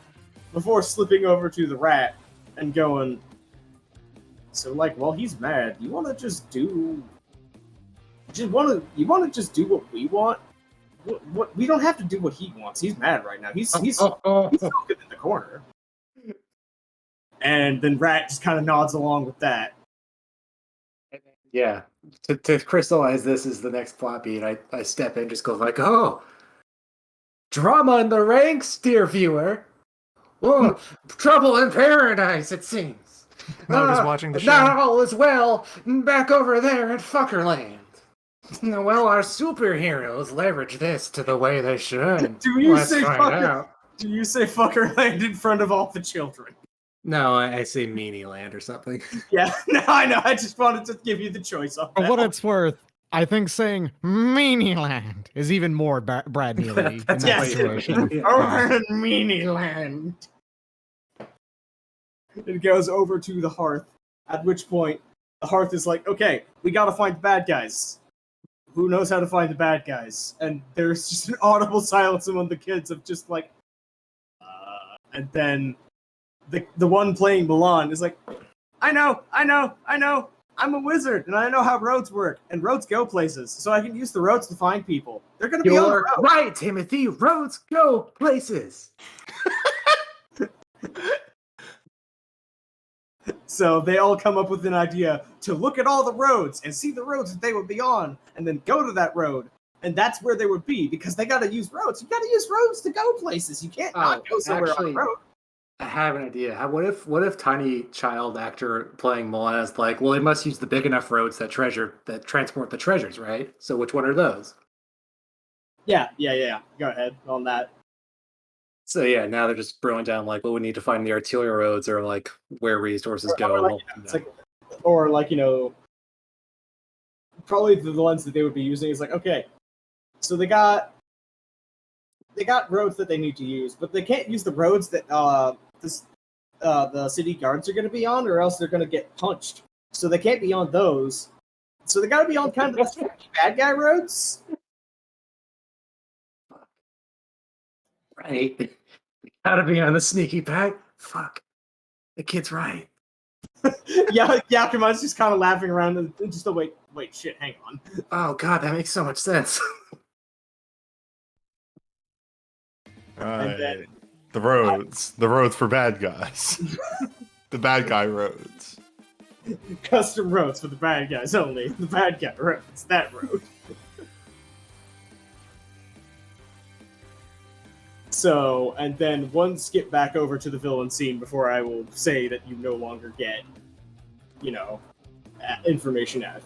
before slipping over to the rat and going, so, like, while he's mad, you want to just do... you want to just do what we want? What we don't have to do what he wants. He's mad right now. He's sulking in the corner. And then Rat just kind of nods along with that. Yeah. To crystallize this is the next plot beat. I step in, just go like, oh, drama in the ranks, dear viewer. Oh, trouble in paradise, it seems. Now just watching the show. Not all is well back over there at Fuckerland. Well, our superheroes leverage this to the way they should. Do you say Fuckerland in front of all the children? No, I say Meanieland or something. Yeah, no, I know. I just wanted to give you the choice on that. For what it's worth, I think saying Meanieland is even more Brad Neely in that situation. Over in Meanieland. It goes over to the hearth, at which point the hearth is like, okay, we gotta find the bad guys. Who knows how to find the bad guys? And there's just an audible silence among the kids of just like, and then the one playing Milan is like, I know, I'm a wizard, and I know how roads work, and roads go places, so I can use the roads to find people. They're gonna be on the You're road. right, Timothy. Roads go places. So they all come up with an idea to look at all the roads and see the roads that they would be on, and then go to that road. And that's where they would be, because they gotta use roads. You gotta use roads to go places. You can't not go somewhere on a road. I have an idea. What if tiny child actor playing Milan is like, well, they must use the big enough roads that transport the treasures, right? So which one are those? Yeah. Go ahead on that. So yeah, now they're just throwing down like, well, we need to find the arterial roads or like where resources go. Or like, probably the ones that they would be using is like, okay, so they got roads that they need to use, but they can't use the roads that the city guards are going to be on, or else they're going to get punched. So they can't be on those. So they got to be on kind of the bad guy roads. Right. Gotta be on the sneaky pack. Fuck. The kid's right. Yeah, Yakuma's just kind of laughing around and just wait, shit, hang on. Oh god, that makes so much sense. Then, the roads for bad guys. The bad guy roads. Custom roads for the bad guys only. The bad guy roads, that road. So, and then one skip back over to the villain scene before I will say that you no longer get, information out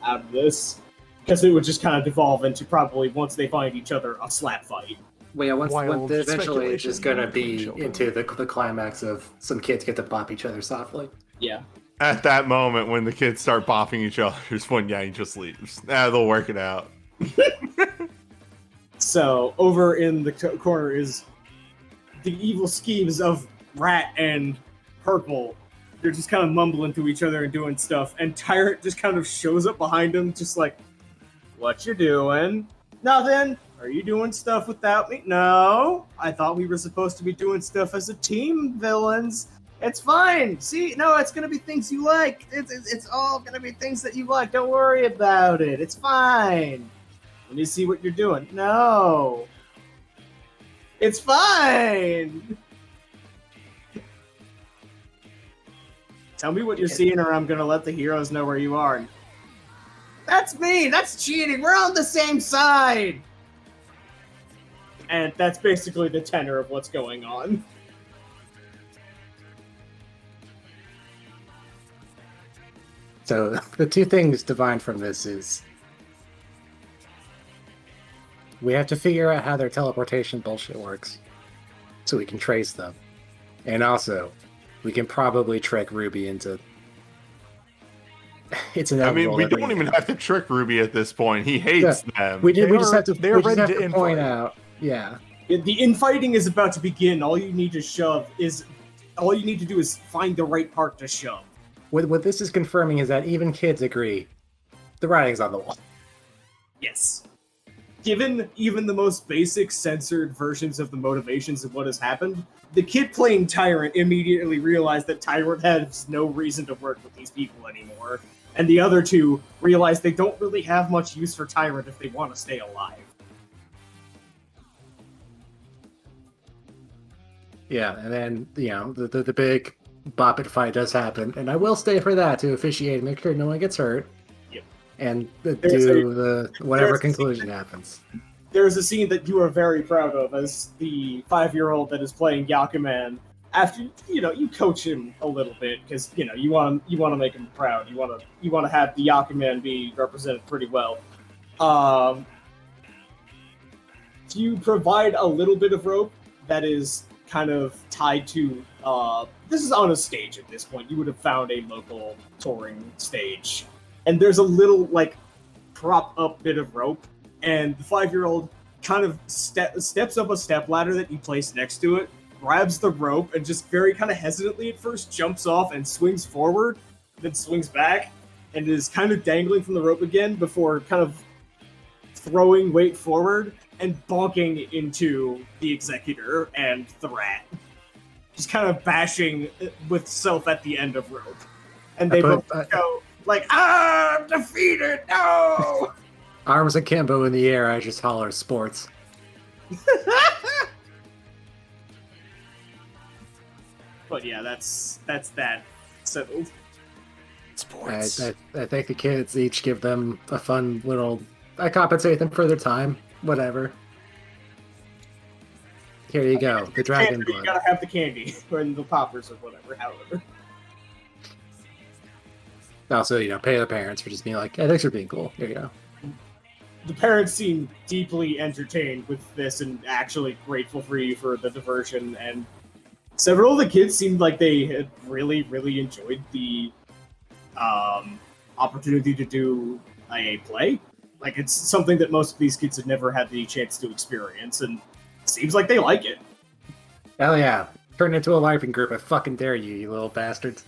of this. Because it would just kind of devolve into probably, once they find each other, a slap fight. Well, yeah, once eventually it's just speculation. gonna be into the climax of some kids get to bop each other softly. Yeah. At that moment, when the kids start bopping each other, is when Yang just leaves. They'll work it out. So, over in the corner is the evil schemes of Rat and Purple. They're just kind of mumbling to each other and doing stuff, and Tyrant just kind of shows up behind them, just like, what you doing? Nothing. Are you doing stuff without me? No. I thought we were supposed to be doing stuff as a team, villains. It's fine. See, no, it's gonna be things you like. It's all gonna be things that you like. Don't worry about it. It's fine. Let me see what you're doing. No. It's fine. Tell me what you're seeing, or I'm gonna let the heroes know where you are. That's me. That's cheating. We're on the same side. And that's basically the tenor of what's going on. So the two things divined from this is we have to figure out how their teleportation bullshit works so we can trace them. And also, we can probably trick Ruby into... It's inevitable. We don't even have to trick Ruby at this point. He hates them. We just have to point infight. out. Yeah. The infighting is about to begin. All you need to do is find the right part to shove. What this is confirming is that even kids agree the writing's on the wall. Yes. Given even the most basic censored versions of the motivations of what has happened, the kid playing Tyrant immediately realized that Tyrant has no reason to work with these people anymore, and the other two realize they don't really have much use for Tyrant if they want to stay alive. Yeah, and then, the big bop it fight does happen, and I will stay for that to officiate, make sure no one gets hurt. Yep. And whatever conclusion happens. There's a scene that you are very proud of as the 5-year-old that is playing Yakuman. After you coach him a little bit because you want to make him proud. You want to have the Yakuman be represented pretty well. You provide a little bit of rope that is kind of tied to. This is on a stage at this point. You would have found a local touring stage, and there's a little prop up bit of rope. And the 5-year-old kind of steps up a stepladder that you place next to it, grabs the rope, and just very kind of hesitantly at first jumps off and swings forward, then swings back, and is kind of dangling from the rope again before kind of throwing weight forward and bonking into the Executor and the Rat. Just kind of bashing with self at the end of rope. And they both go, Like, I'm defeated. No. Arms akimbo in the air, I just holler sports. But yeah, that's that settled. I think the kids each give them a fun little. I compensate them for their time. Whatever. Here you go, the dragon You blood. gotta have the candy or the poppers or whatever. However, Also, pay the parents for just being like, "Hey, thanks for being cool." Here you go. the parents seem deeply entertained with this and actually grateful for you for the diversion. And several of the kids seemed like they had really, really enjoyed the opportunity to do a play. Like, it's something that most of these kids had never had the chance to experience, and it seems like they like it. Hell yeah! Turn into a LARPing group. I fucking dare you, you little bastards.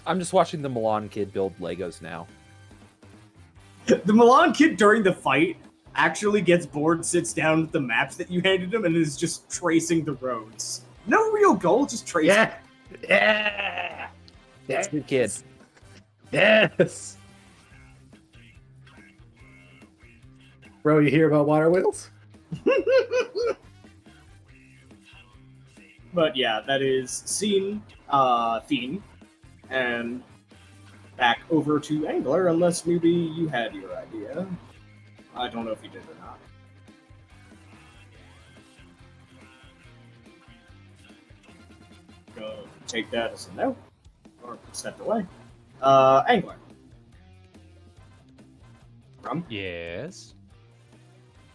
I'm just watching the Milan kid build Legos now. The Milan kid during the fight actually gets bored, sits down with the maps that you handed him, and is just tracing the roads. No real goal, just tracing. Yeah, yeah, That's a good kid. yes. Bro, you hear about water wheels? But yeah, that is scene, theme, and back over to Angler, unless maybe you had your idea. I don't know if you did or not. Go take that as a no, or stepped away. Angler. Yes.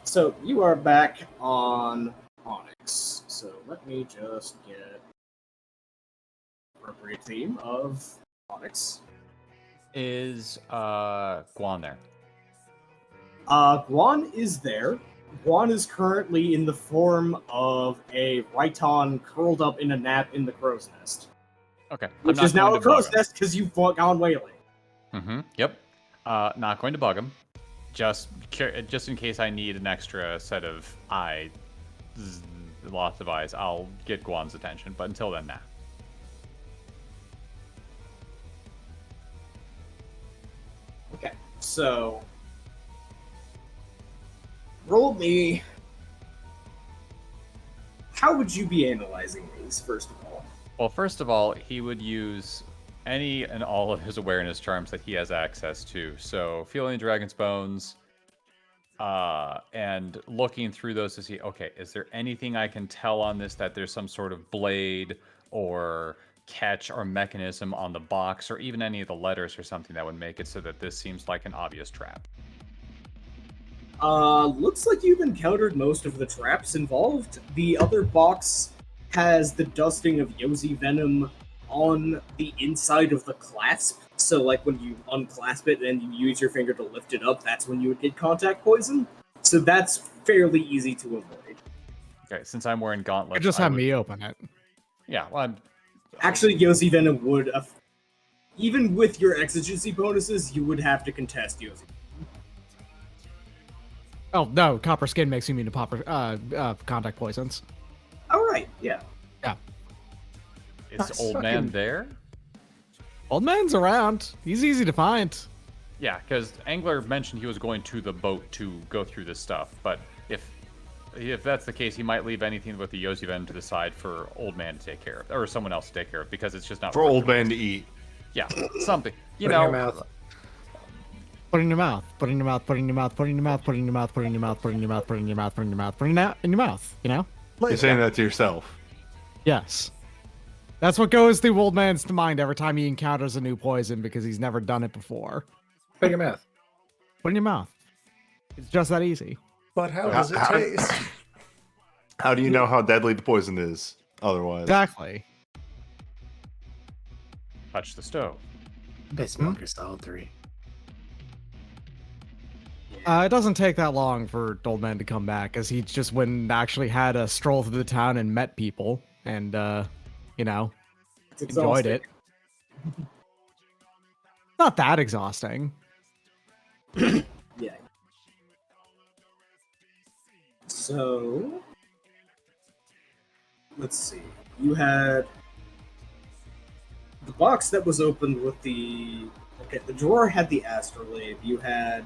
So you are back on Onyx. So let me just get appropriate theme of Onyx. Is Guan there? Guan is there. Guan is currently in the form of a Raiton curled up in a nap in the crow's nest. Okay. Which is now a crow's nest because you've gone way late. Mm-hmm. Yep. Not going to bug him. Just in case I need an extra set of eyes, lots of eyes, I'll get Guan's attention. But until then, nah. Okay, so roll me. How would you be analyzing these, first of all? Well, first of all, he would use any and all of his awareness charms that he has access to. So, feeling Dragon's Bones, and looking through those to see, okay, is there anything I can tell on this that there's some sort of blade or catch or mechanism on the box, or even any of the letters or something that would make it so that this seems like an obvious trap? Looks like you've encountered most of the traps involved. The other box has the dusting of Yozi venom on the inside of the clasp. So, like, when you unclasp it and you use your finger to lift it up, that's when you would get contact poison. So that's fairly easy to avoid. Okay, since I'm wearing gauntlets, Just have me open it. Yeah, well, Actually, Yozi venom would, even with your exigency bonuses, you would have to contest Yozi. Oh no, copper skin makes you immune to contact poisons. All right, yeah. is Old Man there? Old man's around. He's easy to find. Yeah, because Angler mentioned he was going to the boat to go through this stuff, but if that's the case, he might leave anything with the Yosi venom to the side for Old Man to take care of, or someone else to take care of, because it's just not For worth Old it. Man to eat. Yeah, something. You Put it in know, your mouth. Put it in your mouth. Put it in your mouth. Put it in your mouth. Put it in your mouth. Put it in your mouth. Put it in your mouth. Put it in your mouth. Put it in your mouth. Put it in your mouth. Put it in your mouth. Put it in your mouth. You know? You're saying that to yourself. Yes. That's what goes through Old Man's mind every time he encounters a new poison because he's never done it before. Put in your mouth. Put it in your mouth. It's just that easy. But how does it taste? How do you know how deadly the poison is otherwise? Exactly. touch the stove. Base Milk Solid 3. It doesn't take that long for Old Man to come back, as he just went and actually had a stroll through the town and met people, and, you know, It's enjoyed it. Not that exhausting. Yeah. So, let's see. You had The box that was opened with the drawer had the astrolabe. You had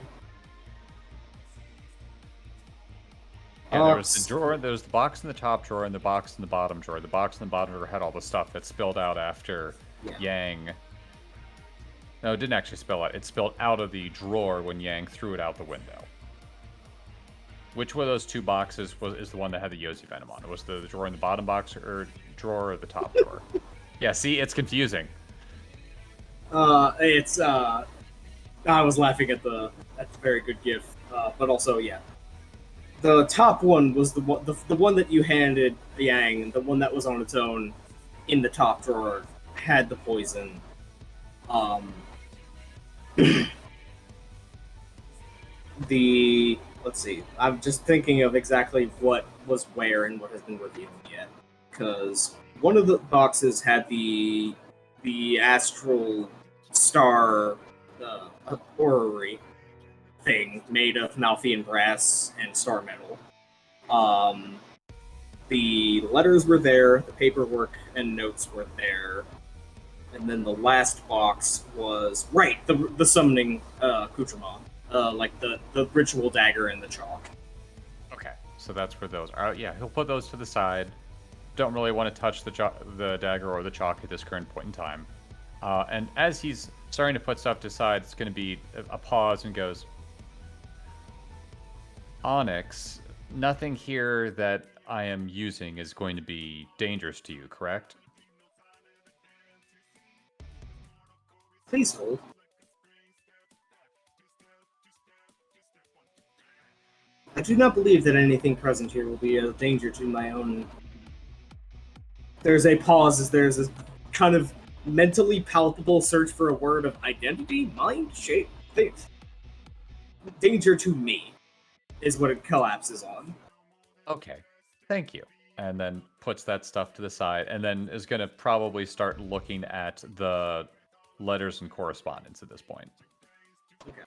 Yeah, there was the drawer, there was the box in the top drawer and the box in the bottom drawer. The box in the bottom drawer had all the stuff that spilled out after Yang. No, it didn't actually spill out. It spilled out of the drawer when Yang threw it out the window. Which one of those two boxes is the one that had the Yozi venom on? It was the drawer in the bottom box or drawer or the top drawer? Yeah, see, it's confusing. I was laughing at the very good gif, but also the top one was the one that you handed Yang, the one that was on its own in the top drawer had the poison. Let's see. I'm just thinking of exactly what was where and what has been revealed yet, because one of the boxes had the astral star orrery thing made of Malthian brass and star metal. The letters were there, the paperwork and notes were there, and then the last box was the summoning accoutrement, like the ritual dagger and the chalk. Okay, so that's where those are. Yeah, he'll put those to the side. Don't really want to touch the dagger or the chalk at this current point in time. And as he's starting to put stuff to the side, it's going to be a pause and goes, Onyx, nothing here that I am using is going to be dangerous to you, correct? Please hold. I do not believe that anything present here will be a danger to my own. There's a pause as there's a kind of mentally palpable search for a word of identity, mind, shape, faith. Danger to me is what it collapses on. Okay, thank you. And then puts that stuff to the side, and then is going to probably start looking at the letters and correspondence at this point. Okay.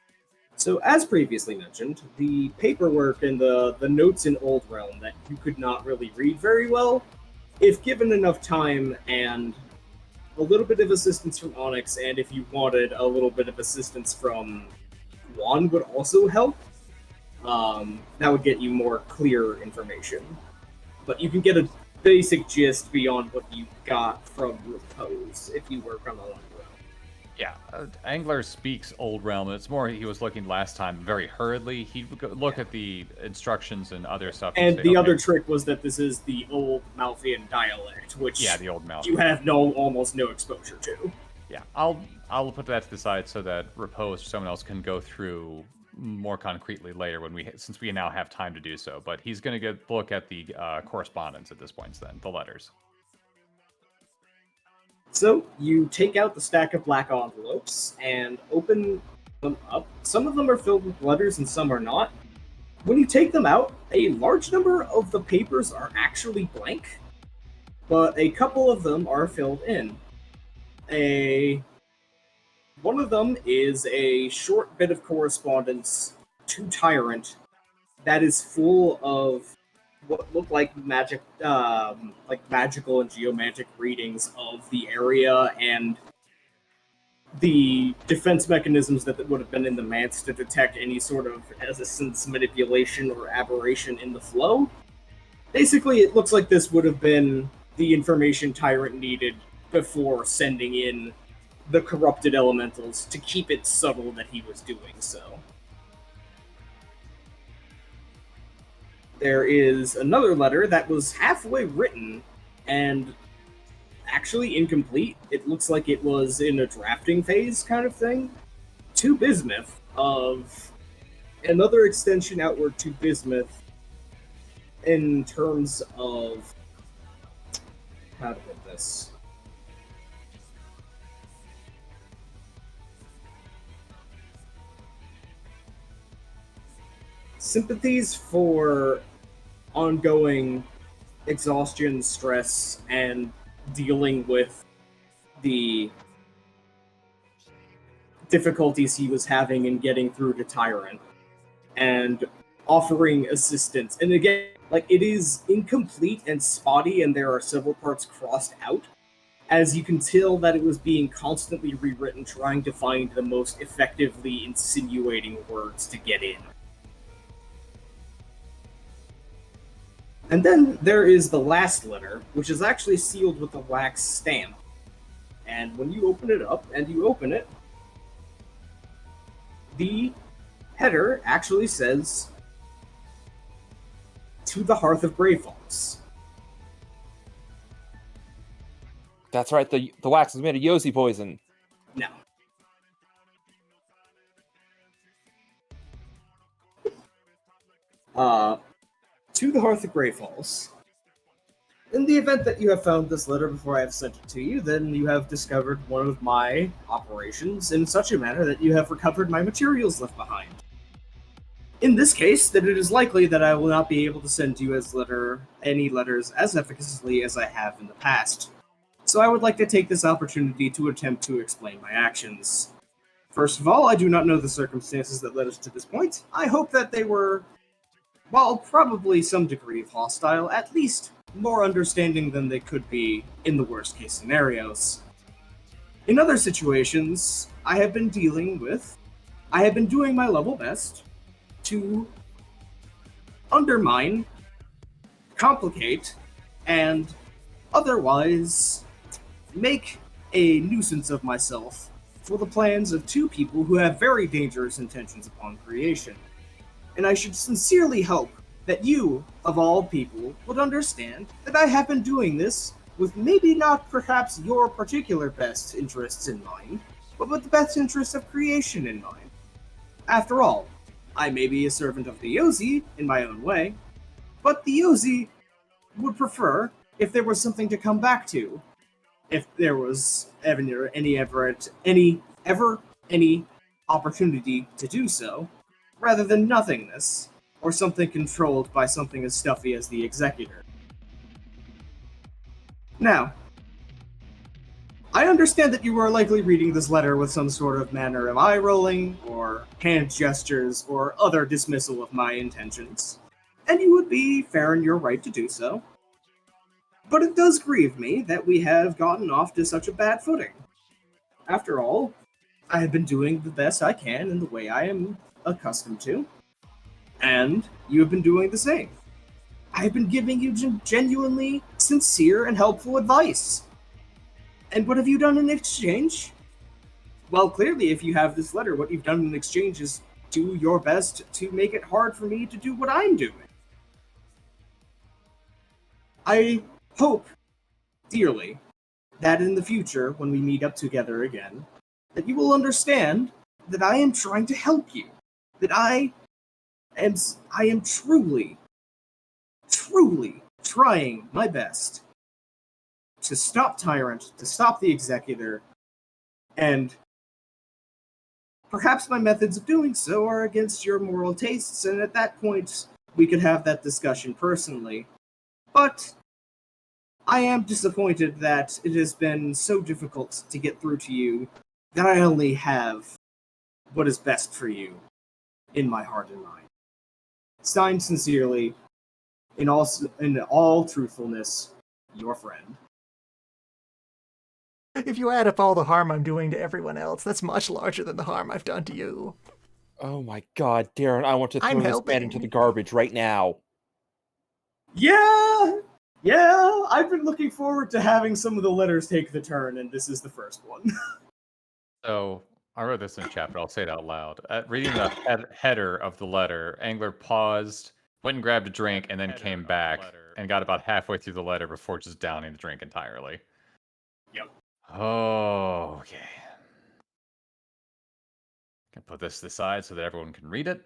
So, as previously mentioned, the paperwork and the notes in Old Realm that you could not really read very well, if given enough time and a little bit of assistance from Onyx, and if you wanted a little bit of assistance from Juan would also help, that would get you more clear information. But you can get a basic gist beyond what you got from Repose if you work on the Old Realm. Yeah, Angler speaks Old Realm. It's more he was looking last time very hurriedly. He'd look at the instructions and other stuff. And say, the okay. other trick was that this is the old Malthian dialect, which the old Malthian. You have almost no exposure to. Yeah, I'll put that to the side so that Repose or someone else can go through more concretely later since we now have time to do so. But he's going to look at the correspondence at this point. Then the letters. So you take out the stack of black envelopes and open them up. Some of them are filled with letters and some are not. When you take them out, a large number of the papers are actually blank, but a couple of them are filled in. One of them is a short bit of correspondence to Tyrant that is full of what look like magical and geomantic readings of the area and the defense mechanisms that would have been in the manse to detect any sort of essence manipulation or aberration in the flow. Basically, it looks like this would have been the information Tyrant needed before sending in the corrupted elementals to keep it subtle that he was doing so. There is another letter that was halfway written and actually incomplete. It looks like it was in a drafting phase kind of thing. To Bismuth, of another extension outward to Bismuth in terms of how to put this. Sympathies for ongoing exhaustion, stress, and dealing with the difficulties he was having in getting through to Tyrant, and offering assistance. And again, it is incomplete and spotty, and there are several parts crossed out, as you can tell that it was being constantly rewritten, trying to find the most effectively insinuating words to get in. And then there is the last letter, which is actually sealed with a wax stamp. And when you open it up, the header actually says, "To the Hearth of Grey Falls." That's right, the wax is made of Yosi poison. Now, to the Hearth of Grey Falls. In the event that you have found this letter before I have sent it to you, then you have discovered one of my operations in such a manner that you have recovered my materials left behind. In this case, then it is likely that I will not be able to send you any letters as efficaciously as I have in the past. So I would like to take this opportunity to attempt to explain my actions. First of all, I do not know the circumstances that led us to this point. I hope that they were, while probably some degree of hostile, at least more understanding than they could be in the worst case scenarios. In other situations, I have been doing my level best to undermine, complicate, and otherwise make a nuisance of myself for the plans of two people who have very dangerous intentions upon creation. And I should sincerely hope that you, of all people, would understand that I have been doing this with maybe not perhaps your particular best interests in mind, but with the best interests of creation in mind. After all, I may be a servant of the Yozi in my own way, but the Yozi would prefer if there was something to come back to, if there was any opportunity to do so, rather than nothingness, or something controlled by something as stuffy as the Executor. Now, I understand that you are likely reading this letter with some sort of manner of eye-rolling, or hand gestures, or other dismissal of my intentions, and you would be fair in your right to do so. But it does grieve me that we have gotten off to such a bad footing. After all, I have been doing the best I can in the way I am accustomed to, and you have been doing the same. I have been giving you genuinely sincere and helpful advice. And what have you done in exchange? Well, clearly, if you have this letter, what you've done in exchange is do your best to make it hard for me to do what I'm doing. I hope, dearly, that in the future, when we meet up together again, that you will understand that I am trying to help you. That I am truly, truly trying my best to stop Tyrant, to stop the Executor, and perhaps my methods of doing so are against your moral tastes, and at that point, we could have that discussion personally. But I am disappointed that it has been so difficult to get through to you that I only have what is best for you in my heart and mind. Signed sincerely, in all truthfulness, your friend. If you add up all the harm I'm doing to everyone else, that's much larger than the harm I've done to you. Oh my god, Darren, I want to throw I'm this helping. man into the garbage right now. Yeah, I've been looking forward to having some of the letters take the turn, and this is the first one. So I wrote this in chat, but I'll say it out loud. Reading the header of the letter, Angler paused, went and grabbed a drink, and then came back and got about halfway through the letter before just downing the drink entirely. Yep. Oh, okay. Can put this aside so that everyone can read it.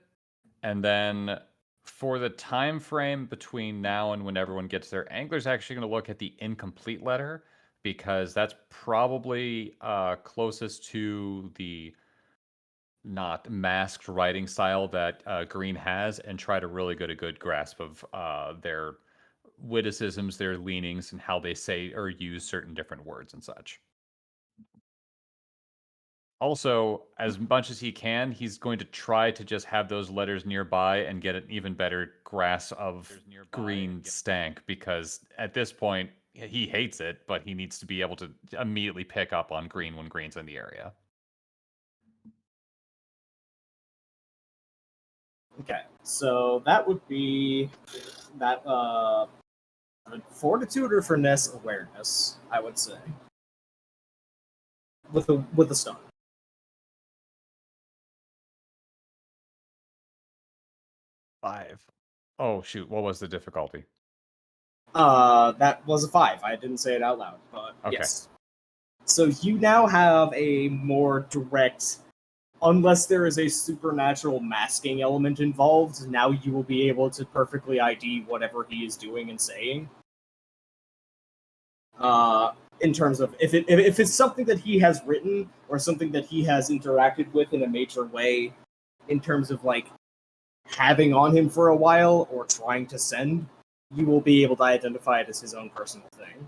And then for the time frame between now and when everyone gets there, Angler's actually going to look at the incomplete letter because that's probably closest to the not masked writing style that Green has, and try to really get a good grasp of their witticisms, their leanings, and how they say or use certain different words and such. Also, as much as he can, he's going to try to just have those letters nearby and get an even better grasp of Green stank, because at this point, he hates it, but he needs to be able to immediately pick up on green when green's in the area. Okay, so that would be that fortitude or finesse awareness, I would say. With a stun. Five. Oh shoot, what was the difficulty? That was a 5. I didn't say it out loud, but Okay. yes. So you now have a more direct, unless there is a supernatural masking element involved, now you will be able to perfectly ID whatever he is doing and saying. In terms of if it's something that he has written or something that he has interacted with in a major way, in terms of like having on him for a while or trying to send, you will be able to identify it as his own personal thing.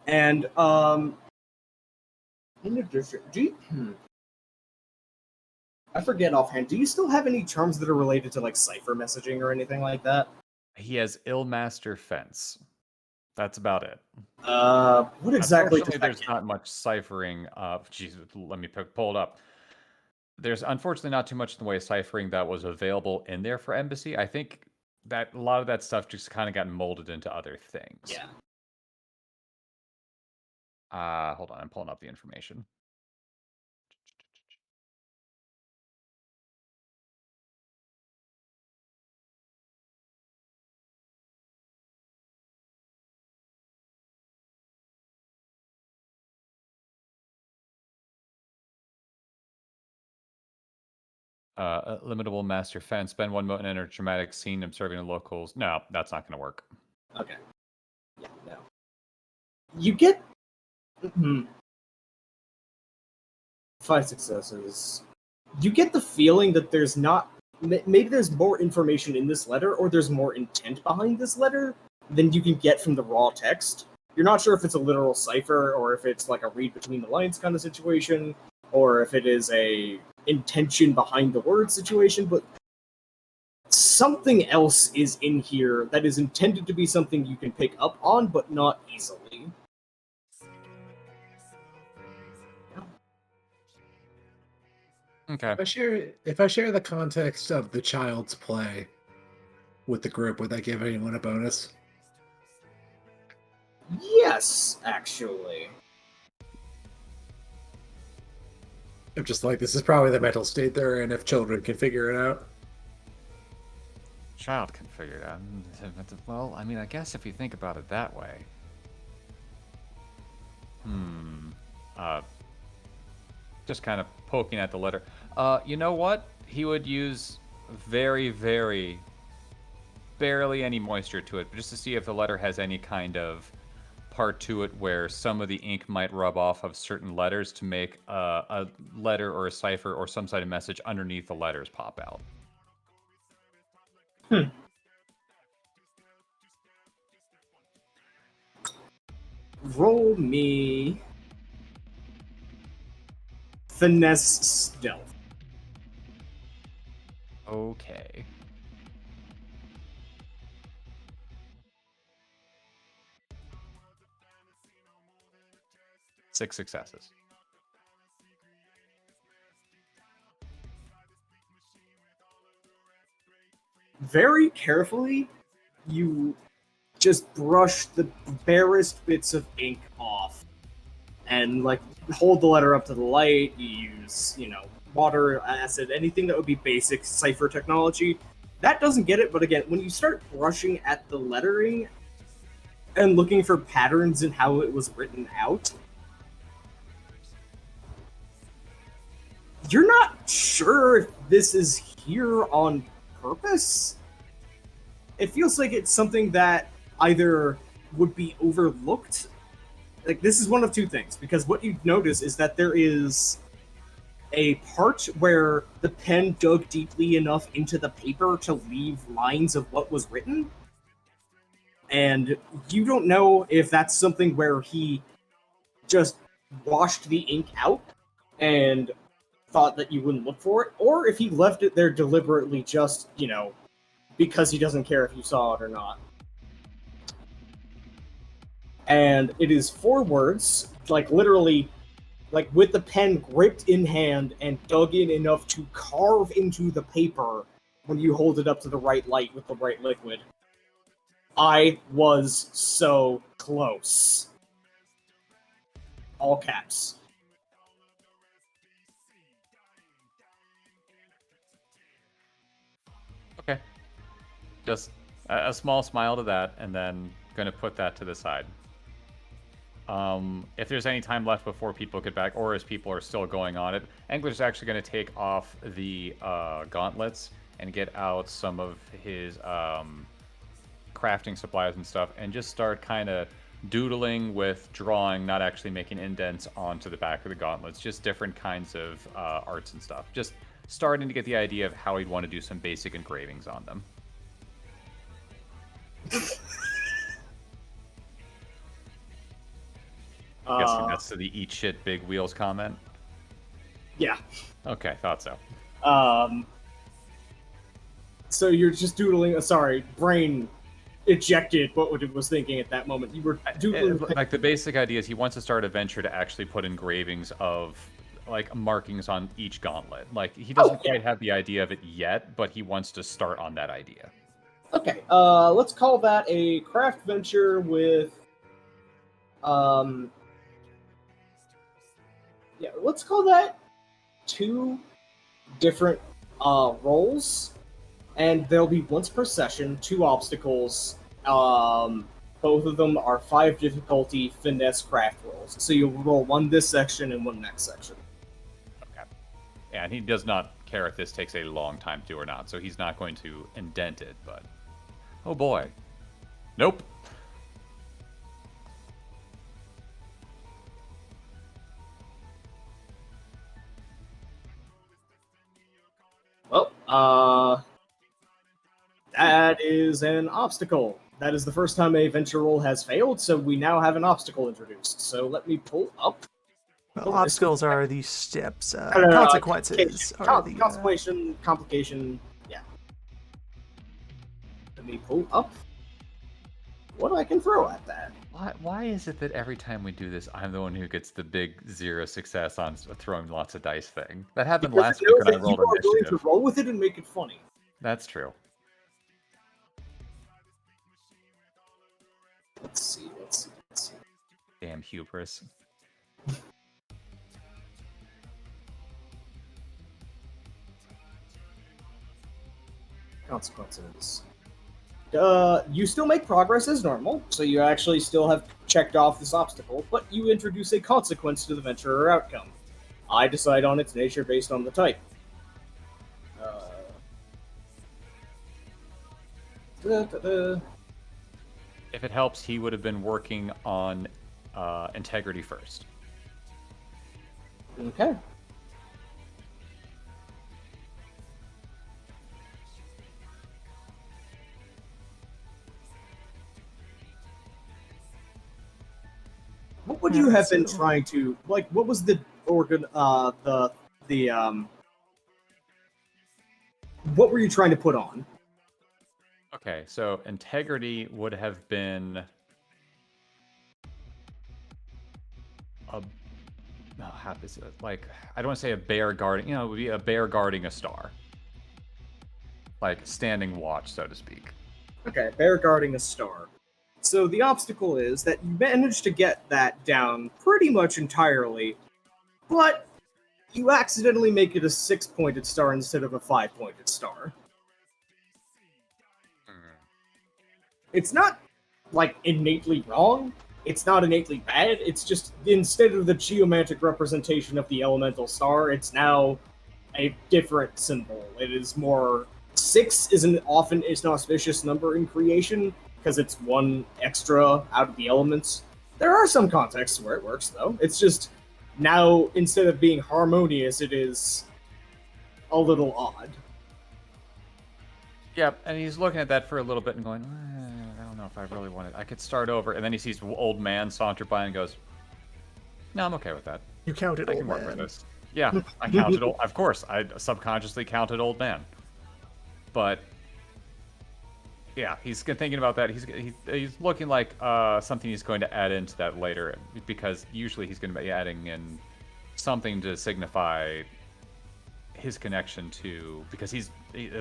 And in addition, I forget offhand. Do you still have any terms that are related to like cipher messaging or anything like that? He has Illmaster Fence. That's about it. What exactly? Unfortunately, there's not much ciphering. Geez, let me pull it up. There's unfortunately not too much in the way of ciphering that was available in there for Embassy. I think that a lot of that stuff just kind of got molded into other things. Yeah. Hold on, I'm pulling up the information. Limitable master fence. Spend 1 moment in a dramatic scene observing the locals. No, that's not going to work. Okay. Yeah, no. You get 5 successes. You get the feeling that there's not. Maybe there's more information in this letter, or there's more intent behind this letter than you can get from the raw text. You're not sure if it's a literal cipher, or if it's like a read between the lines kind of situation, or if it is a intention behind the word situation, but something else is in here that is intended to be something you can pick up on, but not easily. Okay. If I share the context of the child's play with the group, would that give anyone a bonus? Yes, actually. I'm just like, this is probably the mental state they're in if children can figure it out. Child can figure it out. Well, I mean, I guess if you think about it that way. Just kind of poking at the letter. You know what? He would use very, very, barely any moisture to it, just to see if the letter has any kind of part to it where some of the ink might rub off of certain letters to make a letter or a cipher or some sort of message underneath the letters pop out. Roll me finesse stealth. Okay. Six successes. Very carefully, you just brush the barest bits of ink off and like hold the letter up to the light. You use, water, acid, anything that would be basic cipher technology. That doesn't get it, but again, when you start brushing at the lettering and looking for patterns in how it was written out, you're not sure if this is here on purpose. It feels like it's something that either would be overlooked. Like, this is one of two things, because what you notice is that there is a part where the pen dug deeply enough into the paper to leave lines of what was written, and you don't know if that's something where he just washed the ink out and thought that you wouldn't look for it, or if he left it there deliberately just, because he doesn't care if you saw it or not. and it is 4 words, like literally, like with the pen gripped in hand and dug in enough to carve into the paper when you hold it up to the right light with the right liquid. I was so close. All caps. Okay. Just a small smile to that, and then going to put that to the side. If there's any time left before people get back, or as people are still going on it, Angler's actually going to take off the gauntlets and get out some of his crafting supplies and stuff, and just start kind of doodling with drawing, not actually making indents onto the back of the gauntlets, just different kinds of arts and stuff. Just starting to get the idea of how he'd want to do some basic engravings on them. Guessing that's to the eat shit big wheels comment? Yeah. Okay, thought so. So you're just doodling, sorry, brain ejected what it was thinking at that moment. You were doodling... Like, the basic idea is he wants to start a venture to actually put engravings of, like, markings on each gauntlet. Like, he doesn't quite have the idea of it yet, but he wants to start on that idea. Okay, let's call that a craft venture with, yeah, let's call that 2 different roles, and there'll be once per session, 2 obstacles. Both of them are 5 difficulty finesse craft rolls. So you'll roll 1 this section and 1 next section. Okay. And he does not care if this takes a long time to do or not, so he's not going to indent it, but... Oh boy. Nope. Well, that is an obstacle. That is the first time a venture roll has failed, so we now have an obstacle introduced. So let me pull up. Well, obstacles are the steps. No, Consequences are the... complication, yeah. Let me pull up what I can throw at that. Why is it that every time we do this, I'm the one who gets the big 0 success on throwing lots of dice thing? That happened last week when I rolled you are going initiative. to roll with it and make it funny. That's true. Let's see. Damn hubris. Consequences. You still make progress as normal, so you actually still have checked off this obstacle, but you introduce a consequence to the venture or outcome. I decide on its nature based on the type. If it helps, he would have been working on integrity first. Okay. What would you have been trying to, like, what was the organ, what were you trying to put on? Okay, so integrity would have been how is it? Like, I don't want to say a bear guarding, it would be a bear guarding a star. Like, standing watch, so to speak. Okay, bear guarding a star. So the obstacle is that you managed to get that down pretty much entirely, but you accidentally make it a 6-pointed star instead of a 5-pointed star. It's not, like, innately wrong. It's not innately bad. It's just, instead of the geometric representation of the elemental star, it's now a different symbol. It is more... 6 is an auspicious number in creation, because it's 1 extra out of the elements. There are some contexts where it works, though. It's just, now, instead of being harmonious, it is a little odd. Yep, and he's looking at that for a little bit and going, I don't know if I really want it. I could start over. And then he sees old man saunter by and goes, no, I'm okay with that. You counted I old can work man. with this. Yeah, I counted old. Of course, I subconsciously counted old man. But Yeah, he's thinking about that. He's looking like something he's going to add into that later, because usually he's going to be adding in something to signify his connection to, because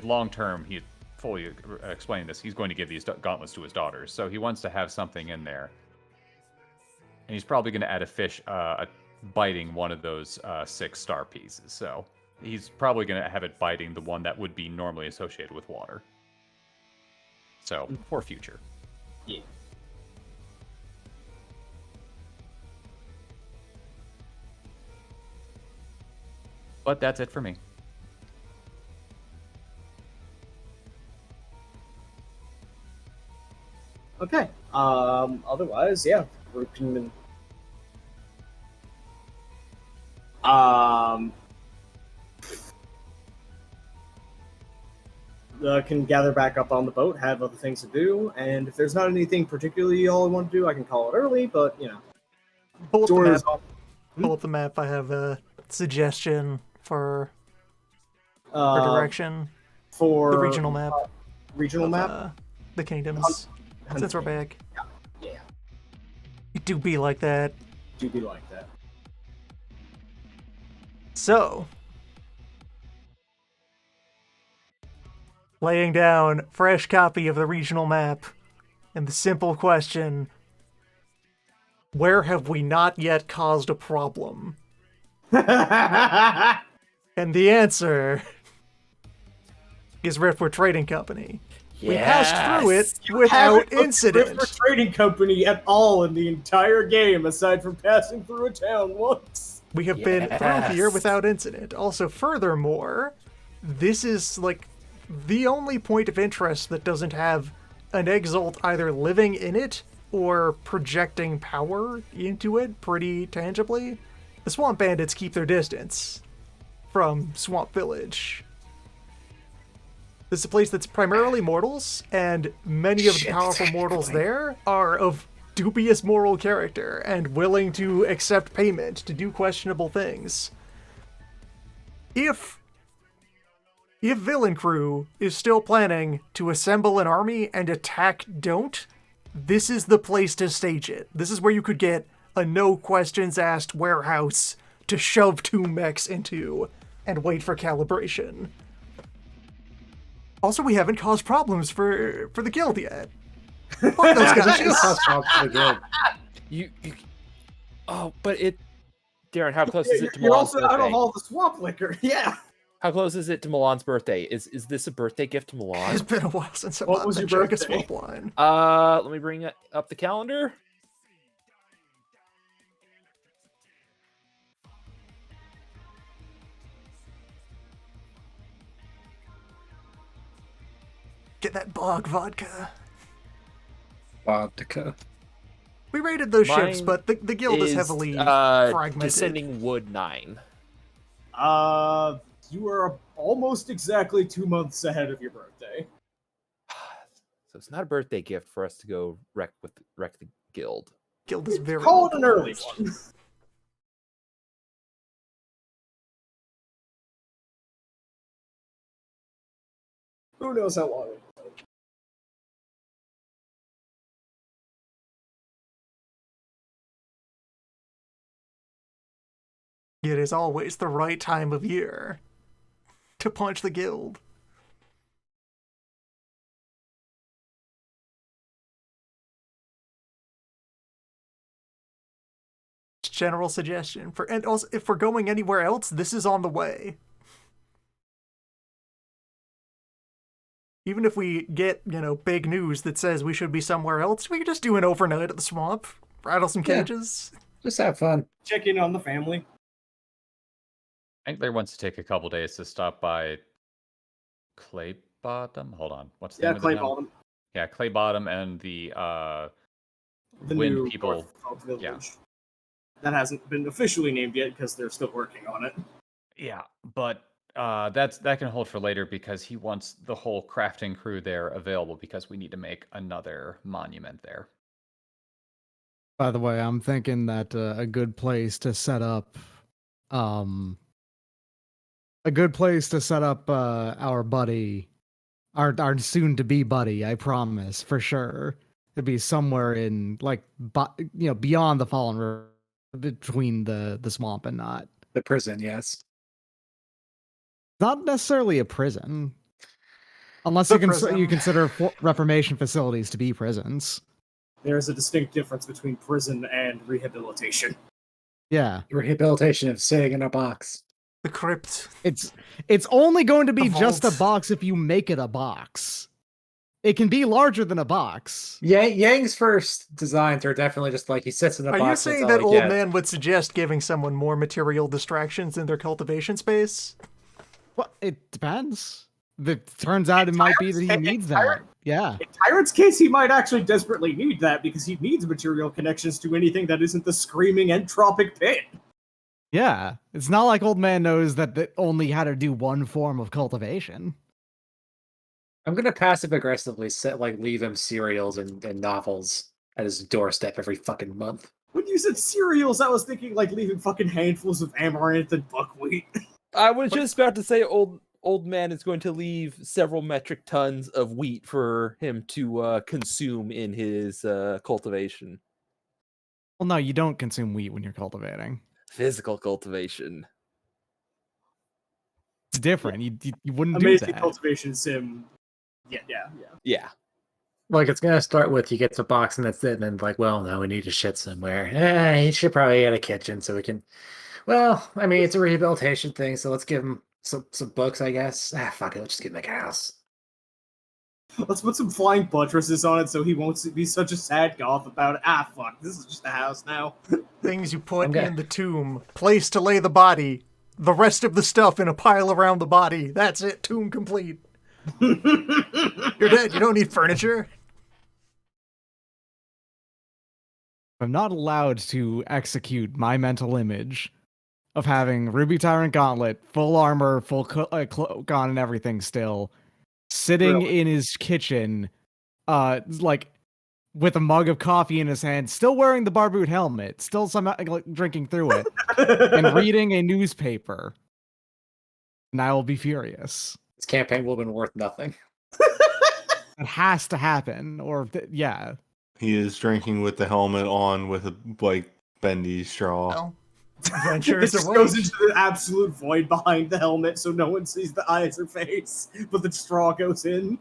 long term, he fully explained this, he's going to give these gauntlets to his daughters, so he wants to have something in there, and he's probably going to add a fish biting one of those 6 star pieces, so he's probably going to have it biting the one that would be normally associated with water, so for future. Yeah. But that's it for me. Okay. Otherwise, yeah, we can. Can gather back up on the boat, have other things to do, and if there's not anything particularly all I want to do, I can call it early. But Pull up the Jordan's map. off. Pull up the map. I have a suggestion for direction. For The regional map. Regional of, map. The kingdoms. Since we're back. Yeah. It do be like that. Do be like that. So, laying down fresh copy of the regional map, and the simple question: where have we not yet caused a problem? And the answer is Riftwood Trading Company. We passed through it without incident. Riftwood Trading Company at all in the entire game, aside from passing through a town once. We have been through here without incident. Also, furthermore, this is like the only point of interest that doesn't have an Exalt either living in it or projecting power into it pretty tangibly. The Swamp Bandits keep their distance from Swamp Village. This is a place that's primarily mortals, and many of the powerful mortals there are of dubious moral character and willing to accept payment to do questionable things. If Villain Crew is still planning to assemble an army and attack Don't, this is the place to stage it. This is where you could get a no questions asked warehouse to shove 2 mechs into and wait for calibration. Also, we haven't caused problems for the guild yet. Fuck those guys. But Darren, how close is it to You're Milan's also out birthday? of all the swamp liquor. Yeah. How close is it to Milan's birthday? Is this a birthday gift to Milan? It's been a while since I've What was been your check a birthday? swamp line. Let me bring up the calendar. Get that bog vodka. Vodka. We raided those ships, Mine but the guild is heavily fragmented. Descending Wood 9. You are almost exactly 2 months ahead of your birthday. So it's not a birthday gift for us to go wreck the guild. Guild is very Call it an early localized. one. Who knows how long it will take. It is always the right time of year to punch the guild. General suggestion and also if we're going anywhere else, this is on the way. Even if we get, big news that says we should be somewhere else, we can just do an overnight at the swamp, rattle some cages. Just have fun. Check in on the family. Ankler wants to take a couple days to stop by Clay Bottom. Hold on, what's the Yeah, name of the Clay town? Bottom. Yeah, Clay Bottom and the Wind new People. North Village. Yeah. That hasn't been officially named yet because they're still working on it. Yeah, but that can hold for later because he wants the whole crafting crew there available because we need to make another monument there. By the way, I'm thinking that a good place to set up, our buddy our soon to be buddy, I promise, for sure. It'd be somewhere in like beyond the Fallen River, between the swamp and not. The prison, yes. Not necessarily a prison. Unless The you prison. consider Reformation facilities to be prisons. There is a distinct difference between prison and rehabilitation. Yeah. Rehabilitation of sitting in a box. The crypt. It's only going to be The just a vault. box if you make it a box. It can be larger than a box. Yang's first designs are definitely just like he sits in a Are box. you and saying that's all that he old gets. man would suggest giving someone more material distractions in their cultivation space? Well, it depends. It turns out it might be that he needs that. Yeah. In Tyrant's case, he might actually desperately need that because he needs material connections to anything that isn't the screaming entropic pit. Yeah. It's not like old man knows that they only how to do one form of cultivation. I'm gonna passive aggressively leave him cereals and novels at his doorstep every fucking month. When you said cereals, I was thinking like leaving fucking handfuls of amaranth and buckwheat. I was just about to say old man is going to leave several metric tons of wheat for him to consume in his cultivation. Well, no, you don't consume wheat when you're cultivating. Physical cultivation. It's different. You wouldn't Amazing do that. cultivation sim. Yeah. Yeah. Like it's gonna start with he gets a box and that's it, and then like, well, no, we need to shit somewhere. He should probably get a kitchen so we can. Well, I mean, it's a rehabilitation thing, so let's give him some books, I guess. Fuck it, let's just give him like a house. Let's put some flying buttresses on it so he won't be such a sad goth about it. Fuck, this is just a house now. Things you put Okay. in the tomb. Place to lay the body. The rest of the stuff in a pile around the body. That's it. Tomb complete. You're dead. You don't need furniture. I'm not allowed to execute my mental image of having Ruby Tyrant Gauntlet, full armor, full cloak on and everything still, sitting Really? in his kitchen, like with a mug of coffee in his hand, still wearing the barboot helmet, still somehow like, drinking through it, and reading a newspaper. And I will be furious. This campaign will have been worth nothing. It has to happen, or yeah. He is drinking with the helmet on with a bendy straw. Well, It adventures just away. goes into the absolute void behind the helmet so no one sees the eyes or face, but the straw goes in.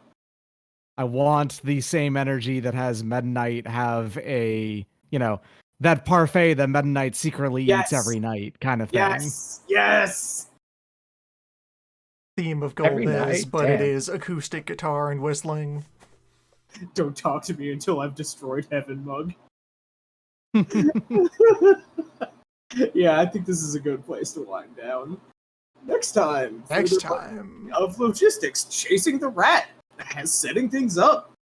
I want the same energy that has Meta Knight have a, that parfait that Meta Knight secretly Yes. eats every night kind of thing. Yes! Theme of Gold Every is, night? but it Damn. is acoustic guitar and whistling. Don't talk to me until I've destroyed Heaven Mug. Yeah, I think this is a good place to wind down. Next time. Next further time. of logistics, chasing the rat, setting things up,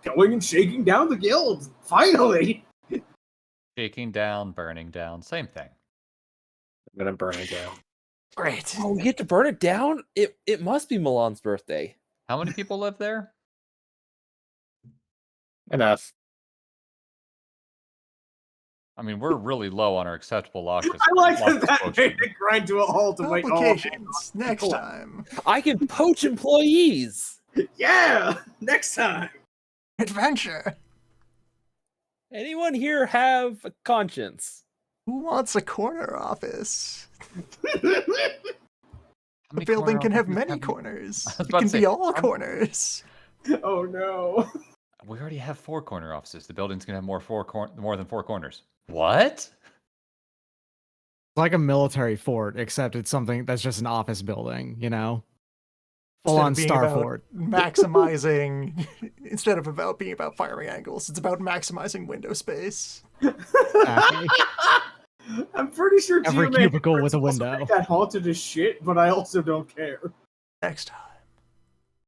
going and shaking down the guild. Finally! Shaking down, burning down, same thing. I'm gonna burn it down. Great. Oh, we get to burn it down? It must be Milan's birthday. How many people live there? Enough. I mean, we're really low on our acceptable losses. I like that made it grind to a halt and wait. Complications. Next time. I can poach employees. Yeah! Next time! Adventure. Anyone here have a conscience? Who wants a corner office? How The many building corner can have offices many we? corners. I was It about can to be say, all I'm- corners. Oh no. We already have 4 corner offices. The building's gonna have more than 4 corners. What? It's like a military fort, except it's something that's just an office building, Full on Instead of being Star about Fort. Maximizing, instead of about being about firing angles, it's about maximizing window space. Exactly. I'm pretty sure Every GMA cubicle with a principals window. make that haunted as shit, but I also don't care. Next time.